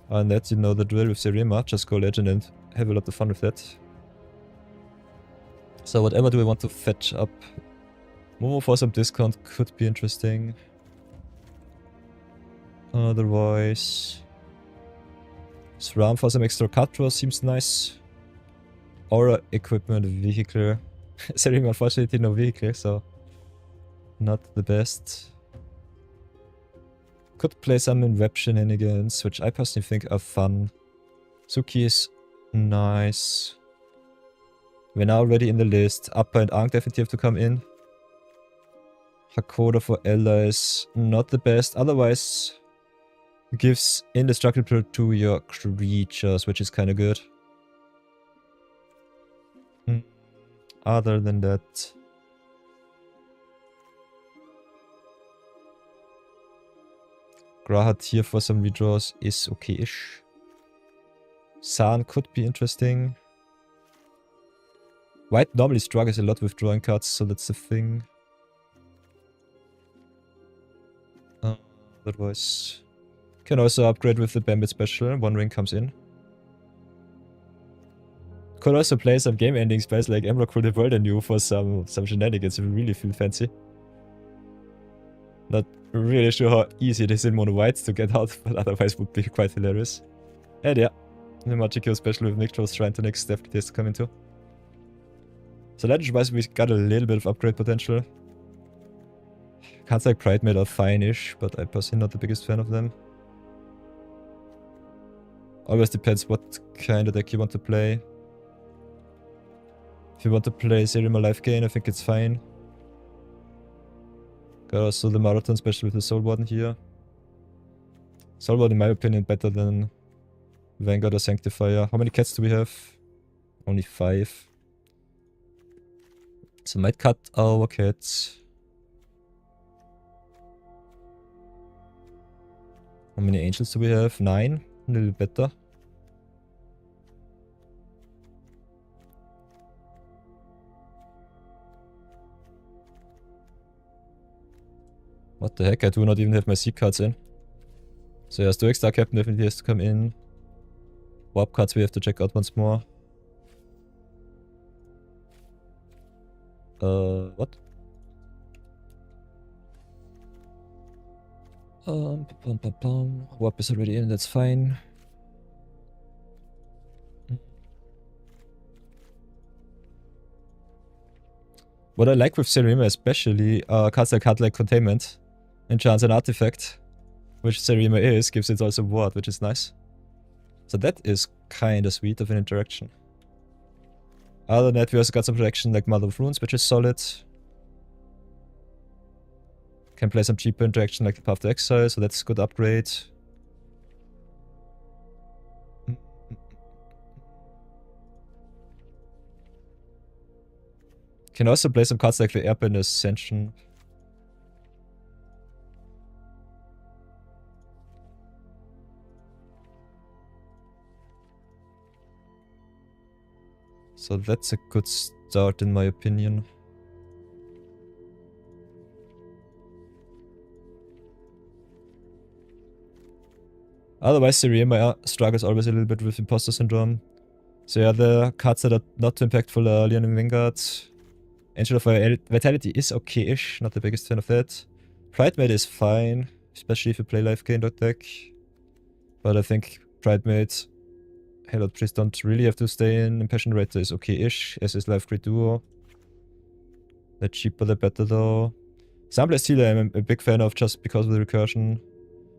S1: And that you know the drill with Serima. Just go legend and have a lot of fun with that. So whatever do we want to fetch up? Momo for some discount could be interesting. Otherwise... SRAM for some extra card draw seems nice. Aura equipment vehicle. Serima unfortunately no vehicle, so... not the best. Could play some in web shenanigans, which I personally think are fun. Suki is nice. We're now already in the list. Upper and Ankh definitely have to come in. Hakoda for allies, not the best. Otherwise, gives indestructible to your creatures, which is kind of good. Other than that... Grahat here for some redraws is okay-ish. San could be interesting. White normally struggles a lot with drawing cards, so that's the thing. Otherwise... Can also upgrade with the Bambit special, one ring comes in. Could also play some game ending spells like Emerald Rule the World anew for some shenanigans if we really feel fancy. Not really sure how easy it is in mono whites to get out, but otherwise would be quite hilarious. And yeah, the Magic special with Nyctros Shrine to Nyx definitely has to come into. So legend-wise we got a little bit of upgrade potential. Cards like Pride Mate are fine-ish, but I'm personally not the biggest fan of them. Always depends what kind of deck you want to play. If you want to play Zerimer Life Gain, I think it's fine. Got also the Marathon special with the Soul Warden here. Soul Warden in my opinion better than Vanguard or Sanctifier. How many cats do we have? Only 5. So might cut our cats. How many angels do we have? 9. A little better. What the heck, I do not even have my Seek cards in. So yeah, Stoic Star Captain definitely has to come in. Warp cards we have to check out once more. What? Warp is already in, that's fine. What I like with Zerima especially are cards like Heartlike Containment. Enchants an artifact, which Zerima is, gives it also ward, which is nice. So that is kinda sweet of an interaction. Other than that, we also got some protection like Mother of Runes, which is solid. Can play some cheaper interaction like the Path to Exile, so that's a good upgrade. Can also play some cards like the Airbender Ascension. So that's a good start in my opinion. Otherwise, Zerima struggles always a little bit with Imposter Syndrome. So yeah, the cards that are not too impactful are Leonin Vanguard. Angel of Vitality is okay-ish, not the biggest fan of that. Pride Mate is fine, especially if you play Life Gain deck. But I think Pride Mate, Halo Priest don't really have to stay in. Impassion Rater is okay-ish, as is Life Grid Duo. The cheaper the better though. Sample Stealer I'm a big fan of just because of the recursion.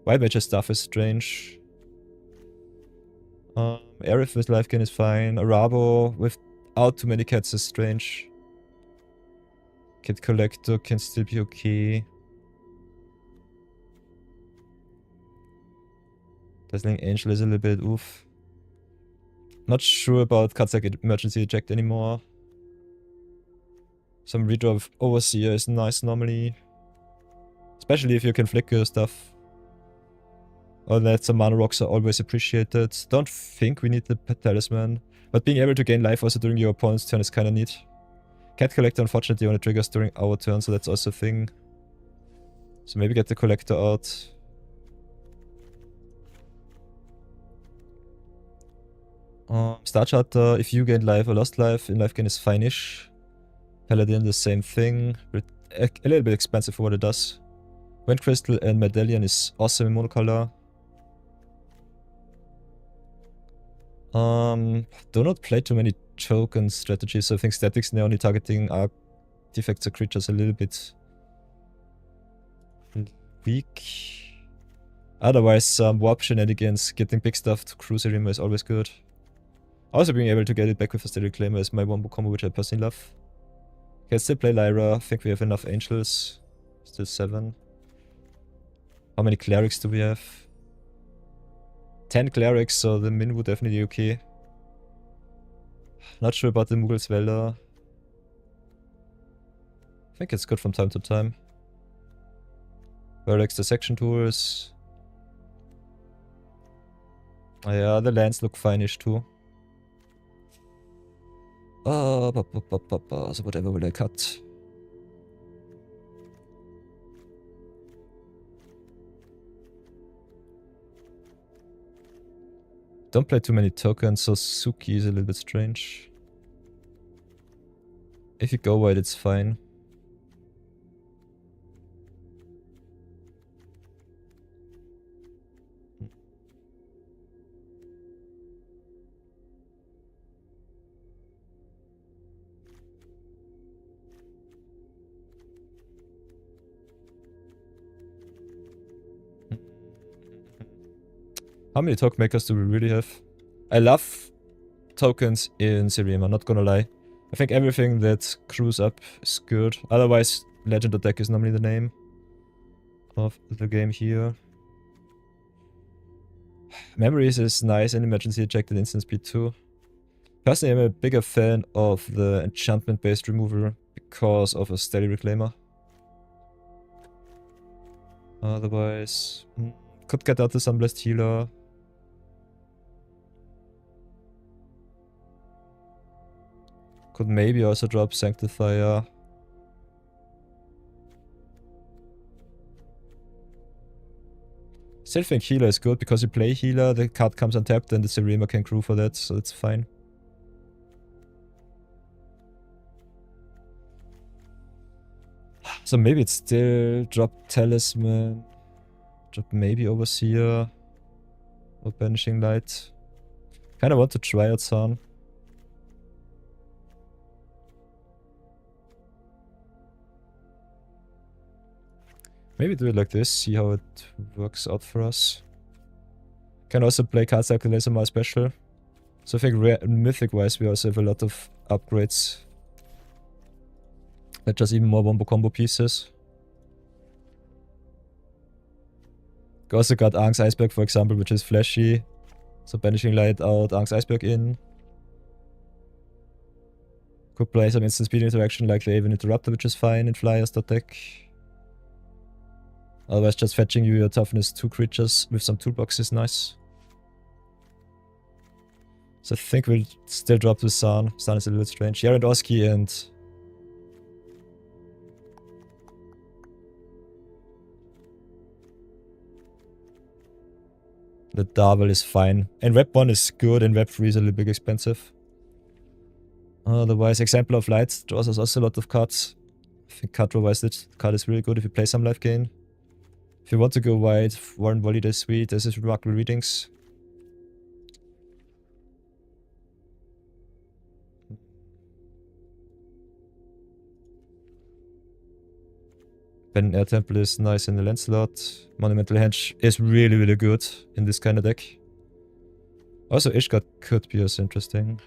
S1: Wild Mage's stuff is strange. Aerith with Life Gain is fine. Arabo without too many cats is strange. Kid Collector can still be okay. Dazzling Angel is a little bit oof. Not sure about cards like Emergency Eject anymore. Some redraw of Overseer is nice normally. Especially if you can flicker stuff. Or that some mana rocks are always appreciated. Don't think we need the talisman. But being able to gain life also during your opponent's turn is kinda neat. Cat Collector unfortunately only triggers during our turn, so that's also a thing. So maybe get the Collector out. Star Charter, if you gain life or lost life, in life gain is fine-ish. Paladin, the same thing. A little bit expensive for what it does. Wind Crystal and Medallion is awesome in monocolor. Do not play too many token strategies, so I think statics and only targeting artifacts or creatures a little bit weak. Otherwise, warp shenanigans, getting big stuff to cruise Zerima is always good. Also being able to get it back with a Steady Claimer is my wombo combo, which I personally love. Can still play Lyra, I think we have enough angels. Still 7. How many clerics do we have? 10 clerics, so the min would definitely be okay. Not sure about the Mughal Svelda. I think it's good from time to time. Vertex dissection tools. Oh yeah, the lands look fine-ish too. So whatever will I cut? Don't play too many tokens, so Suki is a little bit strange. If you go wide, it's fine. How many token makers do we really have? I love tokens in Serim, I'm not gonna lie. I think everything that crews up is good. Otherwise, Legend of Deck is normally the name of the game here. Memories is nice and emergency ejected instant speed too. Personally, I'm a bigger fan of the enchantment-based removal because of a steady reclaimer. Otherwise, could get out the Sunblessed Healer. Could maybe also drop Sanctifier. Still think Healer is good because you play Healer, the card comes untapped and the Serema can crew for that, so that's fine. So maybe it's still drop Talisman, drop maybe Overseer, or Banishing Light. Kinda want to try out Sun. Maybe do it like this, see how it works out for us. Can also play cards like the Laser Maul Special. So I think Mythic wise we also have a lot of upgrades. Not just even more wombo combo pieces. We also got Aang's Iceberg for example, which is flashy. So Banishing Light out, Aang's Iceberg in. Could play some instant speed interaction like the Aven Interrupter, which is fine in Flyers deck. Otherwise just fetching you your toughness 2 creatures with some toolbox is nice. So I think we'll still drop the Sun. Sun is a little bit strange. Yared Oski and the Darvel is fine. And Web 1 is good and Web 3 is a little bit expensive. Otherwise, Example of Light draws us also a lot of cards. I think card wise this card is really good if you play some life gain. If you want to go wide, Warren Volley is sweet, this is Remarkable Readings. Ben Air Temple is nice in the land slot. Monumental Henge is really, really good in this kind of deck. Also, Ishgard could be as interesting.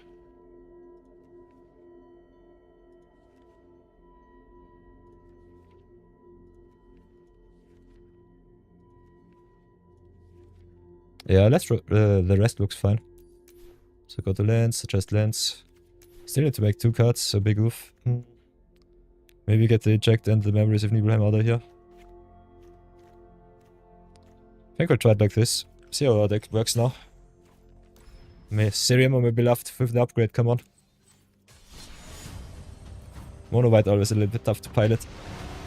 S1: Yeah, the rest looks fine. So go to lands, suggest lands. Still need to make 2 cards, so big oof. Maybe get the eject and the memories of Nibelheim out of here. I think we'll try it like this. See how our deck works now. May Sirium or my beloved with the upgrade, come on. Mono white always a little bit tough to pilot.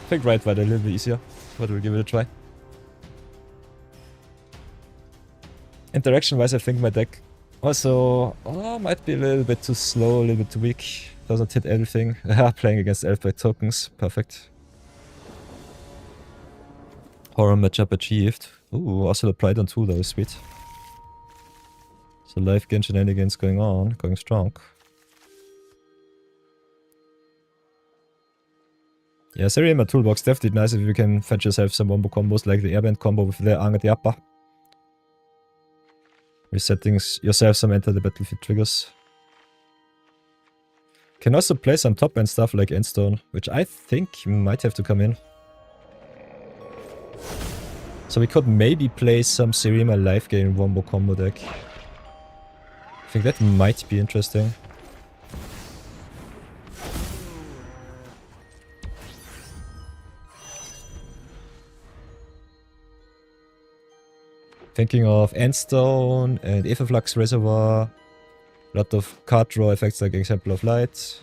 S1: I think right white a little bit easier, but we'll give it a try. Interaction wise, I think my deck also might be a little bit too slow, a little bit too weak. Doesn't hit everything. Playing against Elfblade tokens, perfect. Horror matchup achieved. Ooh, also applied on 2 though, sweet. So life gain shenanigans going on, going strong. Yeah, Serima toolbox definitely nice if you can fetch yourself some wombo combos like the airband combo with the Aang at the upper. Resetting yourself some enter the battlefield triggers. Can also play some top end stuff like Endstone, which I think might have to come in. So we could maybe play some Serima life gain wombo combo deck. I think that might be interesting. Thinking of Endstone and Aetherflux Reservoir. A lot of card draw effects like Example of Light.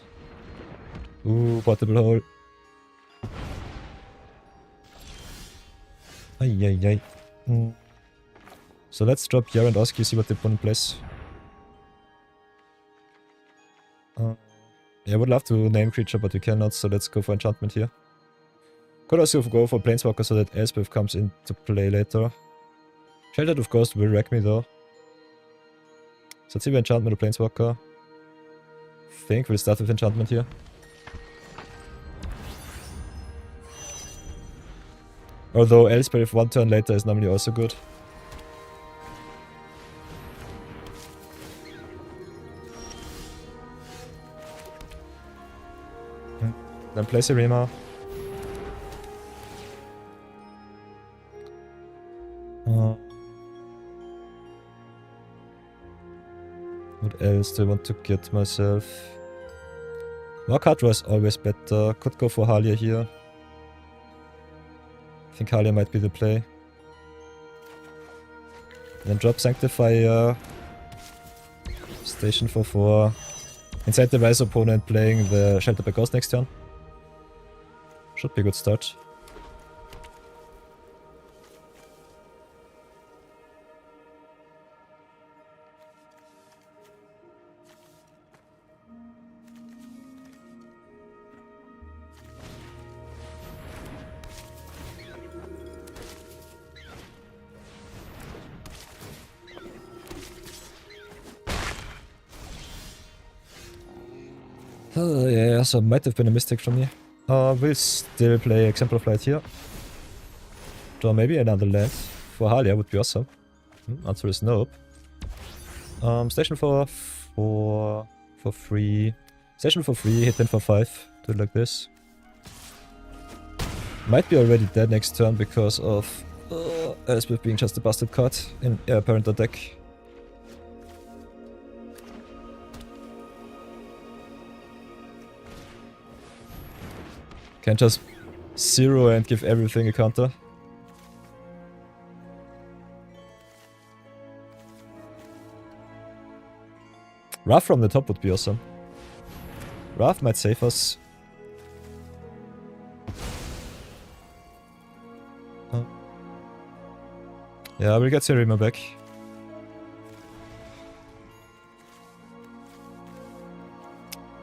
S1: Ooh, Portable Hole. Ay. So let's drop Yara and Oski, see what they put in place. Yeah, I would love to name creature, but we cannot, so let's go for enchantment here. Could also go for Planeswalker so that Elspeth comes into play later. Sheltered of Ghost will wreck me though. So let's see if enchantment or Planeswalker. Think we'll start with enchantment here. Although Elspeth 1 turn later is normally also good. Then play Serema. What else do I want to get myself? More card draw is always better. Could go for Halia here. I think Halia might be the play. Then drop Sanctifier. Station for 4. Incentivize opponent playing the Shelter by Ghost next turn. Should be a good start. Yeah, so might have been a mistake from me. We'll still play Example of Light here. Draw maybe another land. For Halia would be awesome. Answer is nope. Station for 3. Station for 3, hit in for 5. Do it like this. Might be already dead next turn because of Elspeth being just a busted card in Parent deck. Can't just 0 and give everything a counter. Wrath from the top would be awesome. Wrath might save us. Yeah, we'll get Serema back.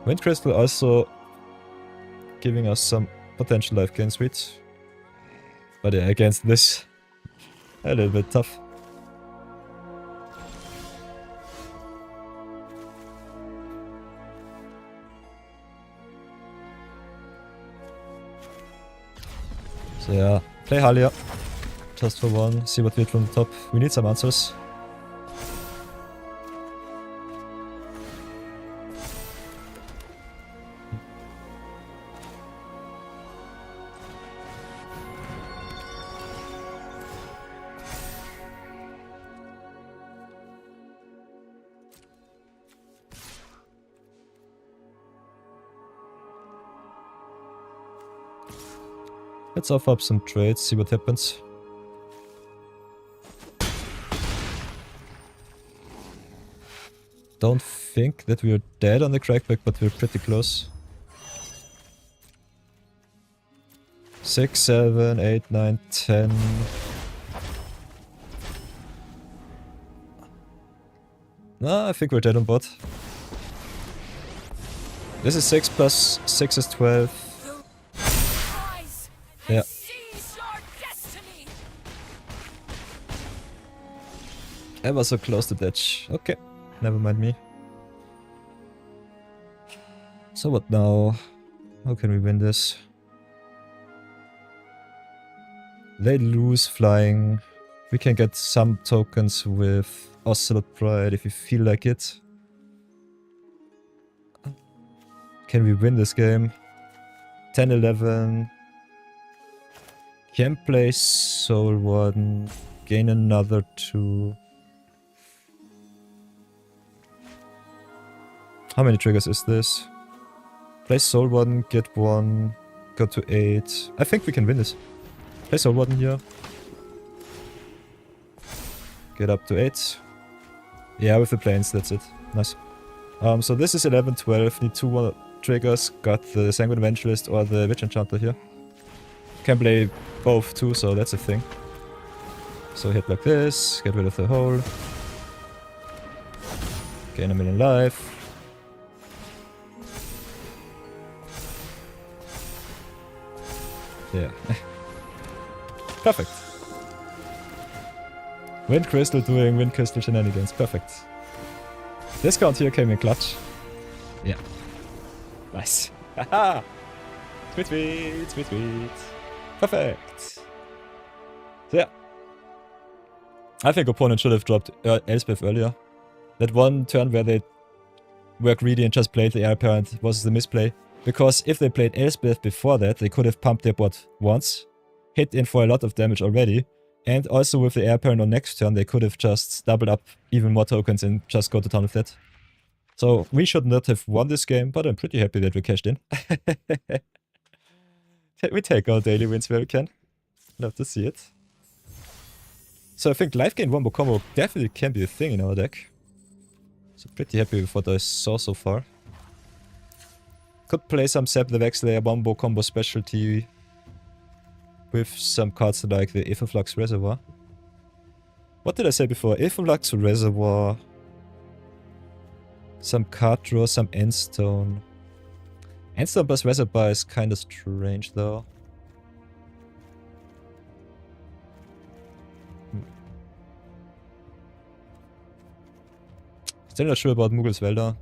S1: Wind Crystal also giving us some potential life gain, sweet. But yeah, against this, a little bit tough. So yeah, play Halia. Just for 1, see what we hit from the top. We need some answers. Let's offer up some trades, see what happens. Don't think that we are dead on the crackback, but we're pretty close. 6, 7, 8, 9, 10. No, I think we're dead on bot. This is 6 plus 6 is 12. Yeah. I was so close to that. Okay, never mind me. So what now? How can we win this? Lay loose flying. We can get some tokens with Ocelot Pride if we feel like it. Can we win this game? 10-11. Can play Soul Warden. Gain another 2. How many triggers is this? Play Soul Warden, get 1, go to 8. I think we can win this. Play Soul Warden here. Get up to 8. Yeah, with the planes, that's it. Nice. So this is 11, 12. Need 2 more triggers. Got the Sanguine Evangelist or the Witch Enchanter here. Can play both too, so that's a thing. So hit like this, get rid of the hole. Gain a million life. Yeah. Perfect. Wind Crystal doing Wind Crystal shenanigans. Perfect. Discount here came in clutch. Yeah. Nice. Haha! Sweet, sweet, sweet, sweet. Perfect. So yeah. I think opponent should have dropped Elspeth earlier. That one turn where they were greedy and just played the heir apparent was the misplay. Because if they played Elspeth before that, they could have pumped their bot once, hit in for a lot of damage already, and also with the heir apparent on next turn, they could have just doubled up even more tokens and just go to town with that. So we should not have won this game, but I'm pretty happy that we cashed in. We take our daily wins where we can. Love to see it. So I think life gain wombo combo definitely can be a thing in our deck. So pretty happy with what I saw so far. Could play some Sap the Vexlayer wombo combo specialty with some cards like the Aetherflux Reservoir. What did I say before? Aetherflux Reservoir. Some card draw, some Endstone. Endstone plus Reservoir is kinda strange though. Still not sure about Muggles Wälder.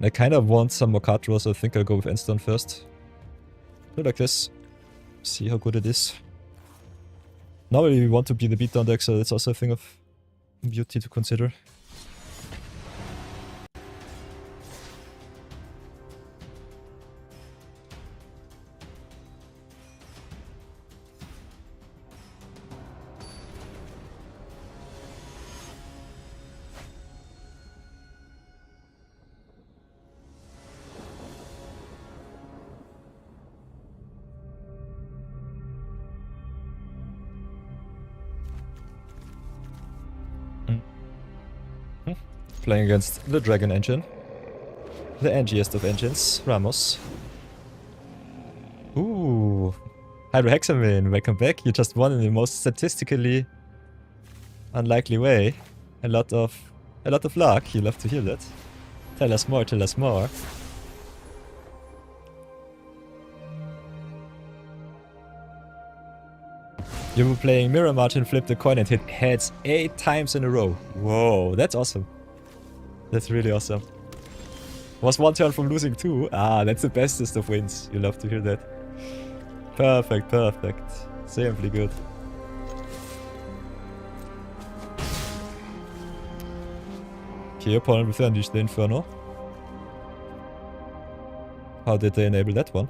S1: I kind of want some more card draws, so I think I'll go with Endstone first. Do like this. See how good it is. Normally we want to be the beatdown deck, so that's also a thing of beauty to consider. Playing against the Dragon Engine. The angiest of engines, Ramos. Ooh. Hydrohexamine, welcome back. You just won in the most statistically unlikely way. A lot of luck. You love to hear that. Tell us more, tell us more. You were playing Mirror March and flipped the coin and hit heads 8 times in a row. Whoa, that's awesome. That's really awesome. Was one turn from losing 2. Ah, that's the bestest of wins. You love to hear that. Perfect, perfect. Simply good. Okay, opponent with Unleash the Inferno. How did they enable that one?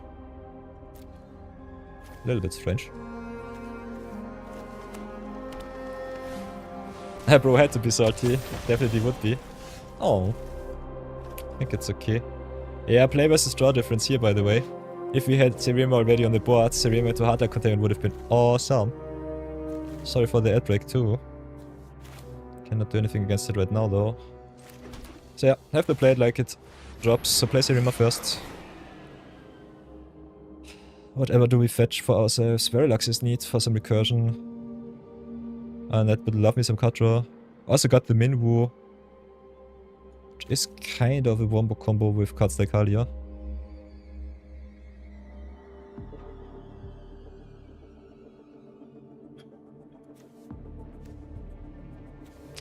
S1: A little bit strange. Bro had to be salty. Definitely would be. Oh. I think it's okay. Yeah, play versus draw difference here, by the way. If we had Serema already on the board, Serema to Hardline containment would have been awesome. Sorry for the ad break too. Cannot do anything against it right now though. So yeah, have to play it like it drops, so play Serema first. Whatever do we fetch for ourselves? Verilux is neat for some recursion. And that would love me some card draw. Also got the Minwu, which is kind of a wombo combo with cards like Halia.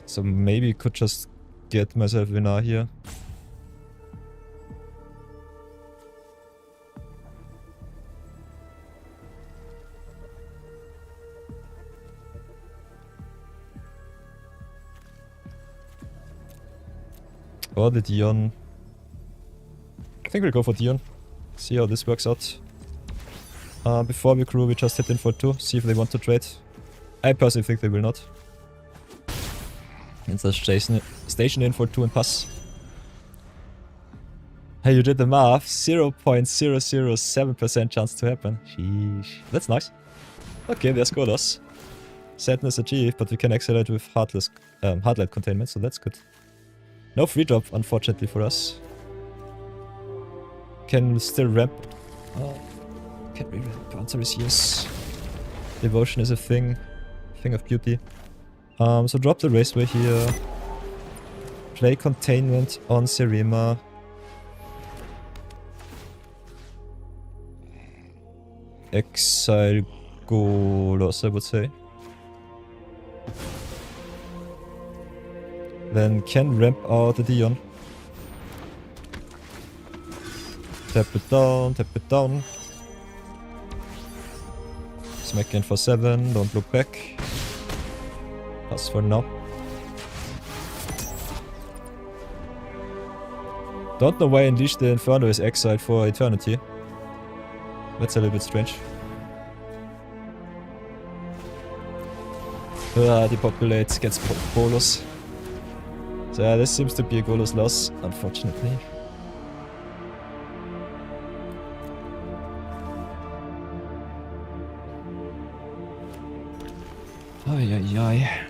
S1: So maybe could just get myself Vinar here. Or the Dion. I think we'll go for Dion. See how this works out. Before we crew, we just hit in for 2. See if they want to trade. I personally think they will not. And just station in for 2 and pass. Hey, you did the math. 0.007% chance to happen. Sheesh. That's nice. Okay, there's go loss. Sadness achieved, but we can accelerate with Hardlight containment, so that's good. No free drop, unfortunately for us. Can still ramp. Oh, can we ramp? Answer is yes. Devotion is a thing of beauty. So drop the Raceway here. Play Containment on Serema. Exile Golos, I would say. Then can ramp out the Dion. Tap it down, tap it down. Smack in for 7, don't look back. Pass for now. Don't know why Unleash the Inferno is exiled for eternity. That's a little bit strange. Depopulate, gets Golos. So yeah, this seems to be a Golos loss, unfortunately. Ay, ay, ay.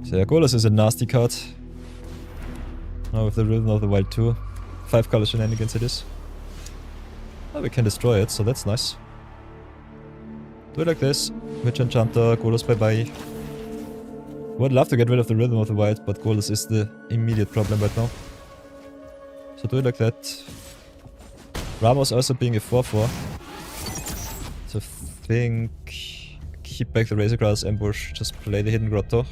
S1: So yeah, Golos is a nasty card. Now with the Rhythm of the Wild 2. 5 color shenanigans it is. Oh, we can destroy it, so that's nice. Do it like this. Witch Enchanter, Golos bye bye. Would love to get rid of the Rhythm of the Wild, but Golos is the immediate problem right now. So do it like that. Ramos also being a 4-4. So think... keep back the Razor Grass ambush, just play the Hidden Grotto.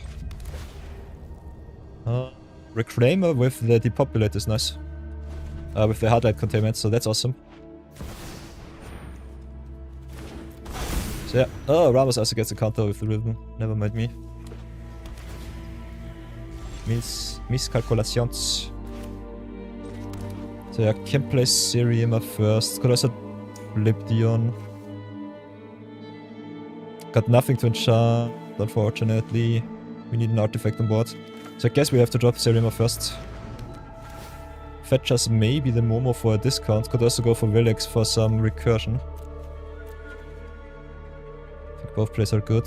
S1: Reclaimer with the Depopulate is nice. With the Hardlight Containment, so that's awesome. So yeah, oh, Ramos also gets a counter with the Rhythm, never mind me. Miscalculations. So yeah, can play Serema first, could also flip Dion. Got nothing to enchant, unfortunately. We need an artifact on board. So I guess we have to drop Serema first. Fetch us maybe the Momo for a discount. Could also go for Villex for some recursion. I think both plays are good.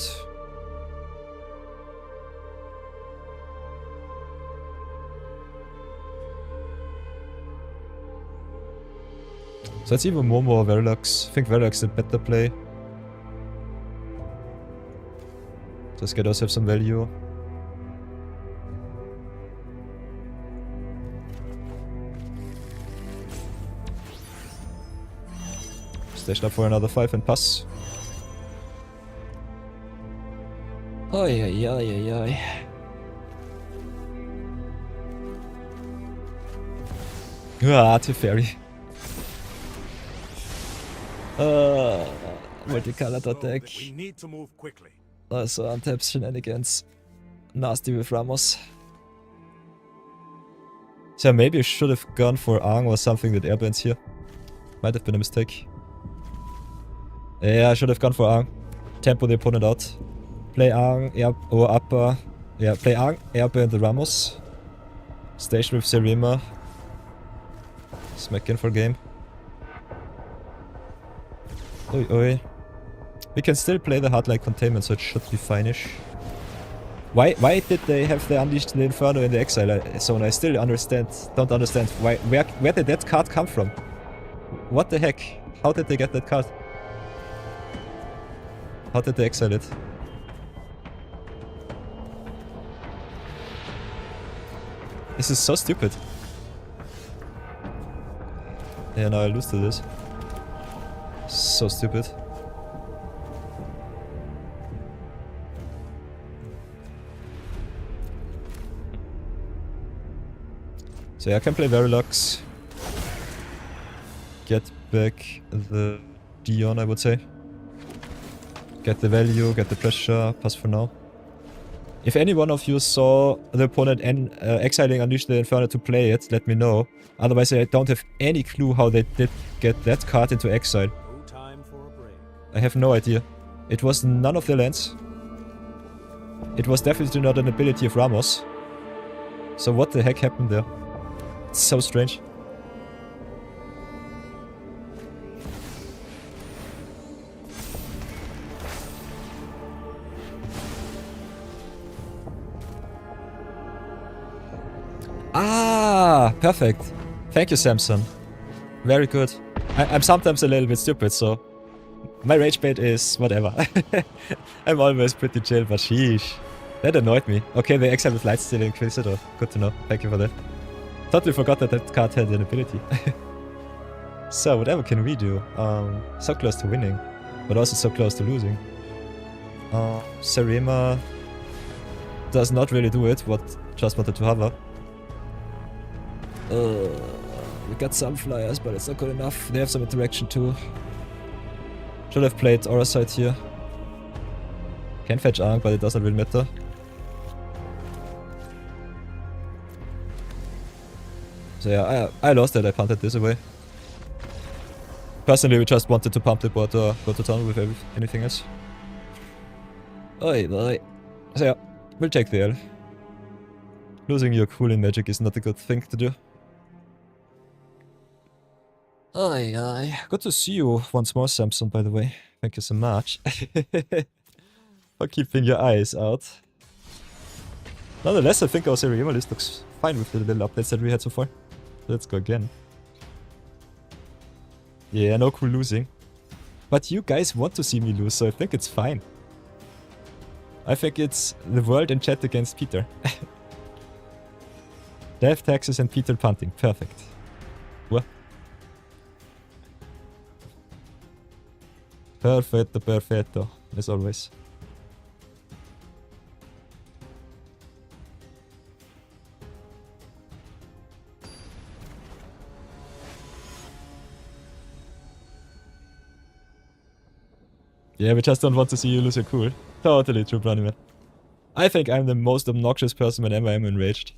S1: So it's either Momo or Verilux. I think Verilux is a better play. Just get ourselves some value. Station up for another 5 and pass. Oi, oi, oi, oi, oi. Ah, Teferi. Multicolored attack.
S5: We need to move quickly.
S1: Also untaps shenanigans. Nasty with Ramos. So maybe I should have gone for Ang or something that airbands here. Might have been a mistake. Yeah, I should have gone for Ang. Tempo the opponent out. Play Ang, air or upper. Yeah, play Ang, airband the Ramos. Station with Serema. Smack in for game. Oi oi. We can still play the Hardlight Containment, so it should be fine-ish. Why did they have the Unleashed the Inferno in the Exile zone? I still don't understand. Where did that card come from? What the heck? How did they get that card? How did they exile it? This is so stupid. Yeah, now I lose to this. So stupid. So yeah, I can play Verilux. Get back the Dion, I would say. Get the value, get the pressure, pass for now. If any one of you saw the opponent exiling Unleash the Inferno to play it, let me know. Otherwise I don't have any clue how they did get that card into exile.
S5: No time for a break.
S1: I have no idea. It was none of the lands. It was definitely not an ability of Ramos. So what the heck happened there? It's so strange. Ah, perfect. Thank you, Samson. Very good. I'm sometimes a little bit stupid, so My rage bait is whatever. I'm always pretty chill, but sheesh. That annoyed me. Okay, they exiled with Lightsteal Inquisitor. Good to know. Thank you for that. Totally forgot that that card had an ability. So, whatever can we do? So close to winning, but also so close to losing. Sarema does not really do it, what just wanted to hover. We got some flyers, but it's not good enough. They have some interaction too. Should have played Aura Sight here. Can fetch Ankh, but it doesn't really matter. So yeah, I lost it. I punted this away. Personally, we just wanted to pump the board or go to town with anything else. Oi, boy. So yeah, we'll take the L. Losing your cool in Magic is not a good thing to do. Oi, oi. Good to see you once more, Samson, by the way. Thank you so much. For keeping your eyes out. Nonetheless, I think our Seriema list looks fine with the little updates that we had so far. Let's go again. Yeah, no cool losing. But you guys want to see me lose, so I think it's fine. I think it's the world and chat against Peter. Death, taxes, and Peter punting. Perfect. What? Perfetto, perfetto. As always. Yeah, we just don't want to see you lose your cool. Totally true, Brownie. I think I'm the most obnoxious person whenever I'm enraged.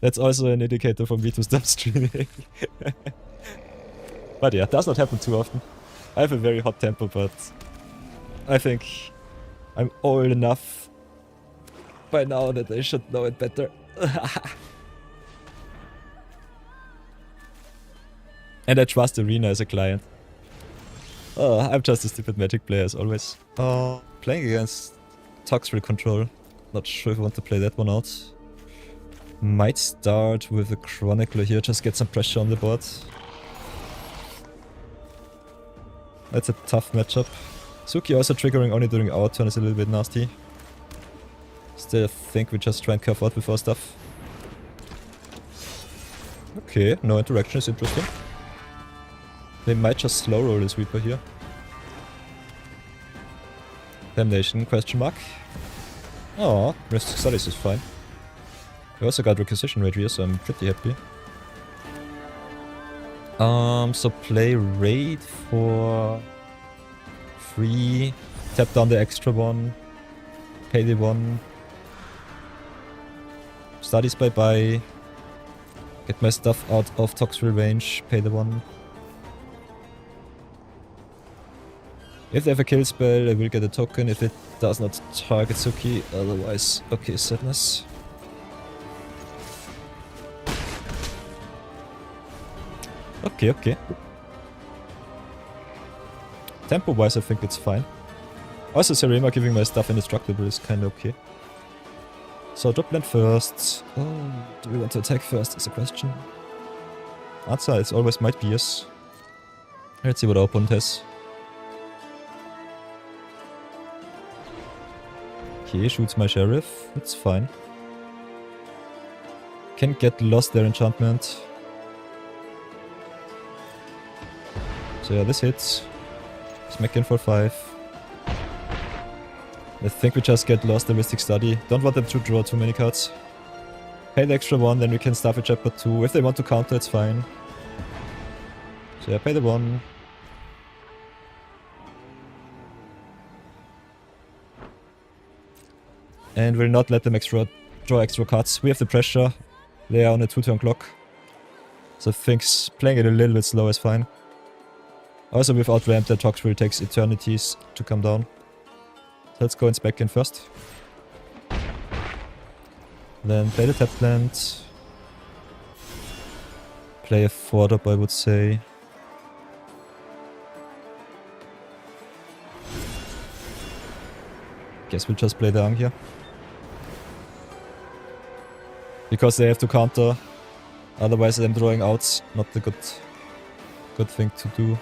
S1: That's also an indicator for me to stop streaming. But yeah, does not happen too often. I have a very hot temper, but I think I'm old enough by now that I should know it better. And I trust Arena as a client. Oh, I'm just a stupid Magic player as always. Playing against Toxrill Control. Not sure if I want to play that one out. Might start with a Chronicler here, just get some pressure on the board. That's a tough matchup. Suki also triggering only during our turn is a little bit nasty. Still, I think we just try and curve out with our stuff. Okay, no interaction is interesting. They might just slow roll the sweeper here. Damnation, question mark. Oh, Mystic Studies is fine. We also got Requisition Rage here, so I'm pretty happy. So play Raid for free, tap down the extra one, pay the one. Studies bye-bye. Get my stuff out of Toxrill range, pay the one. If they have a kill spell, I will get a token if it does not target Suki, otherwise, okay, sadness. Okay, okay. Tempo-wise, I think it's fine. Also, Sarema giving my stuff indestructible is kinda okay. So, drop land first. Oh, do we want to attack first is a question. Answer, it always might be yes. Let's see what our opponent has. Okay, shoots my sheriff. It's fine. Can get lost their enchantment. So yeah, this hits. Smack in for 5. I think we just get lost the Mystic Study. Don't want them to draw too many cards. Pay the extra 1, then we can Starfage Shepherd 2. If they want to counter, it's fine. So yeah, pay the 1. And will not let them draw extra cards. We have the pressure. They are on a 2-turn clock. So things playing it a little bit slow is fine. Also without ramp, the Toxrill takes eternities to come down. So let's go and spec in first. Then play the tap land. Play a 4-drop, I would say. Guess we'll just play the Ang here. Because they have to counter. Otherwise them drawing out's not the good thing to do.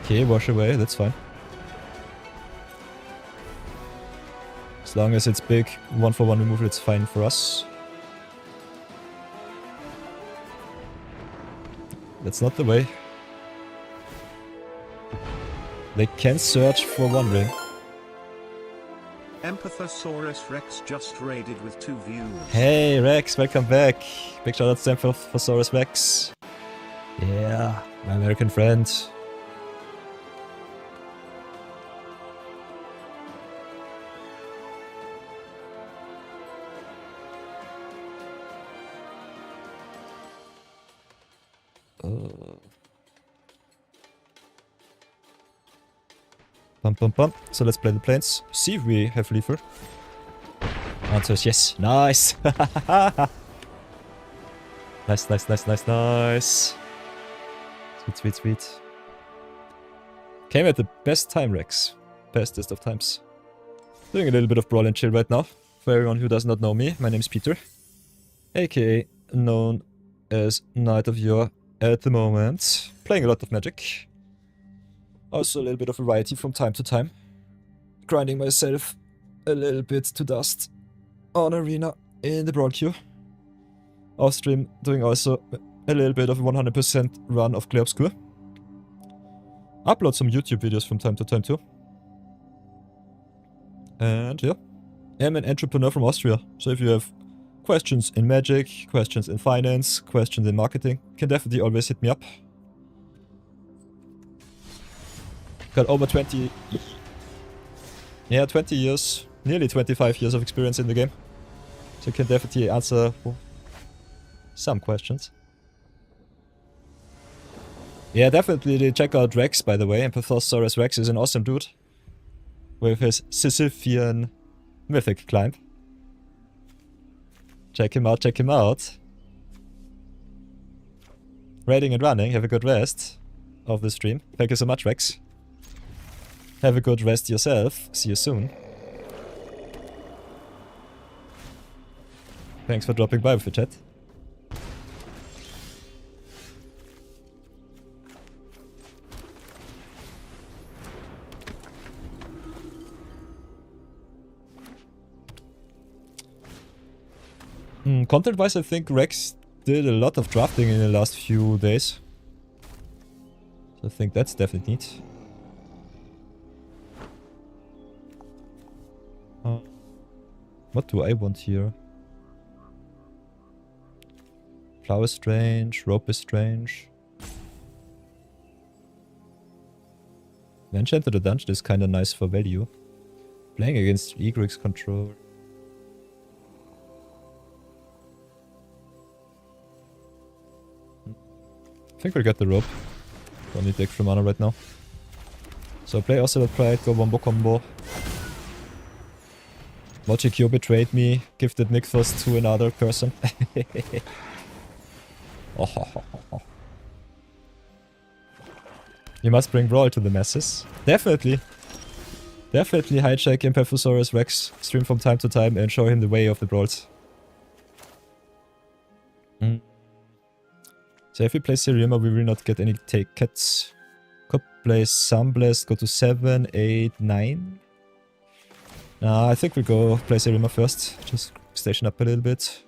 S1: Okay, wash away, that's fine. As long as it's big, 1-for-1 removal, it's fine for us. That's not the way. They can search for one ring.
S6: Empathosaurus Rex just raided with 2 views.
S1: Hey Rex, welcome back. Big shout out to Empathosaurus Rex. Yeah, my American friend. Bum bum bum. So let's play the planes. See if we have Leafer. Answer is yes. Nice. Nice, nice, nice, nice, nice. Sweet, sweet, sweet. Came at the best time, Rex. Bestest of times. Doing a little bit of Brawl and Chill right now. For everyone who does not know me, my name is Peter. AKA known as Knight of Yore at the moment. Playing a lot of Magic. Also a little bit of variety from time to time. Grinding myself a little bit to dust on Arena in the Brawl queue. Off stream doing also a little bit of 100% run of Clear Obscure. Upload some YouTube videos from time to time too. And yeah, I'm an entrepreneur from Austria. So if you have questions in Magic, questions in finance, questions in marketing, can definitely always hit me up. Got over 20 years, nearly 25 years of experience in the game. So can definitely answer some questions. Yeah, definitely check out Rex, by the way. Empathosaurus Rex is an awesome dude. With his Sisyphean mythic climb. Check him out, check him out. Raiding and running, have a good rest of the stream. Thank you so much, Rex. Have a good rest yourself. See you soon. Thanks for dropping by with the chat. Content-wise, I think Rex did a lot of drafting in the last few days. So I think that's definitely neat. What do I want here? Flower is strange, rope is strange. Venture into the dungeon is kinda nice for value. Playing against Egrix control. I think we'll get the rope. Don't need the extra mana right now. So play Ocelot Pride, go wombo combo. Logikyo betrayed me, gifted Nykthos to another person. You must bring Brawl to the masses. Definitely. Definitely hijack Empathosaurus Rex, stream from time to time and show him the way of the Brawls. So if we play Sirima, we will not get any tickets. Could play Sunblast, go to 7, 8, 9. Nah, I think we'll go play Sirima first. Just station up a little bit.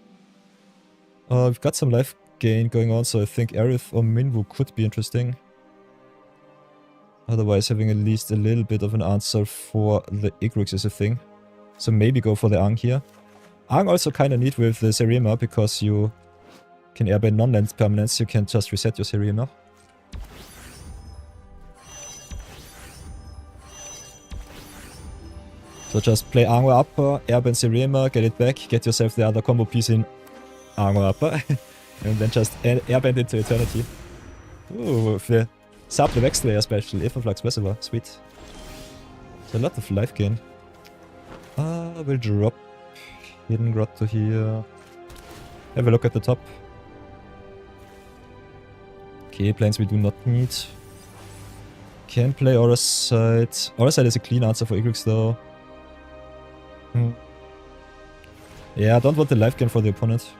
S1: We've got some life gain going on, so I think Aerith or Minwu could be interesting. Otherwise, having at least a little bit of an answer for the Igrix is a thing. So maybe go for the Ang here. Ang also kinda neat with the Sirima, because you can airbend non-land permanents, you can just reset your Sirima. So just play Armor Upper, airbend Sirima, get it back, get yourself the other combo piece in Armor Upper, and then just airbend into Eternity. Ooh, with the Sub the Vex Slayer special, Flux Reservoir, sweet. So a lot of life gain. We'll drop Hidden Grotto here. Have a look at the top. Okay, planes we do not need. Can play Aura's Side. Aura's Side is a clean answer for Igrix though. Yeah, I don't want the life gain for the opponent.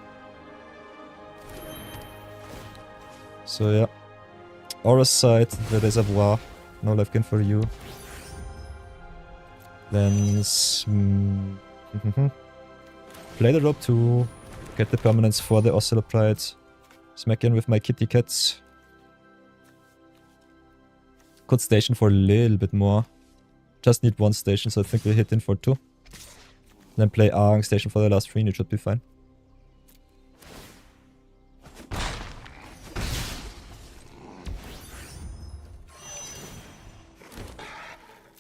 S1: So yeah. Aura's Side, the Reservoir, No life gain for you. Then play the rope to get the permanence for the Ocelot Pride. Smack in with my kitty cats. Could station for a little bit more. Just need 1 station, so I think we'll hit in for 2. Then play Arang station for the last 3 and it should be fine.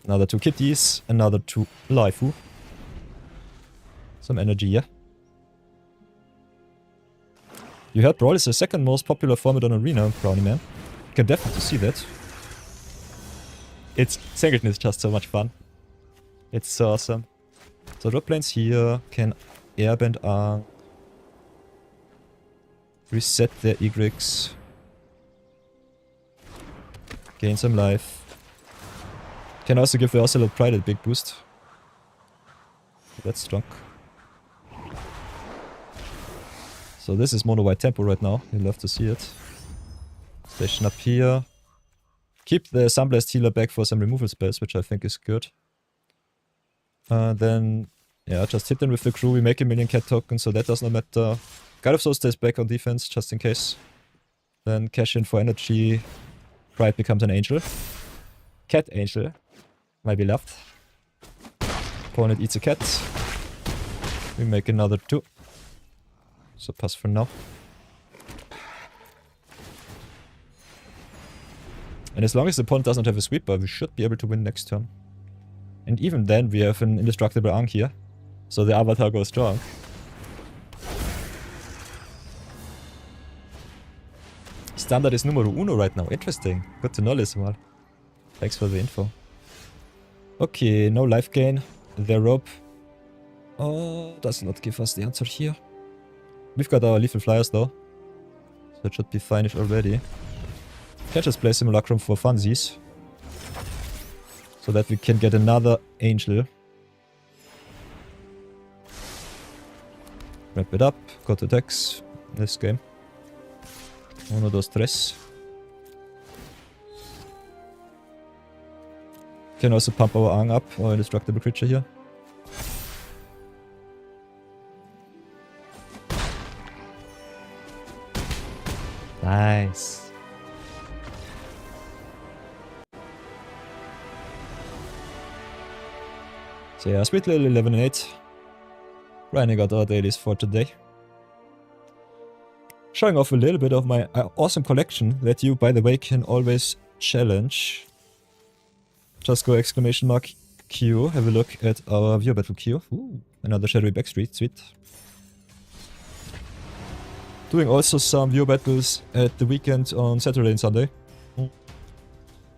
S1: Another 2 kitties, another 2 Laifu. Some energy, yeah. You heard Brawl is the 2nd most popular format on Arena, Brownie Man. You can definitely see that. Singleton is just so much fun. It's so awesome. So drop lanes here, can airbend Arang. Reset their Egrix. Gain some life. Can also give the Ocelot Pride a big boost. That's strong. So this is mono white tempo right now. You'll love to see it. Station up here. Keep the Sunblast healer back for some removal spells, which I think is good. Then, yeah, just hit them with the crew. We make a million cat tokens, so that does not matter. God of Soul stays back on defense, just in case. Then cash in for energy. Pride becomes an angel. Cat angel. My beloved. Opponent eats a cat. We make another 2. So pass for now. And as long as the opponent doesn't have a sweeper, we should be able to win next turn. And even then we have an indestructible Ankh here. So the avatar goes strong. Standard is numero uno right now. Interesting. Good to know, Lismal. Thanks for the info. Okay, no life gain. Their rope does not give us the answer here. We've got our lethal flyers though. So it should be fine-ish already. Can just play Simulacrum for funsies. So that we can get another angel. Wrap it up. Go to decks. This game. 1, 2, 3. Can also pump our Aang up, our indestructible creature here. Nice. So yeah, sweet little 11 and 8. Grinding out our dailies for today. Showing off a little bit of my awesome collection that you, by the way, can always challenge. Just go !Q, have a look at our viewer battle queue. Ooh, another shadowy backstreet, sweet. Doing also some viewer battles at the weekend on Saturday and Sunday.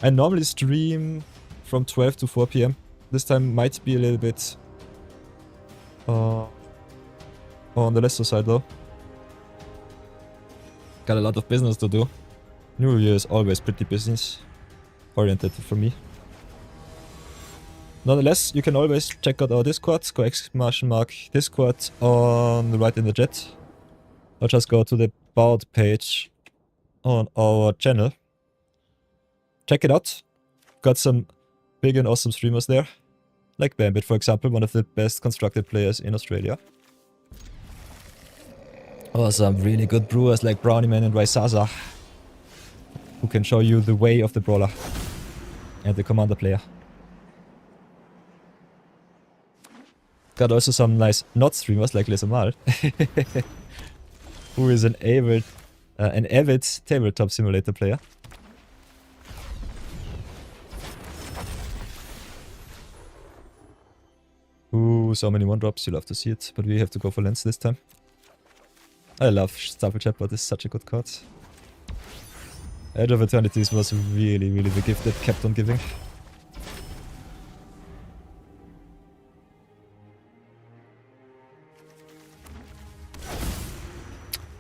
S1: I normally stream from 12 to 4 PM. This time might be a little bit on the lesser side though. Got a lot of business to do. New Year is always pretty business oriented for me. Nonetheless, you can always check out our Discord. Go !Discord on the right in the chat. Or just go to the About page on our channel. Check it out. Got some big and awesome streamers there. Like Bambit, for example, one of the best constructed players in Australia. Or some really good brewers like Brownie Man and Raisaza, who can show you the way of the brawler and the commander player. Got also some nice not streamers like Lisamal, who is an avid tabletop simulator player. Ooh, so many 1-drops, you love to see it, but we have to go for Lens this time. I love Staffel Chatbot, it's such a good card. Edge of Eternities was really, really the gift that kept on giving.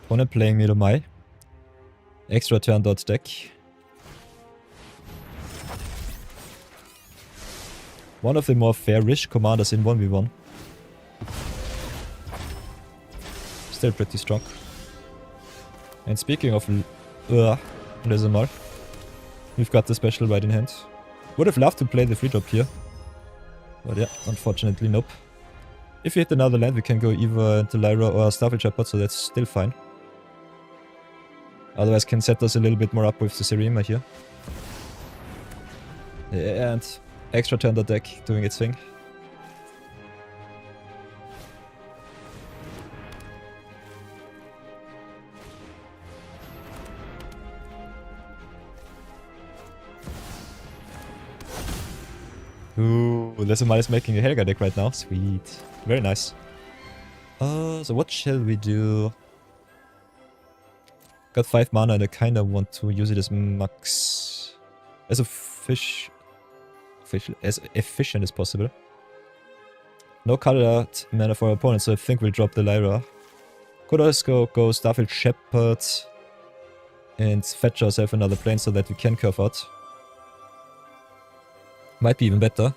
S1: Opponent playing Midomai. Extra turn dot deck. One of the more fairish commanders in 1v1. Still pretty strong. And speaking of Lisamal, we've got the special right in hand. Would have loved to play the free drop here. But yeah, unfortunately, nope. If we hit another land, we can go either into Lyra or Starfield Shepherd, so that's still fine. Otherwise, can set us a little bit more up with the Serema here. Yeah, and extra turn the deck doing its thing. Ooh, Lesomal is making a Helga deck right now. Sweet. Very nice. So what shall we do? Got 5 mana and I kinda want to use it as max... as as efficient as possible. No colored mana for our opponent, so I think we'll drop the Lyra. Could also go Starfield Shepherd and fetch ourselves another plane so that we can curve out. Might be even better.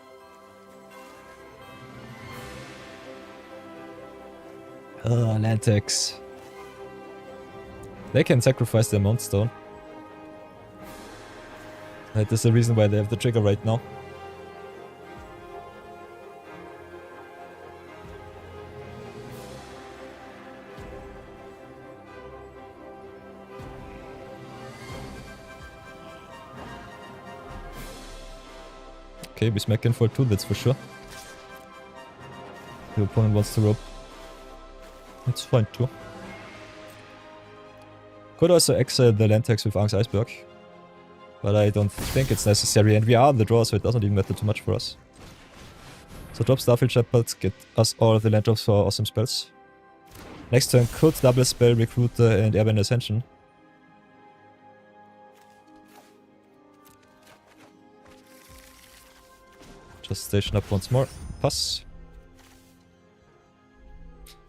S1: Lantex. They can sacrifice their Mount Stone. That is the reason why they have the trigger right now. Okay, we smack in for 2, that's for sure. The opponent wants to rope. That's fine too. Could also exile the Lantex with Ang's Iceberg. But I don't think it's necessary, and we are on the draw, so it doesn't even matter too much for us. So drop Starfield Shepherd, get us all of the land drops for our awesome spells. Next turn could double spell Recruiter and Airborne Ascension. Just station up once more. Pass.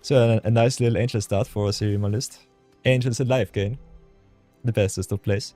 S1: So a nice little Angel start for a Serema list. Angels Alive gain. The bestest of plays.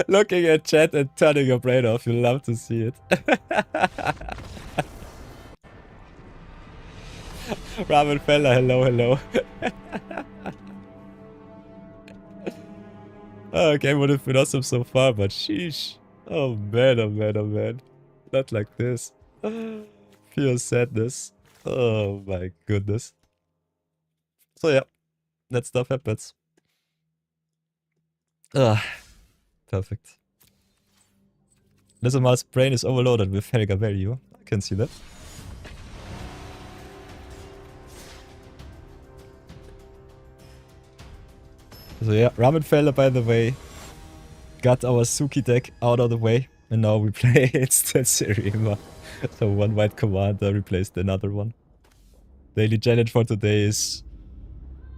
S1: Looking at chat and turning your brain off, you'll love to see it. Ramen fella, hello, hello. Oh, game would have been awesome so far, but sheesh. Oh man, oh man, oh man. Not like this. Pure sadness. Oh my goodness. So yeah, that stuff happens. Perfect. Lesomal's brain is overloaded with Helga value. I can see that. So yeah, Ramen Fella, by the way, got our Suki deck out of the way. And now we play instant Serema. So one white commander replaced another one. Daily challenge for today is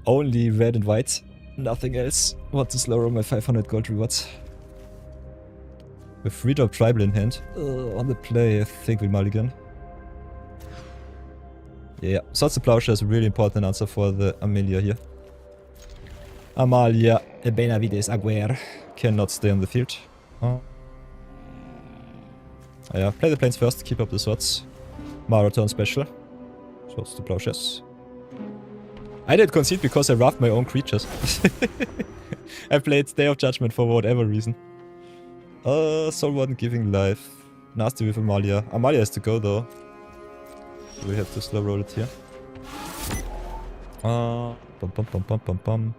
S1: only red and white. Nothing else. Want to slow roll my 500 gold rewards. With 3-drop tribal in hand. On the play, I think we'll mulligan. Yeah, Swords to Plowshare is a really important answer for the Amelia here. Amalia Benavides Aguirre cannot stay on the field. Oh yeah, play the planes first, keep up the swords. Marathon special. Swords to Plowshares. I did concede because I roughed my own creatures. I played Day of Judgment for whatever reason. Soul Warden giving life. Nasty with Amalia. Amalia has to go though. So we have to slow roll it here. Bum bum bum bum bum bum.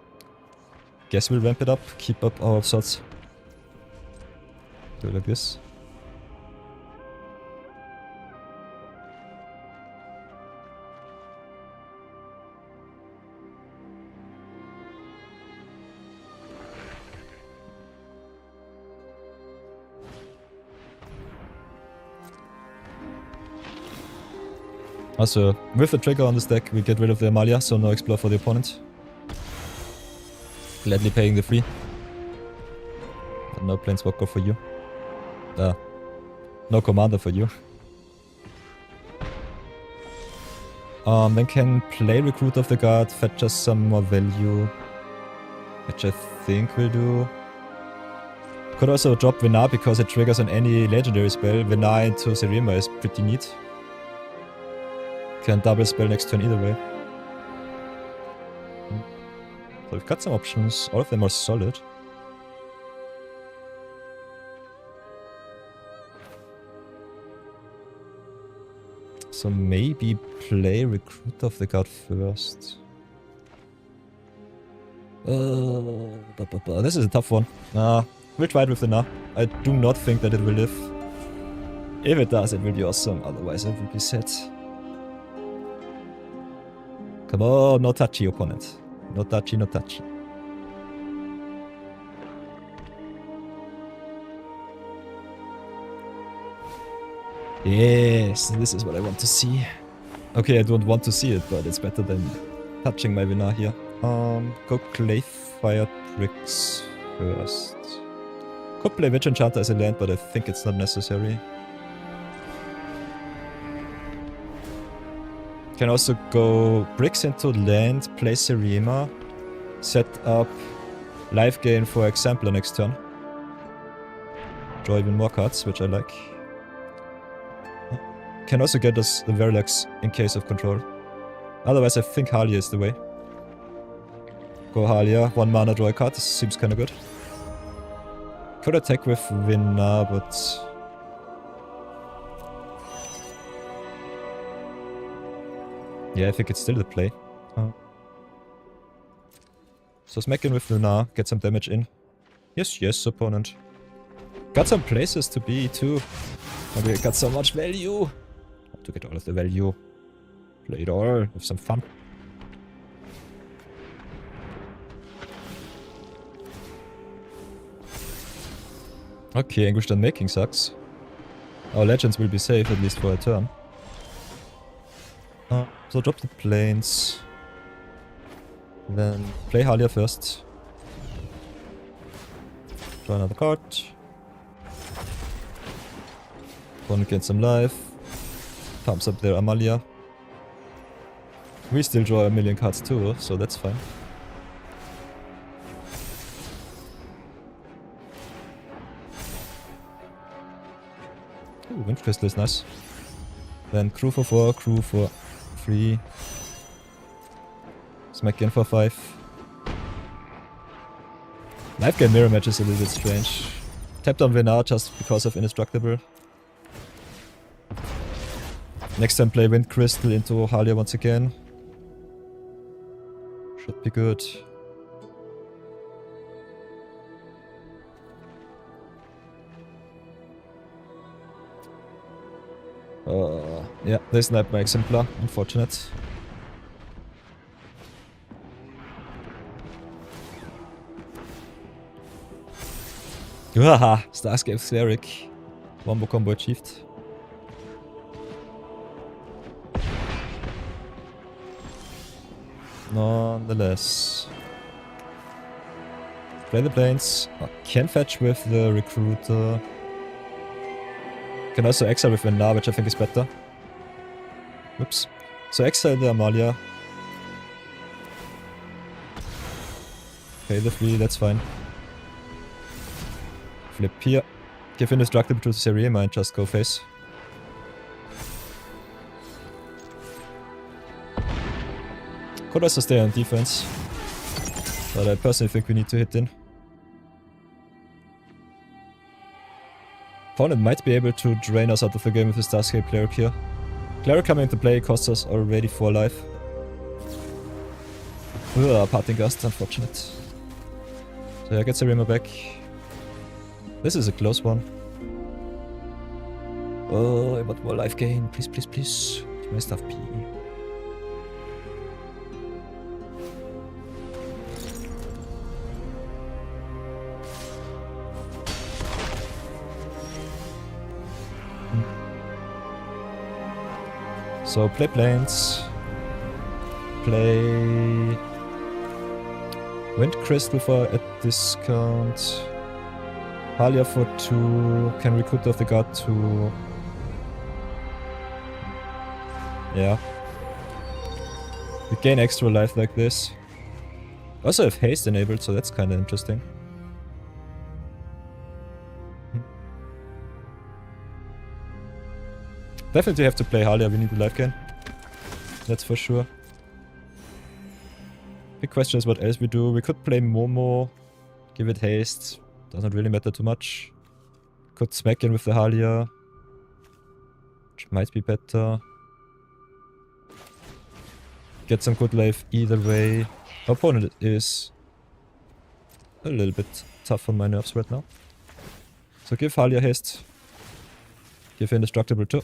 S1: Guess we'll ramp it up, keep up our swords. Do it like this. Also, with the trigger on this deck, we get rid of the Amalia, so no explore for the opponent. Gladly paying the free. But no planeswalker for you. No commander for you. Then can play Recruit of the God, fetch us some more value, which I think will do. Could also drop Venar because it triggers on any legendary spell. Venar into Serema is pretty neat. Can double spell next turn either way. So we've got some options, all of them are solid. So maybe play Recruit of the God first. This is a tough one. We'll try it with the Na. I do not think that it will live. If it does, it will be awesome. Otherwise, it will be set. Come on, no touchy, opponent. No touchy, no touchy. Yes, this is what I want to see. Okay, I don't want to see it, but it's better than touching my Venar here. Go Clay Fire Bricks first. Could play Witch Enchanter as a land, but I think it's not necessary. Can also go Bricks into land, play Serema, set up life gain for Exemplar next turn. Draw even more cards, which I like. Can also get us the Verilex in case of control. Otherwise, I think Halia is the way. Go Halia, 1 mana, draw a card. This seems kinda good. Could attack with Venar, but... yeah, I think it's still the play. So smack in with Venar, get some damage in. Yes, yes, opponent. Got some places to be too. And we got so much value. To get all of the value. Play it all, have some fun. Okay, Anguished Unmaking sucks. Our legends will be safe, at least for a turn. So drop the planes. Then play Halia first. Draw another card. Opponent gains some life. Pumps up their Amalia. We still draw a million cards too, so that's fine. Ooh, Wind Crystal is nice. Then crew for 4, crew for 3. Smack in for 5. Life gain mirror match is a little bit strange. Tapped on Venar just because of Indestructible. Next time play Wind Crystal into Halia once again. Should be good. Yeah, they sniped my Exemplar. Unfortunate. Haha, Starscape Cleric. Wombo combo achieved. Nonetheless. Play the planes. Can fetch with the Recruiter. Can also exile with Venar, which I think is better. Oops. So exile the Amalia. Pay the 3, that's fine. Flip here. Give Indestructible to Serema and just go face. Could also stay on defense. But I personally think we need to hit in. Opponent might be able to drain us out of the game with his Starscape Cleric here. Cleric coming into play costs us already 4 life. Parting Gust, unfortunate. So yeah, get Serema back. This is a close one. Oh, I want more life gain. Please, please, please. My stuff P. So play planes. Play Wind Crystal for a discount. Halia for 2. Can Recruit of the God 2. Yeah. We gain extra life like this. Also have haste enabled, so that's kinda interesting. Definitely have to play Halia, we need the life gain. That's for sure. Big question is what else we do. We could play Momo, give it haste. Doesn't really matter too much. Could smack in with the Halia, which might be better. Get some good life either way. Opponent is a little bit tough on my nerves right now. So give Halia haste. Give indestructible too.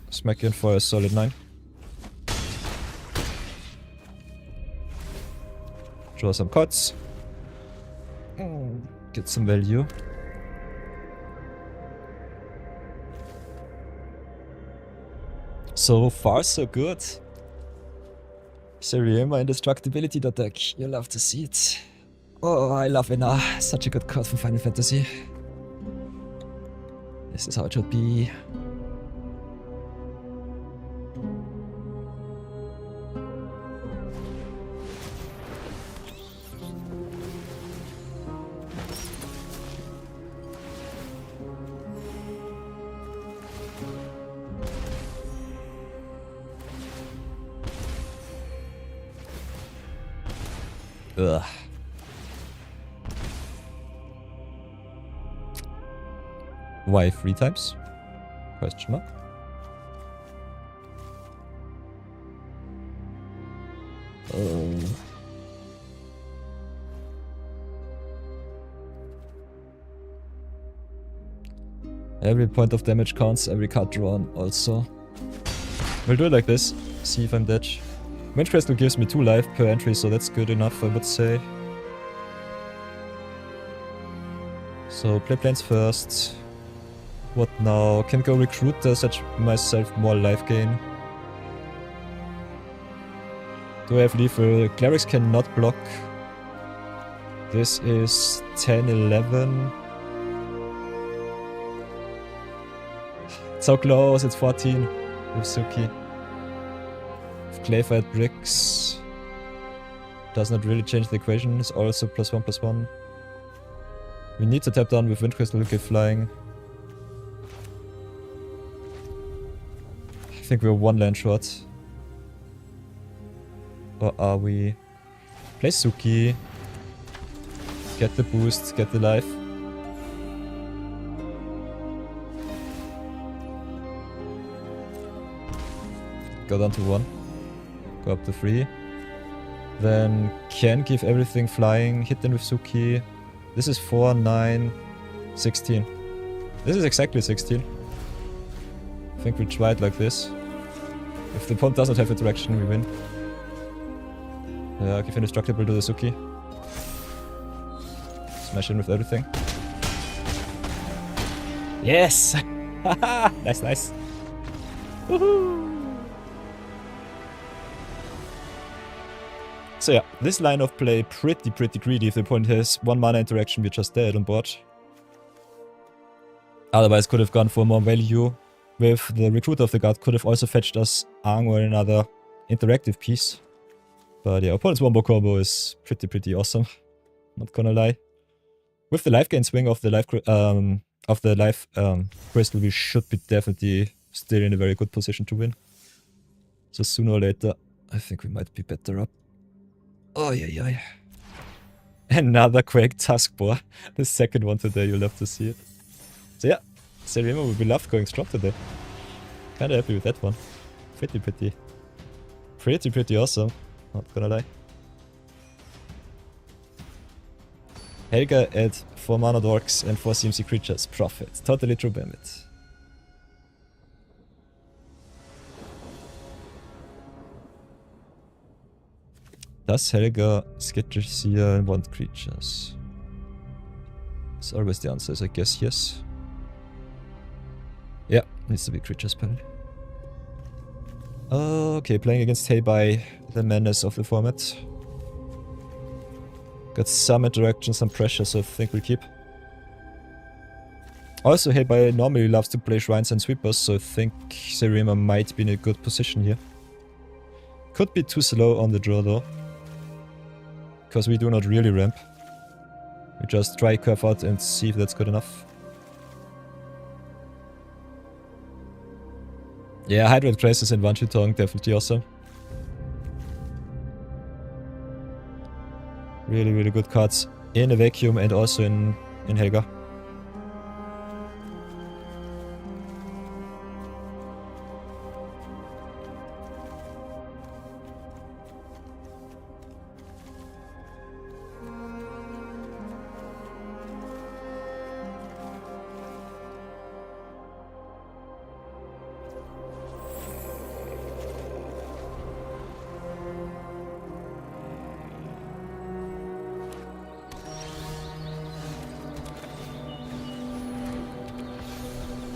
S1: Smack in for a solid 9. Draw some cards. Get some value. So far so good. Seriema Indestructibility deck. You love to see it. Oh, I love Ina. Such a good card for Final Fantasy. This is how it should be. Ugh. Why 3 times? Question mark. Oh. Every point of damage counts, every card drawn also. We'll do it like this. See if I'm dead. Wind Crystal gives me 2 life per entry, so that's good enough, I would say. So, play planes first. What now? Can go recruit to set myself more life gain. Do I have lethal? Clerics cannot block. This is 10, 11. So close, it's 14 with Suki. Clayfired bricks does not really change the equation. It's also +1/+1. We need to tap down with Wind Crystal to get flying. I think we're 1 land short. Or are we? Play Suki. Get the boost, get the life. Go down to 1. Go up to 3. Then can give everything flying. Hit them with Suki. This is 4, 9, 16. This is exactly 16. I think we'll try it like this. If the opponent does not have a direction, we win. Yeah, give indestructible to the Suki. Smash in with everything. Yes! Nice, nice. Woohoo! So yeah, this line of play pretty greedy. If the opponent has 1 mana interaction, we're just dead on board. Otherwise could have gone for more value. With the Recruiter of the Guard could have also fetched us Ang or another interactive piece. But yeah, opponent's wombo combo is pretty awesome. Not gonna lie. With the life gain swing of the life crystal, we should be definitely still in a very good position to win. So sooner or later, I think we might be better up. Oh yeah. Another Quake Taskbar. The second one today, you'll have to see it. So yeah, Seriema will be loved going strong today. Kinda happy with that one. Pretty awesome. Not gonna lie. Helga at 4 mana dorks and 4 CMC creatures. Profit. Totally true, Bamit. Does Helga schedule here and want creatures? It's always the answer, I guess yes. Yeah, needs to be creatures apparently. Okay, playing against Heibai, the menace of the format. Got some interaction, some pressure, so I think we'll keep. Also, Heibai normally loves to play shrines and sweepers, so I think Seriema might be in a good position here. could be too slow on the draw though. Because we do not really ramp. We just try curve out and see if that's good enough. Yeah, Hydrate Crisis and One-Shoot Tongue, definitely awesome. Really, really good cards in a vacuum and also in Helga.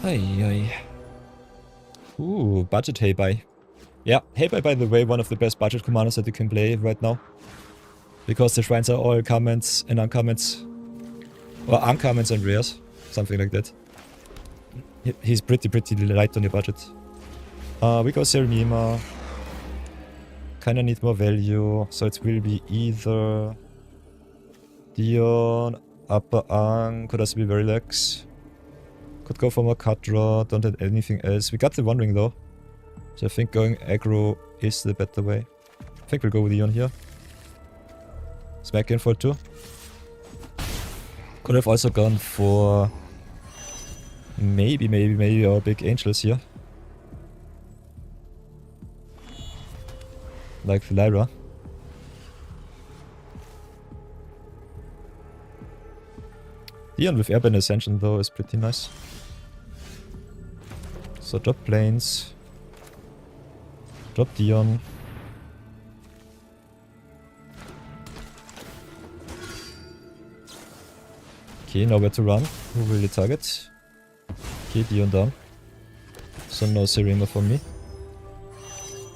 S1: Aye. Ooh, budget Heibai. Yeah, Heibai, by the way, one of the best budget commanders that you can play right now. Because the shrines are all commons and uncommons. Or uncommons and rares. Something like that. He's pretty light on your budget. We go Serenima. Kinda need more value. So it will be either Dion, Upper Ang, could also be Verilex. Could go for more cut draw, don't have anything else. We got the One Ring though. So I think going aggro is the better way. I think we'll go with Eon here. Smack in for 2. Could have also gone for maybe our big angels here. Like Lyra. Dion with Airborne Ascension though is pretty nice. So drop planes. Drop Dion. Okay, nowhere to run. Who will the target? Okay, Dion down. So no Serena for me.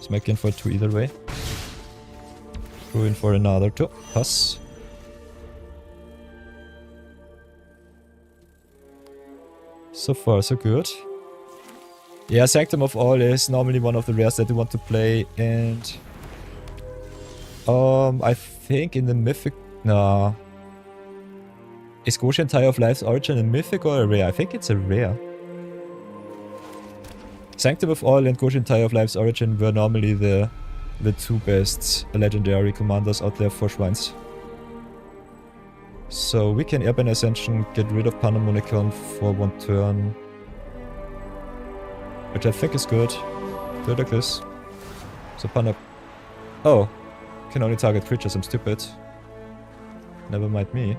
S1: Smack in for 2 either way. Go in for another 2. Pass. So far, so good. Yeah, Sanctum of All is normally one of the rares that you want to play, and I think in the Mythic... Nah. Is Goshen Tie of Life's Origin a Mythic or a rare? I think it's a rare. Sanctum of All and Goshen Tie of Life's Origin were normally the 2 best legendary commanders out there for shrines. So we can Airborne Ascension, get rid of Panharmonicon for 1 turn. Which I think is good. Do it like this. So Panha... Oh! Can only target creatures, I'm stupid. Never mind me.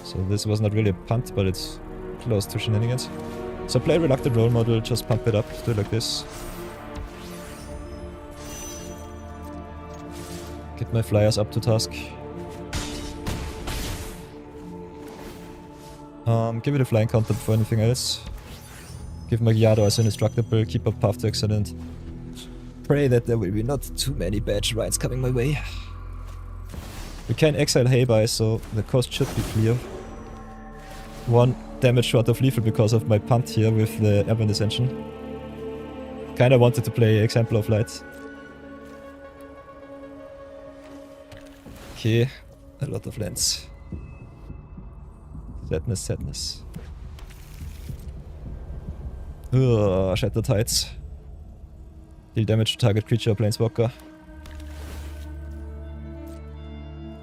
S1: So this was not really a punt, but it's close to shenanigans. So play Reluctant Role Model, just pump it up, do it like this. Get my flyers up to task. Give it a flying counter before anything else. Give my Gyado as indestructible, keep up Path to Excellent. Pray that there will be not too many bad shrines coming my way. We can exile Heibai, so the cost should be clear. 1 damage short of lethal because of my punt here with the Airborne Ascension. Kinda wanted to play Example of Light. Okay, a lot of lands. Sadness. Ugh, Shattered Heights. Deal damage to target creature or planeswalker.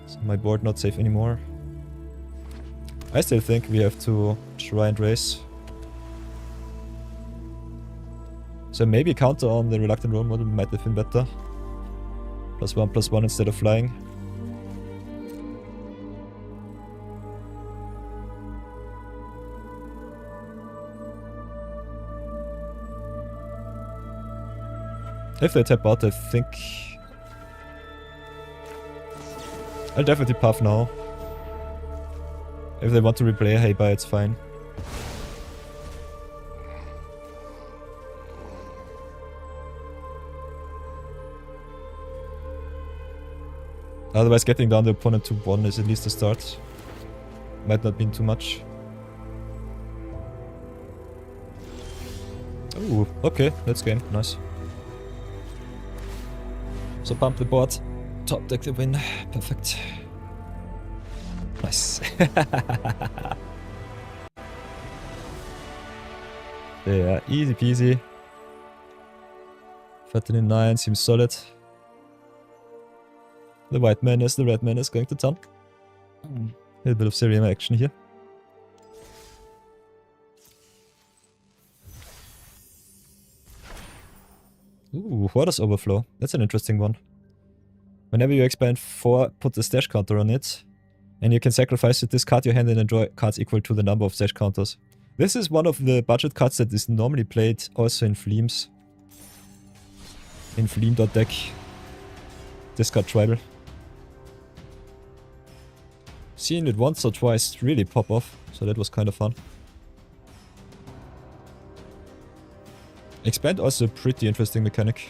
S1: So my board not safe anymore. I still think we have to try and race. So maybe counter on the Reluctant Role Model might have been better. +1/+1 instead of flying. If they tap out, I think I'll definitely puff now. If they want to replay Heibai, it's fine. Otherwise, getting down the opponent to 1 is at least a start. Might not mean too much. Ooh, okay, that's game. Nice. So pump the board. Top deck the win. Perfect. Nice. Yeah, easy peasy. 39 seems solid. The white man is the red man is going to town. A little bit of Serum action here. Ooh, Hoarder's Overflow. That's an interesting one. Whenever you expand 4, put a stash counter on it. And you can sacrifice it, discard your hand and enjoy cards equal to the number of stash counters. This is one of the budget cards that is normally played also in Fleems. In Fleem.deck. Discard Tribal. Seeing it once or twice really pop off, so that was kind of fun. Expand also a pretty interesting mechanic.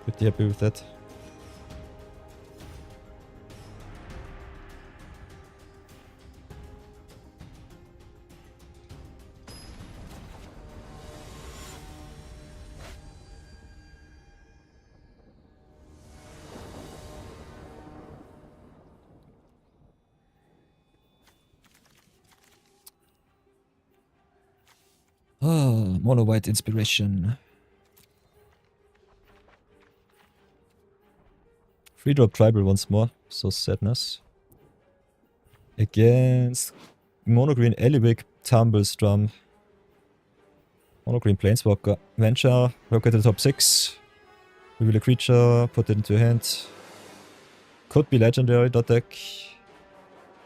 S1: Pretty happy with that. Ah, mono white inspiration. 3-drop tribal once more, so sadness. Against mono green Eliwick Tumblestrum. Mono green Planeswalker. Venture, look at the top 6. Reveal a creature, put it into your hand. Could be legendary deck.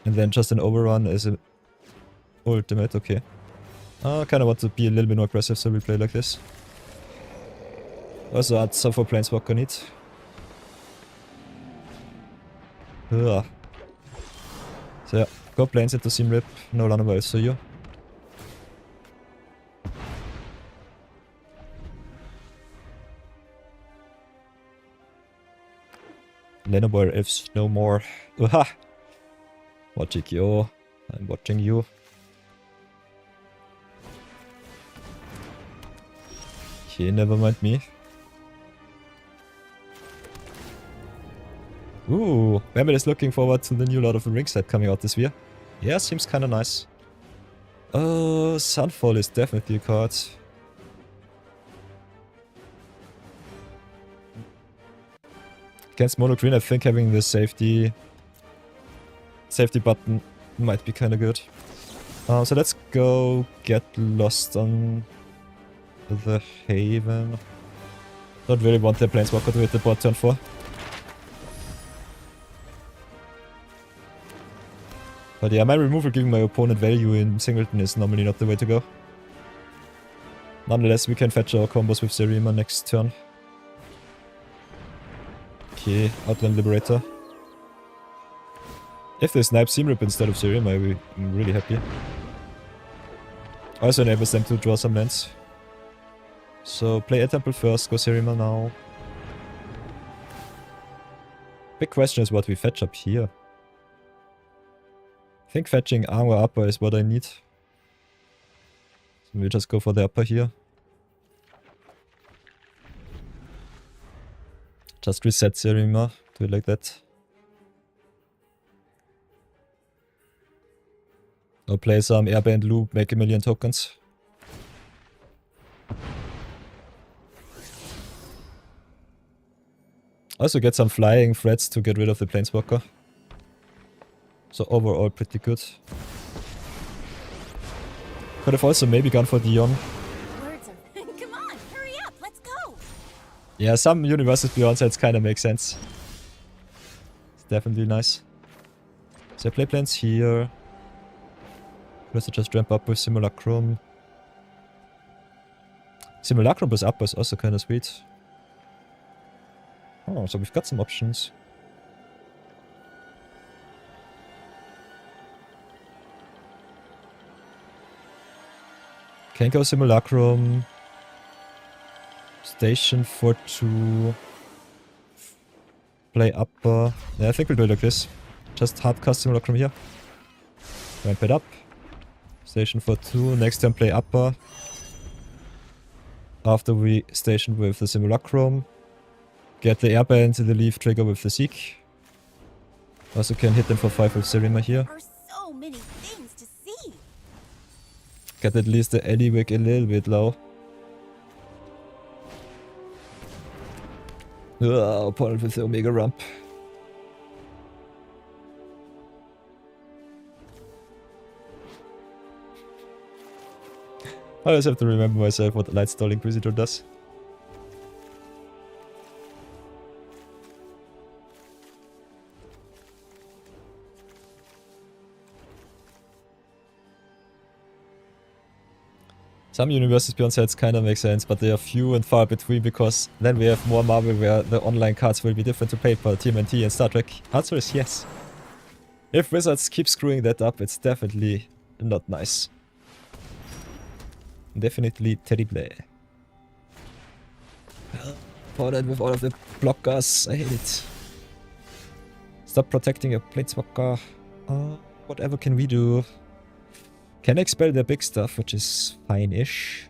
S1: And then just an overrun as an ultimate, okay. I kinda want to be a little bit more aggressive, so we play like this. Also add some for Planeswalker need. Ugh. So yeah, go planes into Seam Rip, no Lanavel, so you. Lenoboy Elves no more. Uha! Watching you. I'm watching you. Okay, never mind me. Ooh, Mehmet is looking forward to the new Lord of the Rings set coming out this year. Yeah, seems kinda nice. Oh, Sunfall is definitely a card. Against Mono Green, I think having the safety button might be kinda good. So let's go get lost on the Haven. Don't really want the Planeswalker to hit the board turn 4. But yeah, my removal giving my opponent value in Singleton is normally not the way to go. Nonetheless, we can fetch our combos with Zerima next turn. Okay, Outland Liberator. If they snipe Seam Rip instead of Zerima, I'm really happy. Also enables them to draw some lands. So play a temple first, go Zerima now. Big question is what we fetch up here. I think fetching Armor Upper is what I need. So we'll just go for the upper here. Just reset Zerima, do it like that. Or play some Airband Loop, make a million tokens. Also get some flying threats to get rid of the Planeswalker. So overall pretty good. Could have also maybe gone for Dion.
S7: Words are... Come on, hurry up, let's go!
S1: Yeah, some Universes Beyond sets kinda make sense. It's definitely nice. So I play plans here. Let's just ramp up with Simulacrum. Simulacrum plus up is also kinda sweet. Oh, so we've got some options. Can go Simulacrum. Station for 2. Play upper. Yeah, I think we'll do it like this. Just hardcast Simulacrum here. Ramp it up. Station for 2. Next turn play upper. After we station with the Simulacrum. Get the airband to the leaf trigger with the Seek. Also can hit them for 5 with Serima here.
S7: There are so many things to see.
S1: Get at least the Eliwick a little bit low. Opponent with the Omega Rump. I always have to remember myself what Light Stall Inquisitor does. Some universes beyond sets kinda make sense, but they are few and far between because then we have more Marvel where the online cards will be different to paper, TMNT and Star Trek. Answer is yes. If Wizards keep screwing that up, it's definitely not nice. Definitely terrible. Opponent with all of the blockers, I hate it. Stop protecting a Planeswalker. Whatever can we do? Can expel their big stuff, which is fine-ish.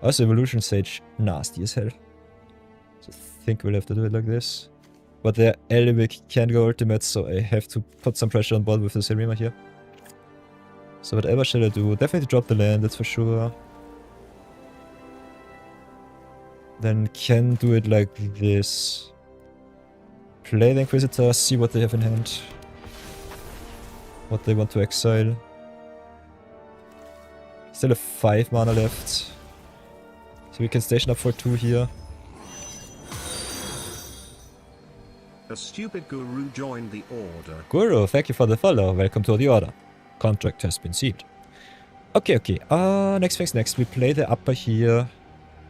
S1: Also, Evolution Sage, nasty as hell. So I think we'll have to do it like this. But their Eliwick can go ultimate, so I have to put some pressure on board with the Serima here. So whatever shall I do? Definitely drop the land, that's for sure. Then can do it like this. Play the Inquisitor, see what they have in hand. What they want to exile. Still have 5 mana left. So we can station up for 2 here.
S6: A stupid guru joined the order.
S1: Guru, thank you for the follow. Welcome to the order. Contract has been sealed. Okay. Next things next. We play the upper here.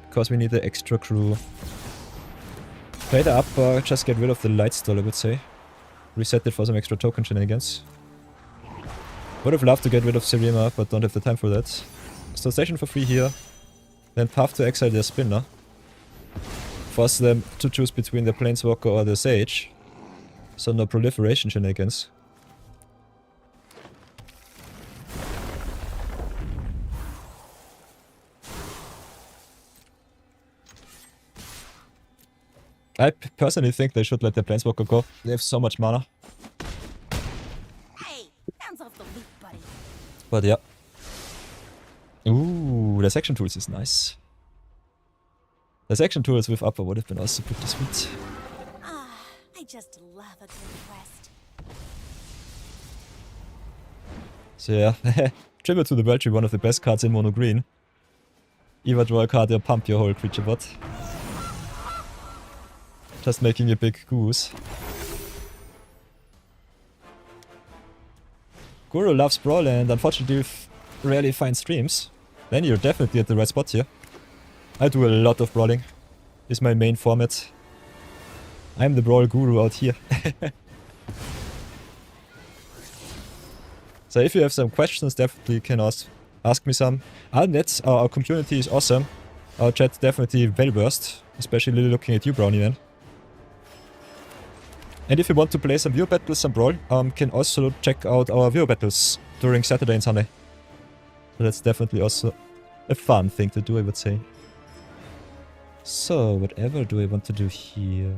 S1: Because we need the extra crew. Play the upper, just get rid of the light stall, I would say. Reset it for some extra token shenanigans. Would have loved to get rid of Serima, but don't have the time for that. So station for free here. Then path to exile their spinner. Force them to choose between the Planeswalker or the Sage. So no proliferation shenanigans. I personally think they should let the Planeswalker go. They have so much mana.
S7: Hey, bounce off the loop, buddy.
S1: But yeah. Ooh, the section tools is nice. The section tools with upper would have been also pretty sweet.
S7: I just love a good quest.
S1: So yeah, tribute to the Beltry, one of the best cards in mono green. Either draw a card or pump your whole creature bot. Just making a big goose. Guru loves Brawl and unfortunately rarely finds streams. Then you're definitely at the right spot here. I do a lot of brawling. It's my main format. I'm the Brawl guru out here. So if you have some questions, definitely you can ask me some. Our community is awesome. Our chat definitely well versed. Especially looking at you, Brownie man. And if you want to play some viewer battles, some Brawl, can also check out our viewer battles during Saturday and Sunday. So that's definitely also a fun thing to do, I would say. So, whatever do I want to do here?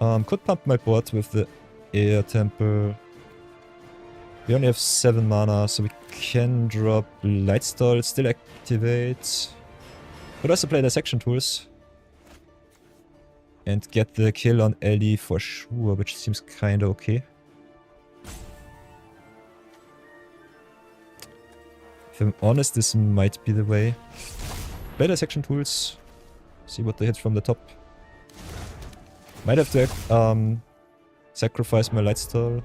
S1: Could pump my board with the Air Temple. We only have 7 mana, so we can drop Lightstall, still activate. Could also play the section tools. And get the kill on Ellie for sure, which seems kinda okay. If I'm honest, this might be the way. Play the section tools. See what they hit from the top. Might have to sacrifice my Lightstall.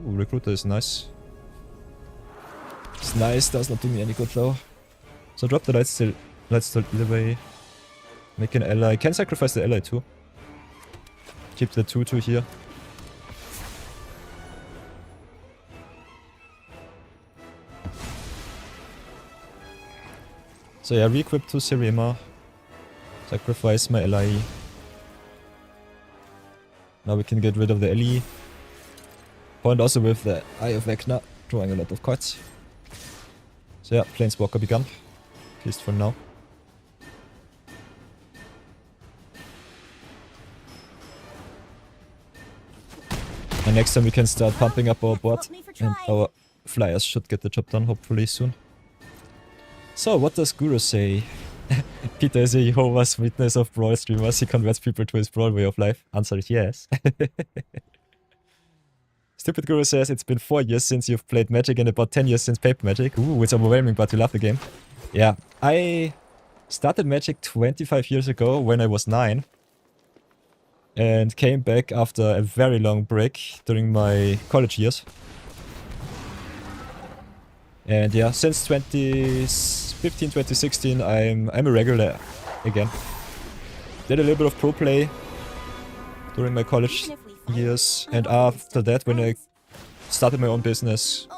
S1: Ooh, Recruiter is nice. It's nice, does not do me any good though. So drop the Lightstall either way. Make an ally. Can sacrifice the ally too. Keep the 2/2 here. So yeah, re-equip to Serima. Sacrifice my ally. Now we can get rid of the Ellie. Point also with the Eye of Vecna, drawing a lot of cards. So yeah, Planeswalker begun. At least for now. And next time we can start pumping up our board. And our flyers should get the job done hopefully soon. So, what does Guru say? Peter is a Jehovah's Witness of Brawl streamers. He converts people to his Brawl way of life. Answer is yes. Stupid Guru says it's been 4 years since you've played Magic and about 10 years since Paper Magic. Ooh, it's overwhelming, but you love the game. Yeah, I started Magic 25 years ago when I was 9. And came back after a very long break during my college years. And yeah, since 2015, 2016, I'm a regular again. Did a little bit of pro play during my college years, and after that, when I started my own business,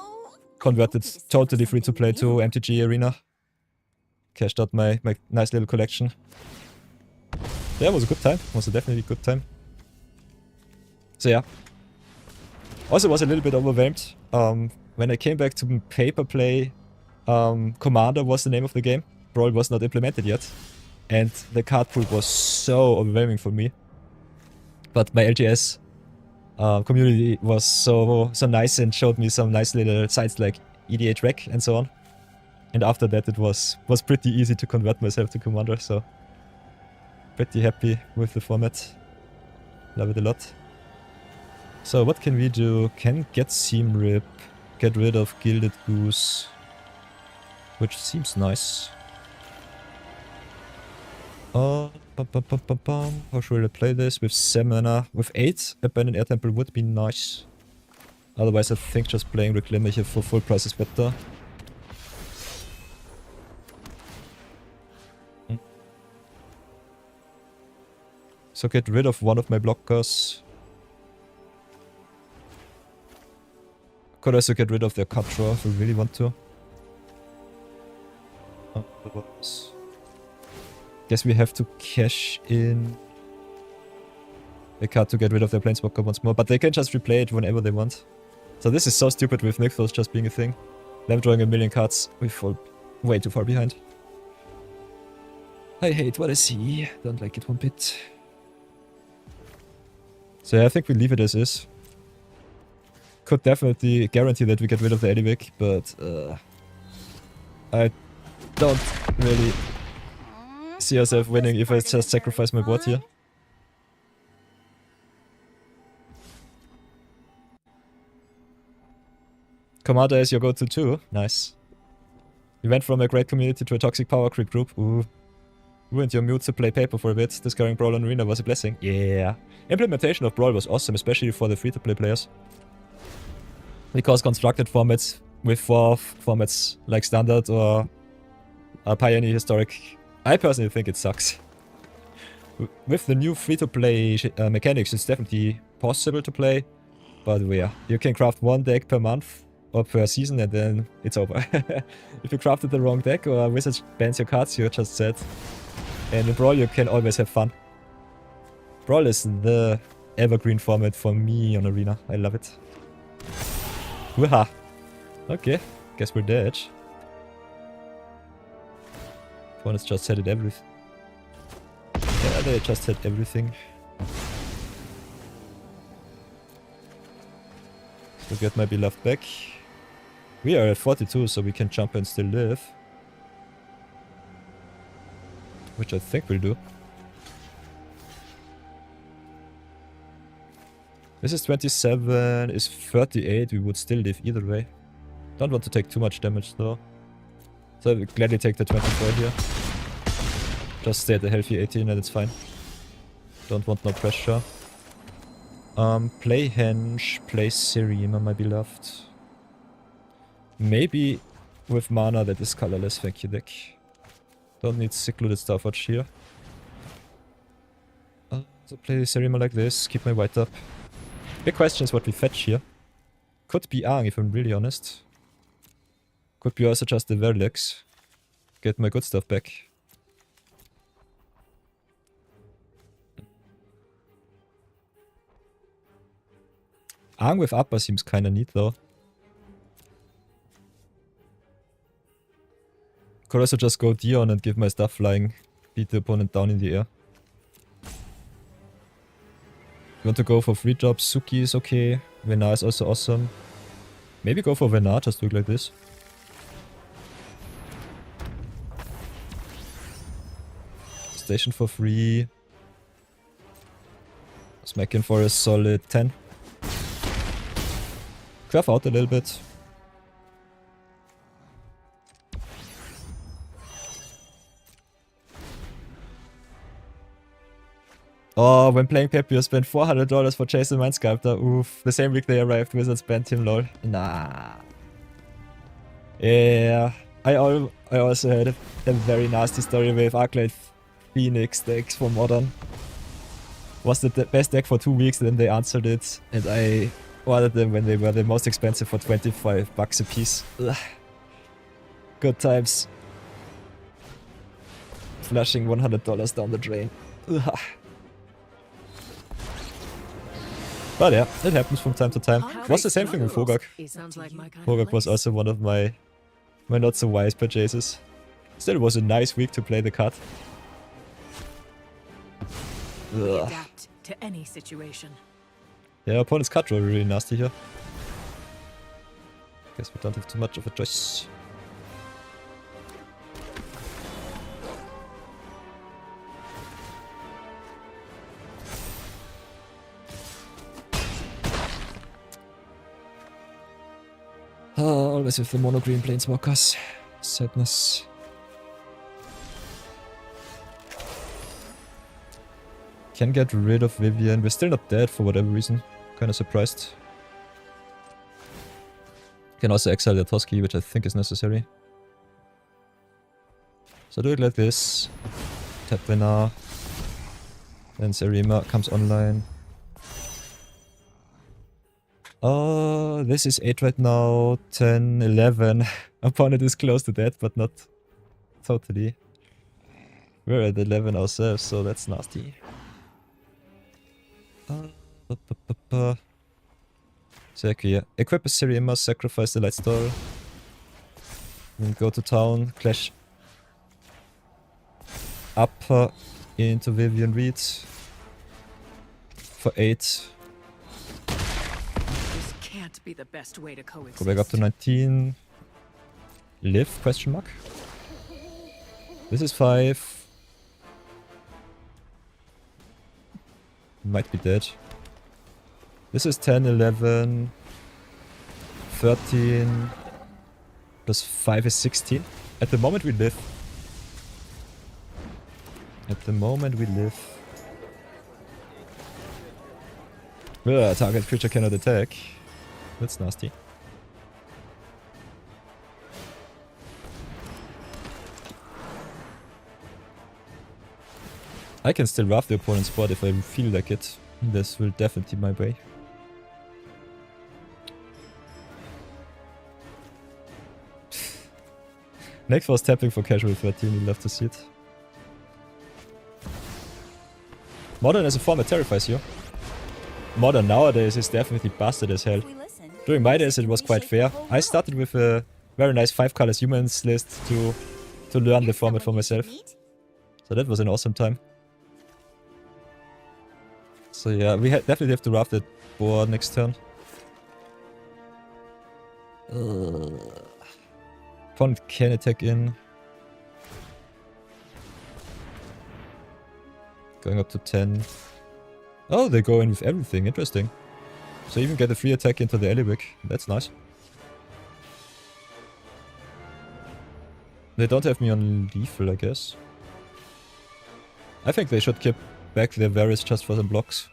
S1: converted totally free to play to MTG Arena. Cashed out my nice little collection. Yeah, it was a good time. It was a definitely good time. So yeah. Also was a little bit overwhelmed. When I came back to paper play, Commander was the name of the game. Brawl was not implemented yet. And the card pool was so overwhelming for me. But my LGS community was so nice and showed me some nice little sites like EDH Rec and so on. And after that it was pretty easy to convert myself to Commander, so pretty happy with the format. Love it a lot. So what can we do? Can get Seam Rip, get rid of Gilded Goose, which seems nice. How should I play this? With 7 mana. With 8, Abandoned Air Temple would be nice. Otherwise I think just playing Reclaim here for full price is better. So get rid of one of my blockers. Could also get rid of their cut draw if we really want to. Otherwise, guess we have to cash in a card to get rid of their Planeswalker once more, but they can just replay it whenever they want. So this is so stupid with Nykthos just being a thing. Them drawing a million cards, we fall way too far behind. I hate what I see, don't like it one bit. So yeah, I think we leave it as is. Could definitely guarantee that we get rid of the Edivic, but I don't really see ourselves winning if I just sacrifice my board here. Commander is your go-to too. Nice. You went from a great community to a toxic power creep group. Ooh. Ruined your mood to play paper for a bit. Discovering Brawl on Arena was a blessing. Yeah. Implementation of Brawl was awesome, especially for the free-to-play players. Because constructed formats with 4 formats like Standard or Pioneer Historic, I personally think it sucks. With the new free-to-play mechanics, it's definitely possible to play. But yeah, you can craft 1 deck per month or per season and then it's over. If you crafted the wrong deck or a wizard bans your cards, you're just set. And in Brawl you can always have fun. Brawl is the evergreen format for me on Arena. I love it. Waha. Okay, guess we're dead. Opponents just had it everything. Yeah, they just had everything. So get my beloved back. We are at 42, so we can jump and still live. Which I think we'll do. This is 27, is 38, we would still live either way. Don't want to take too much damage though. So I will gladly take the 24 here. Just stay at a healthy 18 and it's fine. Don't want no pressure. Play Henge, play Sirima, my beloved. Maybe with mana that is colorless, thank you deck. Don't need secluded Starforge here. So play Sirima like this, keep my white up. Big question is what we fetch here. Could be Aang if I'm really honest. Could be also just the Verlex. Get my good stuff back. Aang with Appa seems kinda neat though. Could also just go Dion and give my stuff flying. Beat the opponent down in the air. You want to go for free drops? Suki is okay. Venar is also awesome. Maybe go for Venar, just do it like this. Station for free. Smack in for a solid 10. Curve out a little bit. Oh, when playing Pepe, you spent $400 for Jason Mind Sculptor. Oof. The same week they arrived, Wizards banned him, lol. Nah. Yeah. I also had a very nasty story with Arclight Phoenix decks for Modern. Was the best deck for 2 weeks, then they answered it. And I ordered them when they were the most expensive for $25 a piece. Ugh. Good times. Flushing $100 down the drain. Ugh. But yeah, it happens from time to time. It was the same thing with Fogak. Fogak was also one of my not so wise purchases. Still, it was a nice week to play the card. Ugh.
S8: Adapt to any situation.
S1: Yeah, opponent's card draw really nasty here. Guess we don't have too much of a choice. Always with the mono green planeswalkers. Sadness. Can get rid of Vivian. We're still not dead for whatever reason. Kinda surprised. Can also exile the Toski, which I think is necessary. So do it like this. Tap Venar. Then Serima comes online. Oh, this is 8 right now. 10, 11. Opponent is close to that, but not totally. We're at 11 ourselves, so that's nasty. Exactly, yeah. Equip a Serima, sacrifice the Lightstar. Then go to town, clash up into Vivian Reed for 8.
S8: This can't be the best way to coexist.
S1: Go back up to 19. Live? Question mark. This is 5. Might be dead. This is 10, 11, 13, plus 5 is 16. At the moment we live. At the moment we live. Ugh, target creature cannot attack. That's nasty. I can still rough the opponent's board if I feel like it. This will definitely be my way. Next was tapping for casual 13, you'd love to see it. Modern as a format terrifies you. Modern nowadays is definitely busted as hell. During my days it was quite fair. I started with a very nice 5 colors humans list to learn the format for myself. So that was an awesome time. So yeah, we definitely have to rough that board next turn. Opponent can attack in. Going up to 10. Oh, they go in with everything. Interesting. So even get a free attack into the Eliwick. That's nice. They don't have me on lethal, I guess. I think they should keep back their Varys just for some blocks.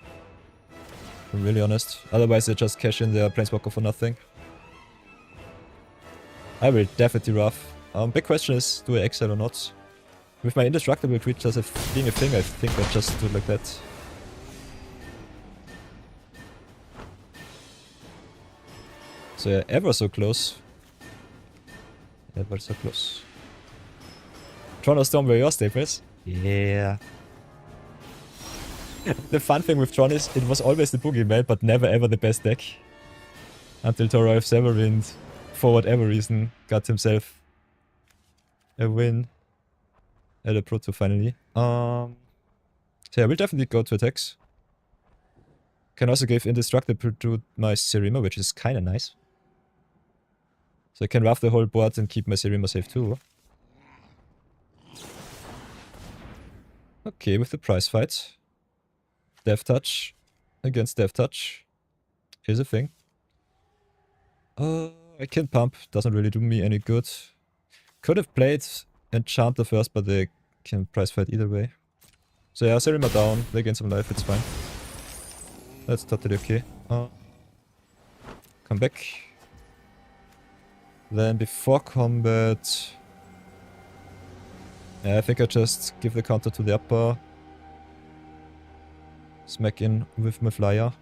S1: If I'm really honest. Otherwise they just cash in their Planeswalker for nothing. I will definitely rough. Big question is, do I exile or not? With my indestructible creatures being a thing, I think I just do it like that. So yeah, ever so close. Ever so close. Tron Storm were your staples? Yeah. The fun thing with Tron is, it was always the boogeyman, but never ever the best deck. Until Toroy of Severind, for whatever reason, got himself a win at a Pro Tour finally. So yeah, we'll definitely go to attacks. Can also give Indestructible to my Serima, which is kinda nice. So I can rough the whole board and keep my Serima safe too. Okay, with the prize fight. Death Touch against Death Touch is a thing. I can pump, doesn't really do me any good. Could have played Enchanter first, but they can prize fight either way. So yeah, Serima down, they gain some life, it's fine. That's totally okay. Come back. Then before combat... yeah, I think I just give the counter to the upper. Smack in with my flyer.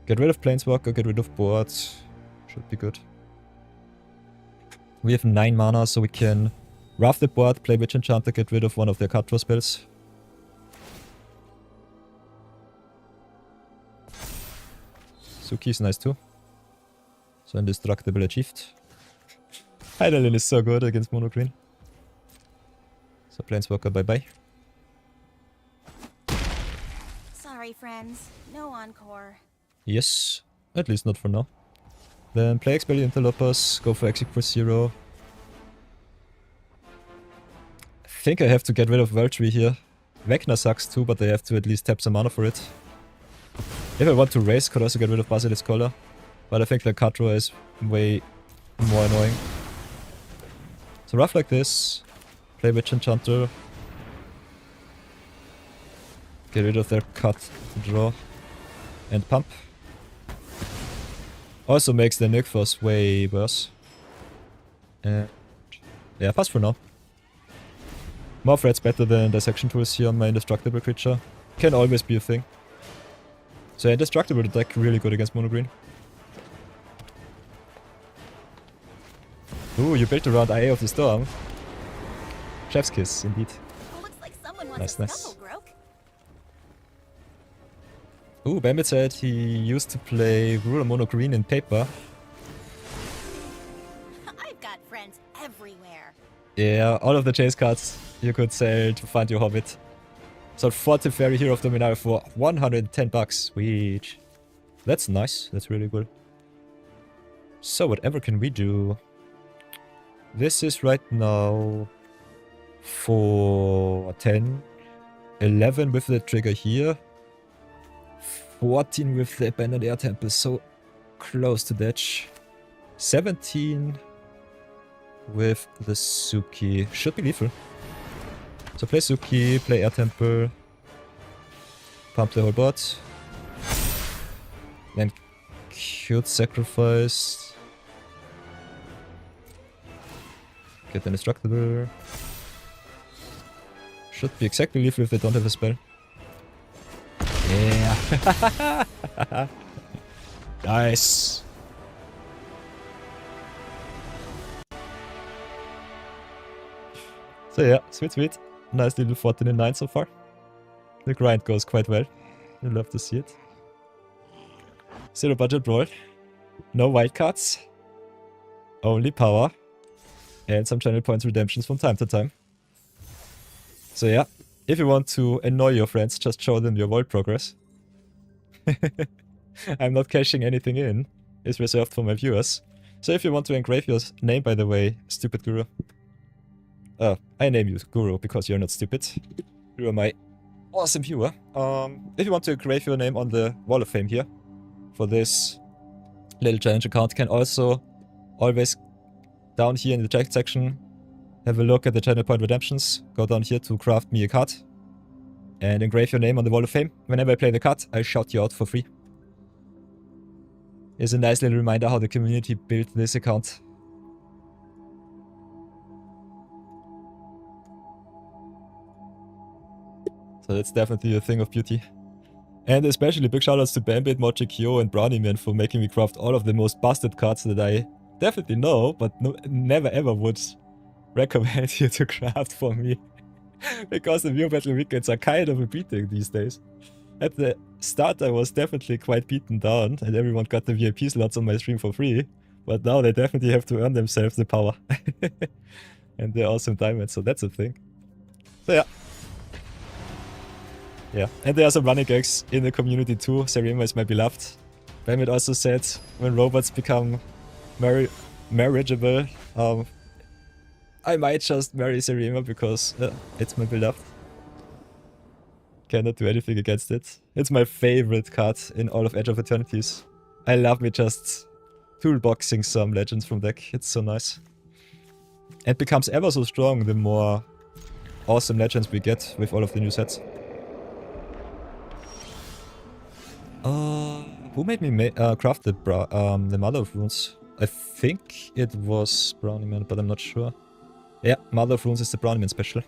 S1: Get rid of Planeswalker, get rid of board. Should be good. We have 9 mana, so we can rough the board, play Witch Enchanter, get rid of one of their card draw spells. Suki's nice too. So Indestructible achieved. Heidelin is so good against mono green. So Planeswalker bye bye.
S7: Sorry, friends. No encore.
S1: Yes, at least not for now. Then play Expel Interlopers, go for Execute for 0. I think I have to get rid of Valkyrie here. Vecna sucks too, but I have to at least tap some mana for it. If I want to race, could also get rid of Basilisk Collar. But I think the card draw is way more annoying. So rough like this. Play Witch Enchanter. Get rid of their card draw. And pump. Also makes the Nykthos way worse. And yeah, pass for now. More threats better than dissection tools here on my Indestructible creature. Can always be a thing. So Indestructible deck really good against mono green. Ooh, you built around Eye of the Storm. Chef's kiss, indeed.
S7: Looks like someone wants
S1: Nice,
S7: a scuffle, Groke.
S1: Ooh, Bambit said he used to play Ruler Mono Green in paper.
S7: I've got friends everywhere.
S1: Yeah, all of the chase cards you could sell to find your Hobbit. So 40 Fairy Hero of Dominaria for 110 bucks. Sweet. That's nice. That's really good. So whatever can we do? This is right now for 10. 11 with the trigger here. 14 with the Abandoned Air Temple. So close to Datch. 17 with the Suki. Should be lethal. So play Suki, play Air Temple. Pump the whole board. Then Cute Sacrifice. Get Indestructible. Should be exactly lethal if they don't have a spell. Yeah. Nice. So yeah, sweet. Nice little 14 and 9 so far. The grind goes quite well. You'll love to see it. Zero budget brawl. No wildcards. Only power. And some channel points redemptions from time to time. So yeah, if you want to annoy your friends, just show them your world progress. I'm not cashing anything in. It's reserved for my viewers. So if you want to engrave your name, by the way, stupid guru. I name you Guru because you're not stupid. You are my awesome viewer. If you want to engrave your name on the Wall of Fame here, for this little challenge account, can also always down here in the chat section have a look at the channel point redemptions. Go down here to craft me a card and engrave your name on the Wall of Fame. Whenever I play the card, I'll shout you out for free. It's a nice little reminder how the community built this account. So that's definitely a thing of beauty. And especially big shoutouts to Bambit, Mochikyo and Brownieman for making me craft all of the most busted cards that I definitely know, but never ever would recommend you to craft for me. Because the View Battle weekends are kind of a beating these days. At the start I was definitely quite beaten down and everyone got the VIP slots on my stream for free. But now they definitely have to earn themselves the power. And they're awesome diamonds, so that's a thing. So yeah. Yeah, and there are some running gags in the community too. Serema is my beloved. Bamit also said, when robots become marriageable, I might just marry Serema because it's my beloved. Cannot do anything against it. It's my favorite card in all of Edge of Eternities. I love me just toolboxing some legends from deck. It's so nice. And becomes ever so strong the more awesome legends we get with all of the new sets. Who made me craft the Mother of Runes? I think it was Brownie but I'm not sure. Yeah, Mother of Runes is the Brownie special.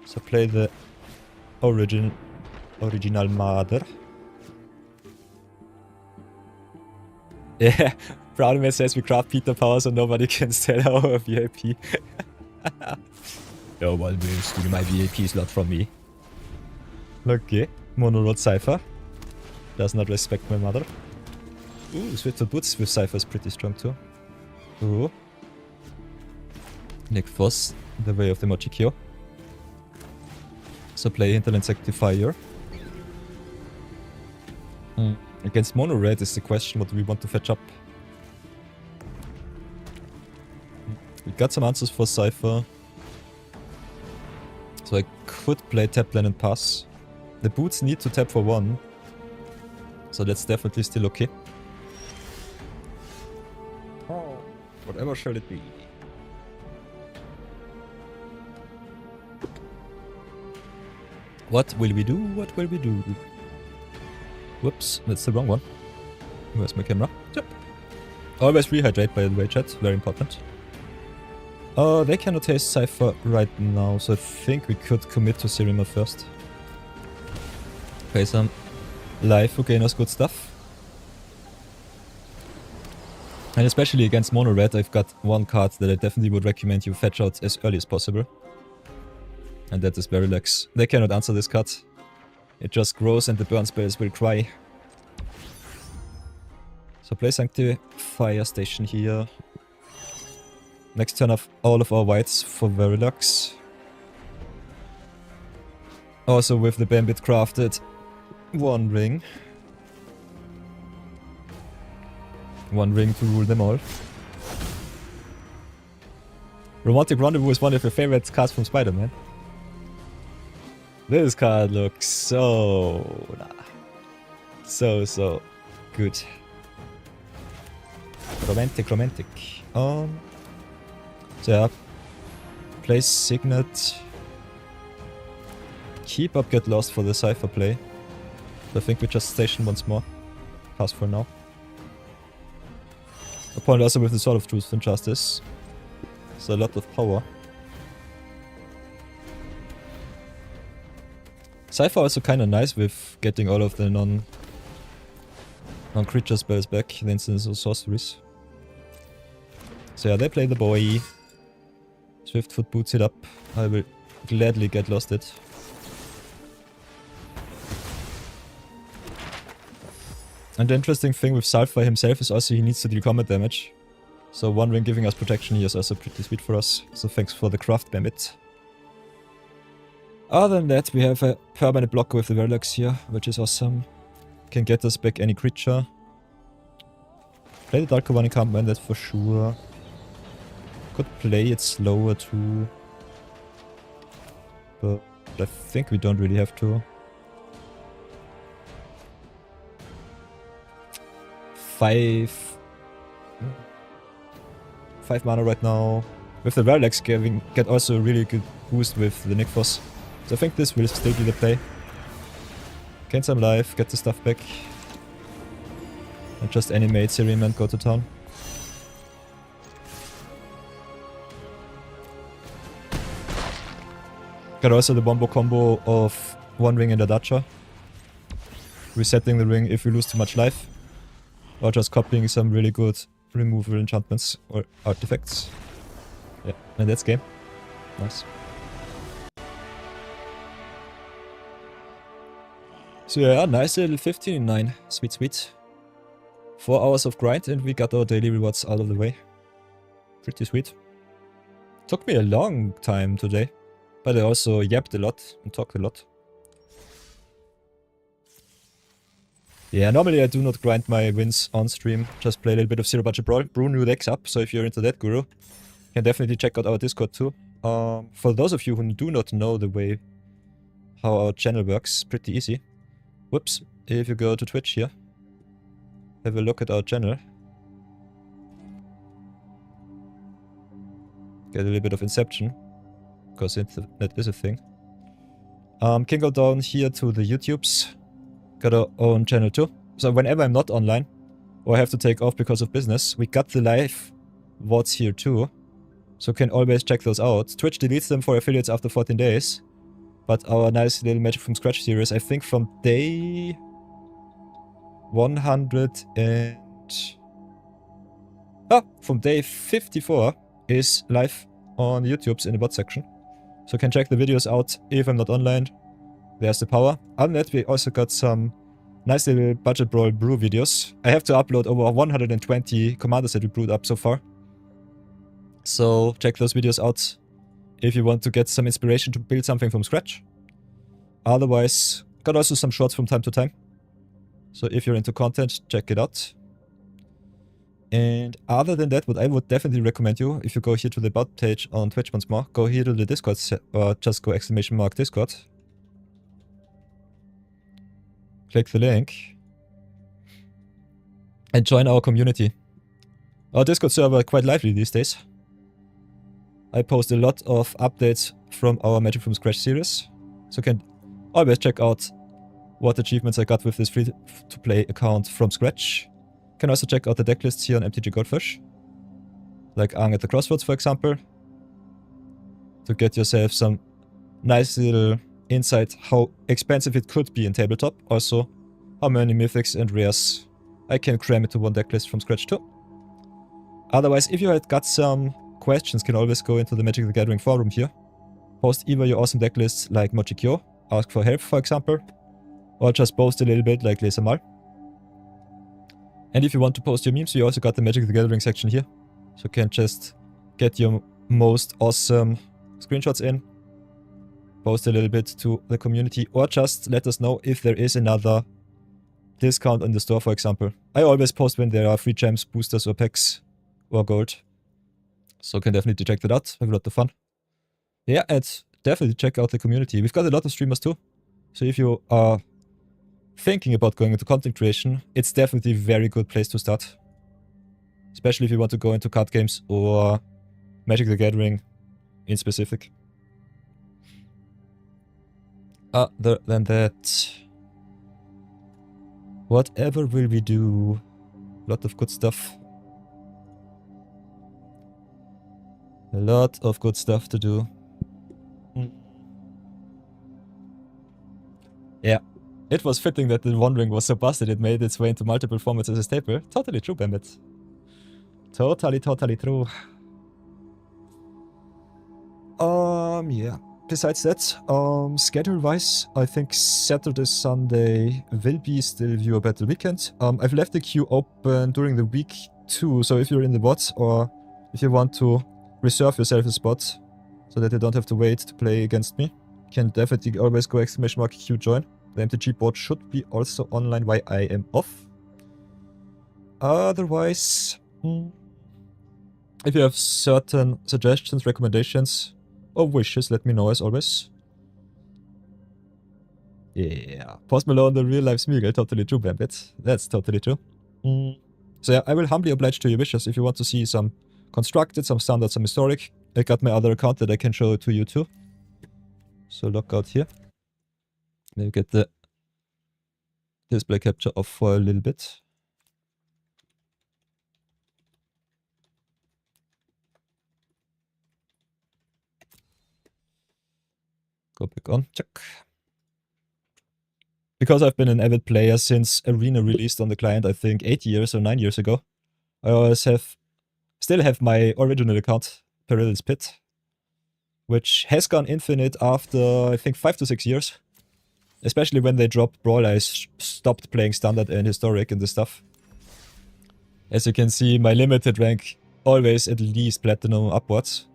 S1: So play the original Mother. Yeah, Brownie says we craft Peter Power so nobody can steal our VIP. No one will steal my VIP slot from me. Okay, Mono Road Cypher. Does not respect my mother. Ooh, Swift Boots with Cypher is pretty strong too. Ooh. Nick Foss, the way of the Mochikyo. So play Hinterland Sanctifier. Against Mono Red is the question what we want to fetch up. We got some answers for Cypher. So I could play tap land and pass. The boots need to tap for 1. So that's definitely still okay. Oh, whatever shall it be? What will we do? What will we do? Whoops, that's the wrong one. Where's my camera? Yep. Always rehydrate, by the way, chat. Very important. They cannot taste Cypher right now, so I think we could commit to Serema first. Play some life who gain us good stuff. And especially against Mono Red, I've got one card that I definitely would recommend you fetch out as early as possible. And that is Verilex. They cannot answer this card. It just grows and the burn spells will cry. So play Sanctifier Station here. Next turn off all of our whites for Verilux. Also with the Bambit crafted 1 ring. 1 ring to rule them all. Romantic Rendezvous is one of your favorite cards from Spider-Man. This card looks so good. Romantic. So yeah, play Signet. Keep up, get lost for the Cypher play. I think we just station once more. Pass for now. A point also with the Sword of Truth and Justice. So a lot of power. Cypher also kinda nice with getting all of the non-creature spells back, the instance of sorceries. So yeah, they play the boy. Swiftfoot boots it up. I will gladly get lost it. And the interesting thing with Sulfur himself is also he needs to deal combat damage. So 1 ring giving us protection here is also pretty sweet for us. So thanks for the craft, Bambit. Other than that, we have a permanent blocker with the Verlex here, which is awesome. Can get us back any creature. Play the Darker One encampment, that's for sure. Could play it slower too. But I think we don't really have to. 5 mana right now. With the Verlex get also a really good boost with the Nickfoss. So I think this will still be the play. Gain some life, get the stuff back. And just animate Serema and go to town. Got also the Wombo combo of 1 ring and a Dacha. Resetting the ring if we lose too much life. Or just copying some really good removal enchantments or artifacts. Yeah, and that's game. Nice. So yeah, nice little 15-9. Sweet, sweet. 4 hours of grind and we got our daily rewards out of the way. Pretty sweet. Took me a long time today, but I also yapped a lot and talked a lot. Yeah, normally I do not grind my wins on stream, just play a little bit of Zero Budget Brawl, brew new decks up, so if you're into that, Guru, you can definitely check out our Discord too. For those of you who do not know the way how our channel works, pretty easy. Whoops, if you go to Twitch here, have a look at our channel. Get a little bit of Inception, because that is a thing. Can go down here to the YouTubes. Got our own channel too. So whenever I'm not online, or I have to take off because of business, we got the live VODs here too. So can always check those out. Twitch deletes them for affiliates after 14 days. But our nice little Magic from Scratch series, I think from day 100 and... from day 54 is live on YouTube's in the bot section. So can check the videos out if I'm not online. There's the power. Other than that, we also got some nice little budget brawl brew videos. I have to upload over 120 commanders that we brewed up so far. So check those videos out if you want to get some inspiration to build something from scratch. Otherwise, got also some shorts from time to time. So if you're into content, check it out. And other than that, what I would definitely recommend you, if you go here to the about page on Twitch once more, go here to the Discord, or just go !Discord. Click the link. And join our community. Our Discord server is quite lively these days. I post a lot of updates from our Magic from Scratch series. So you can always check out what achievements I got with this free-to-play account from scratch. You can also check out the deck lists here on MTG Goldfish. Like Ang at the Crossroads, for example. To get yourself some nice little insight how expensive it could be in tabletop. Also, how many mythics and rares I can cram into one deck list from scratch too. Otherwise, if you had got some questions, can always go into the Magic the Gathering forum here. Post either your awesome deck lists like Mochikyo, ask for help for example, or just post a little bit like Lesamal. And if you want to post your memes, we also got the Magic the Gathering section here. So you can just get your most awesome screenshots in, post a little bit to the community, or just let us know if there is another discount on the store, for example. I always post when there are free gems, boosters, or packs, or gold. So you can definitely check that out, have a lot of fun. Yeah, and definitely check out the community. We've got a lot of streamers too. So if you are thinking about going into content creation, it's definitely a very good place to start. Especially if you want to go into card games or Magic the Gathering in specific. Other than that, whatever will we do? A lot of good stuff. A lot of good stuff to do. Yeah, it was fitting that the Wandering was so busted it made its way into multiple formats as a staple. Totally true, Bambit. Totally true. Yeah. Besides that, schedule-wise, I think Saturday, Sunday will be still Viewer Battle Weekend. I've left the queue open during the week too, so if you're in the bots or if you want to reserve yourself a spot so that you don't have to wait to play against me, you can definitely always go !Q join. The MTG bot should be also online while I am off. Otherwise, if you have certain suggestions, recommendations, or wishes, let me know as always. Yeah, Post Malone, the real life Smeagol, totally true, Bambit. That's totally true. So yeah, I will humbly oblige to your wishes if you want to see some constructed, some standard, some historic. I got my other account that I can show to you too. So log out here. Maybe get the display capture off for a little bit. Go back on, check. Because I've been an avid player since Arena released on the client, I think 8 years or 9 years ago, I always still have my original account, Peril's Pit, which has gone infinite after, I think, 5 to 6 years. Especially when they dropped Brawl, I stopped playing Standard and Historic and this stuff. As you can see, my limited rank always at least platinum upwards.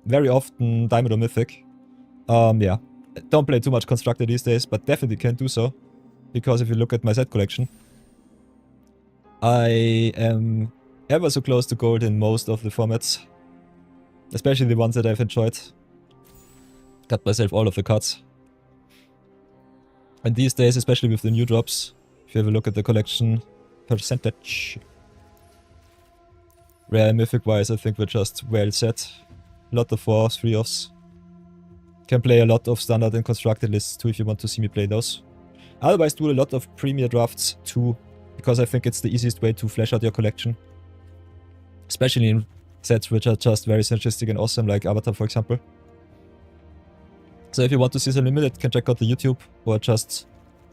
S1: Very often diamond or mythic. Yeah. Don't play too much constructed these days, but definitely can do so. Because if you look at my set collection, I am ever so close to gold in most of the formats. Especially the ones that I've enjoyed. Got myself all of the cards. And these days, especially with the new drops, if you have a look at the collection percentage, rare and mythic wise, I think we're just well set. Lot of 4-offs, 3-offs. Can play a lot of standard and constructed lists too if you want to see me play those. Otherwise, do a lot of premier drafts too, because I think it's the easiest way to flesh out your collection. Especially in sets which are just very synergistic and awesome, like Avatar for example. So if you want to see some limited, can check out the YouTube, or just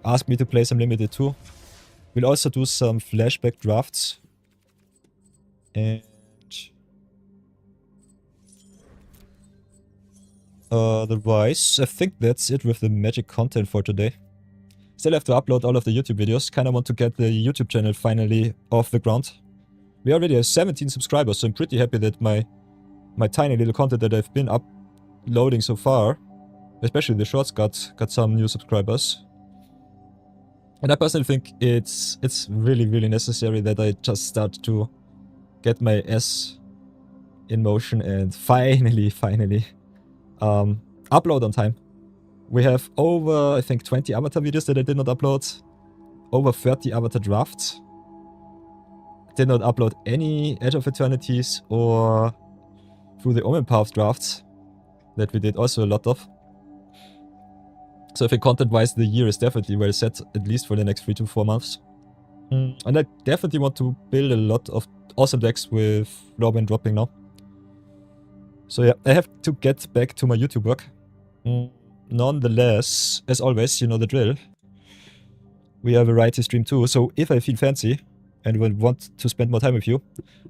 S1: ask me to play some limited too. We'll also do some flashback drafts. And otherwise, I think that's it with the magic content for today. Still have to upload all of the YouTube videos. Kinda want to get the YouTube channel finally off the ground. We already have 17 subscribers, so I'm pretty happy that my tiny little content that I've been uploading so far, especially the shorts, got some new subscribers. And I personally think it's really, really necessary that I just start to get my ass in motion and finally upload on time. We have over, I think, 20 Avatar videos that I did not upload. Over 30 Avatar drafts. Did not upload any Edge of Eternities or through the Omen Path drafts that we did also a lot of. So I think content-wise the year is definitely well set, at least for the next 3 to 4 months. And I definitely want to build a lot of awesome decks with Lawbane dropping now. So yeah, I have to get back to my YouTube work. Nonetheless, as always, you know the drill. We have a variety stream too, so if I feel fancy and will want to spend more time with you,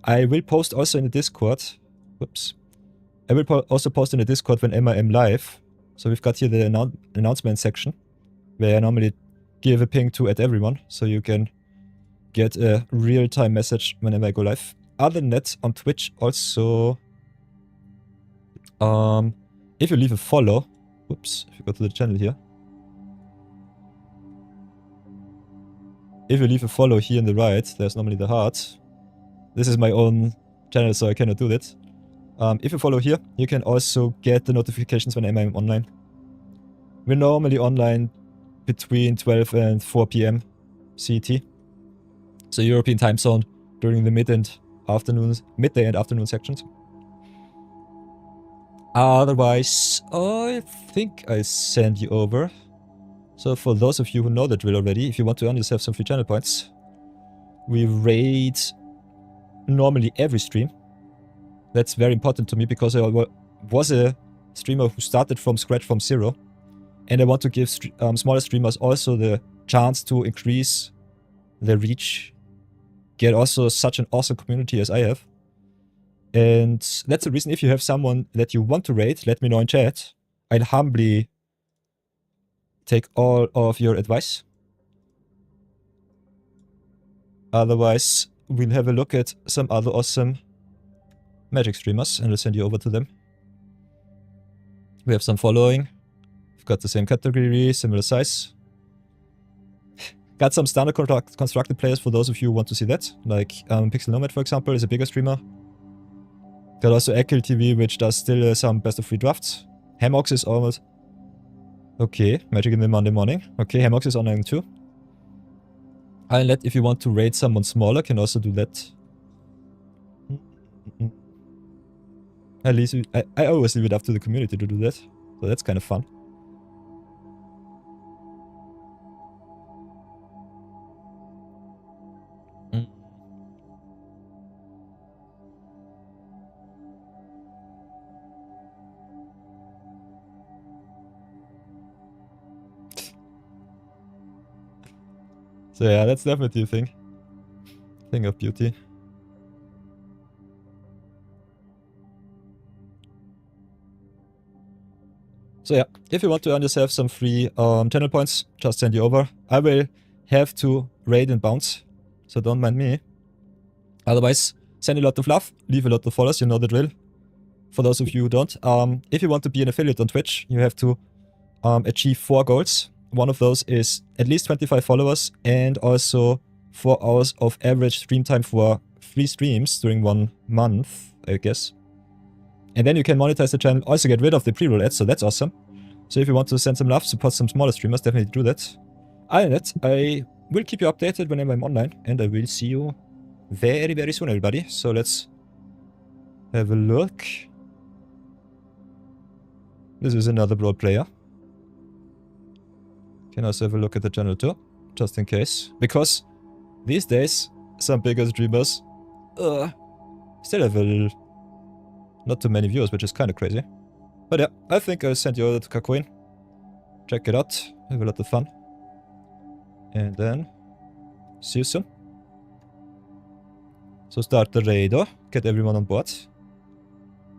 S1: I will post also in the Discord. Whoops. I will also post in the Discord whenever I'm live. So we've got here the announcement section, where I normally give a ping to everyone, so you can get a real-time message whenever I go live. Other than that, on Twitch also, if you leave a follow, whoops, if you go to the channel here, if you leave a follow here on the right, there's normally the heart. This is my own channel, so I cannot do that. If you follow here, you can also get the notifications whenever I'm online. We're normally online between 12 and 4 PM CET. So European time zone during the midday and afternoon sections. Otherwise, I think I send you over. So for those of you who know the drill already, if you want to earn yourself some free channel points, we raid normally every stream. That's very important to me because I was a streamer who started from scratch from zero. And I want to give smaller streamers also the chance to increase their reach. Get also such an awesome community as I have. And that's the reason if you have someone that you want to raid, let me know in chat. I'll humbly take all of your advice. Otherwise, we'll have a look at some other awesome Magic streamers and I'll send you over to them. We have some following. We've got the same category, similar size. Got some standard constructed players for those of you who want to see that. Like Pixel Nomad, for example, is a bigger streamer. Got also Ekel TV, which does still some best of 3 drafts. Hamox is almost... Okay, Magic in the Monday morning. Okay, Hamox is online too. I'll let, if you want to raid someone smaller, can also do that. At least I always leave it up to the community to do that. So that's kind of fun. So yeah, that's definitely a thing. Thing of beauty. So yeah, if you want to earn yourself some free channel points, just send you over. I will have to raid and bounce, so don't mind me. Otherwise, send a lot of love, leave a lot of follows, you know the drill. For those of you who don't, if you want to be an affiliate on Twitch, you have to achieve 4 goals. One of those is at least 25 followers and also 4 hours of average stream time for 3 streams during 1 month, I guess. And then you can monetize the channel, also get rid of the pre-roll ads, so that's awesome. So if you want to send some love, support some smaller streamers, definitely do that. Other than that, I will keep you updated whenever I'm online, and I will see you very, very soon, everybody. So let's have a look. This is another Brawl player. Can also have a look at the channel too, just in case. Because these days, some bigger streamers still have not too many viewers, which is kind of crazy. But yeah, I think I sent you over to Kakuin. Check it out, have a lot of fun. And then, see you soon. So start the raid, get everyone on board.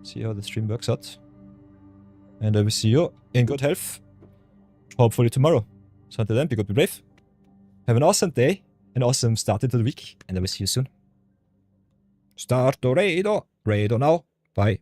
S1: See how the stream works out. And I will see you in good health, hopefully tomorrow. So until then, be good, be brave. Have an awesome day, an awesome start into the week, and I will see you soon. Start the raid now. Bye.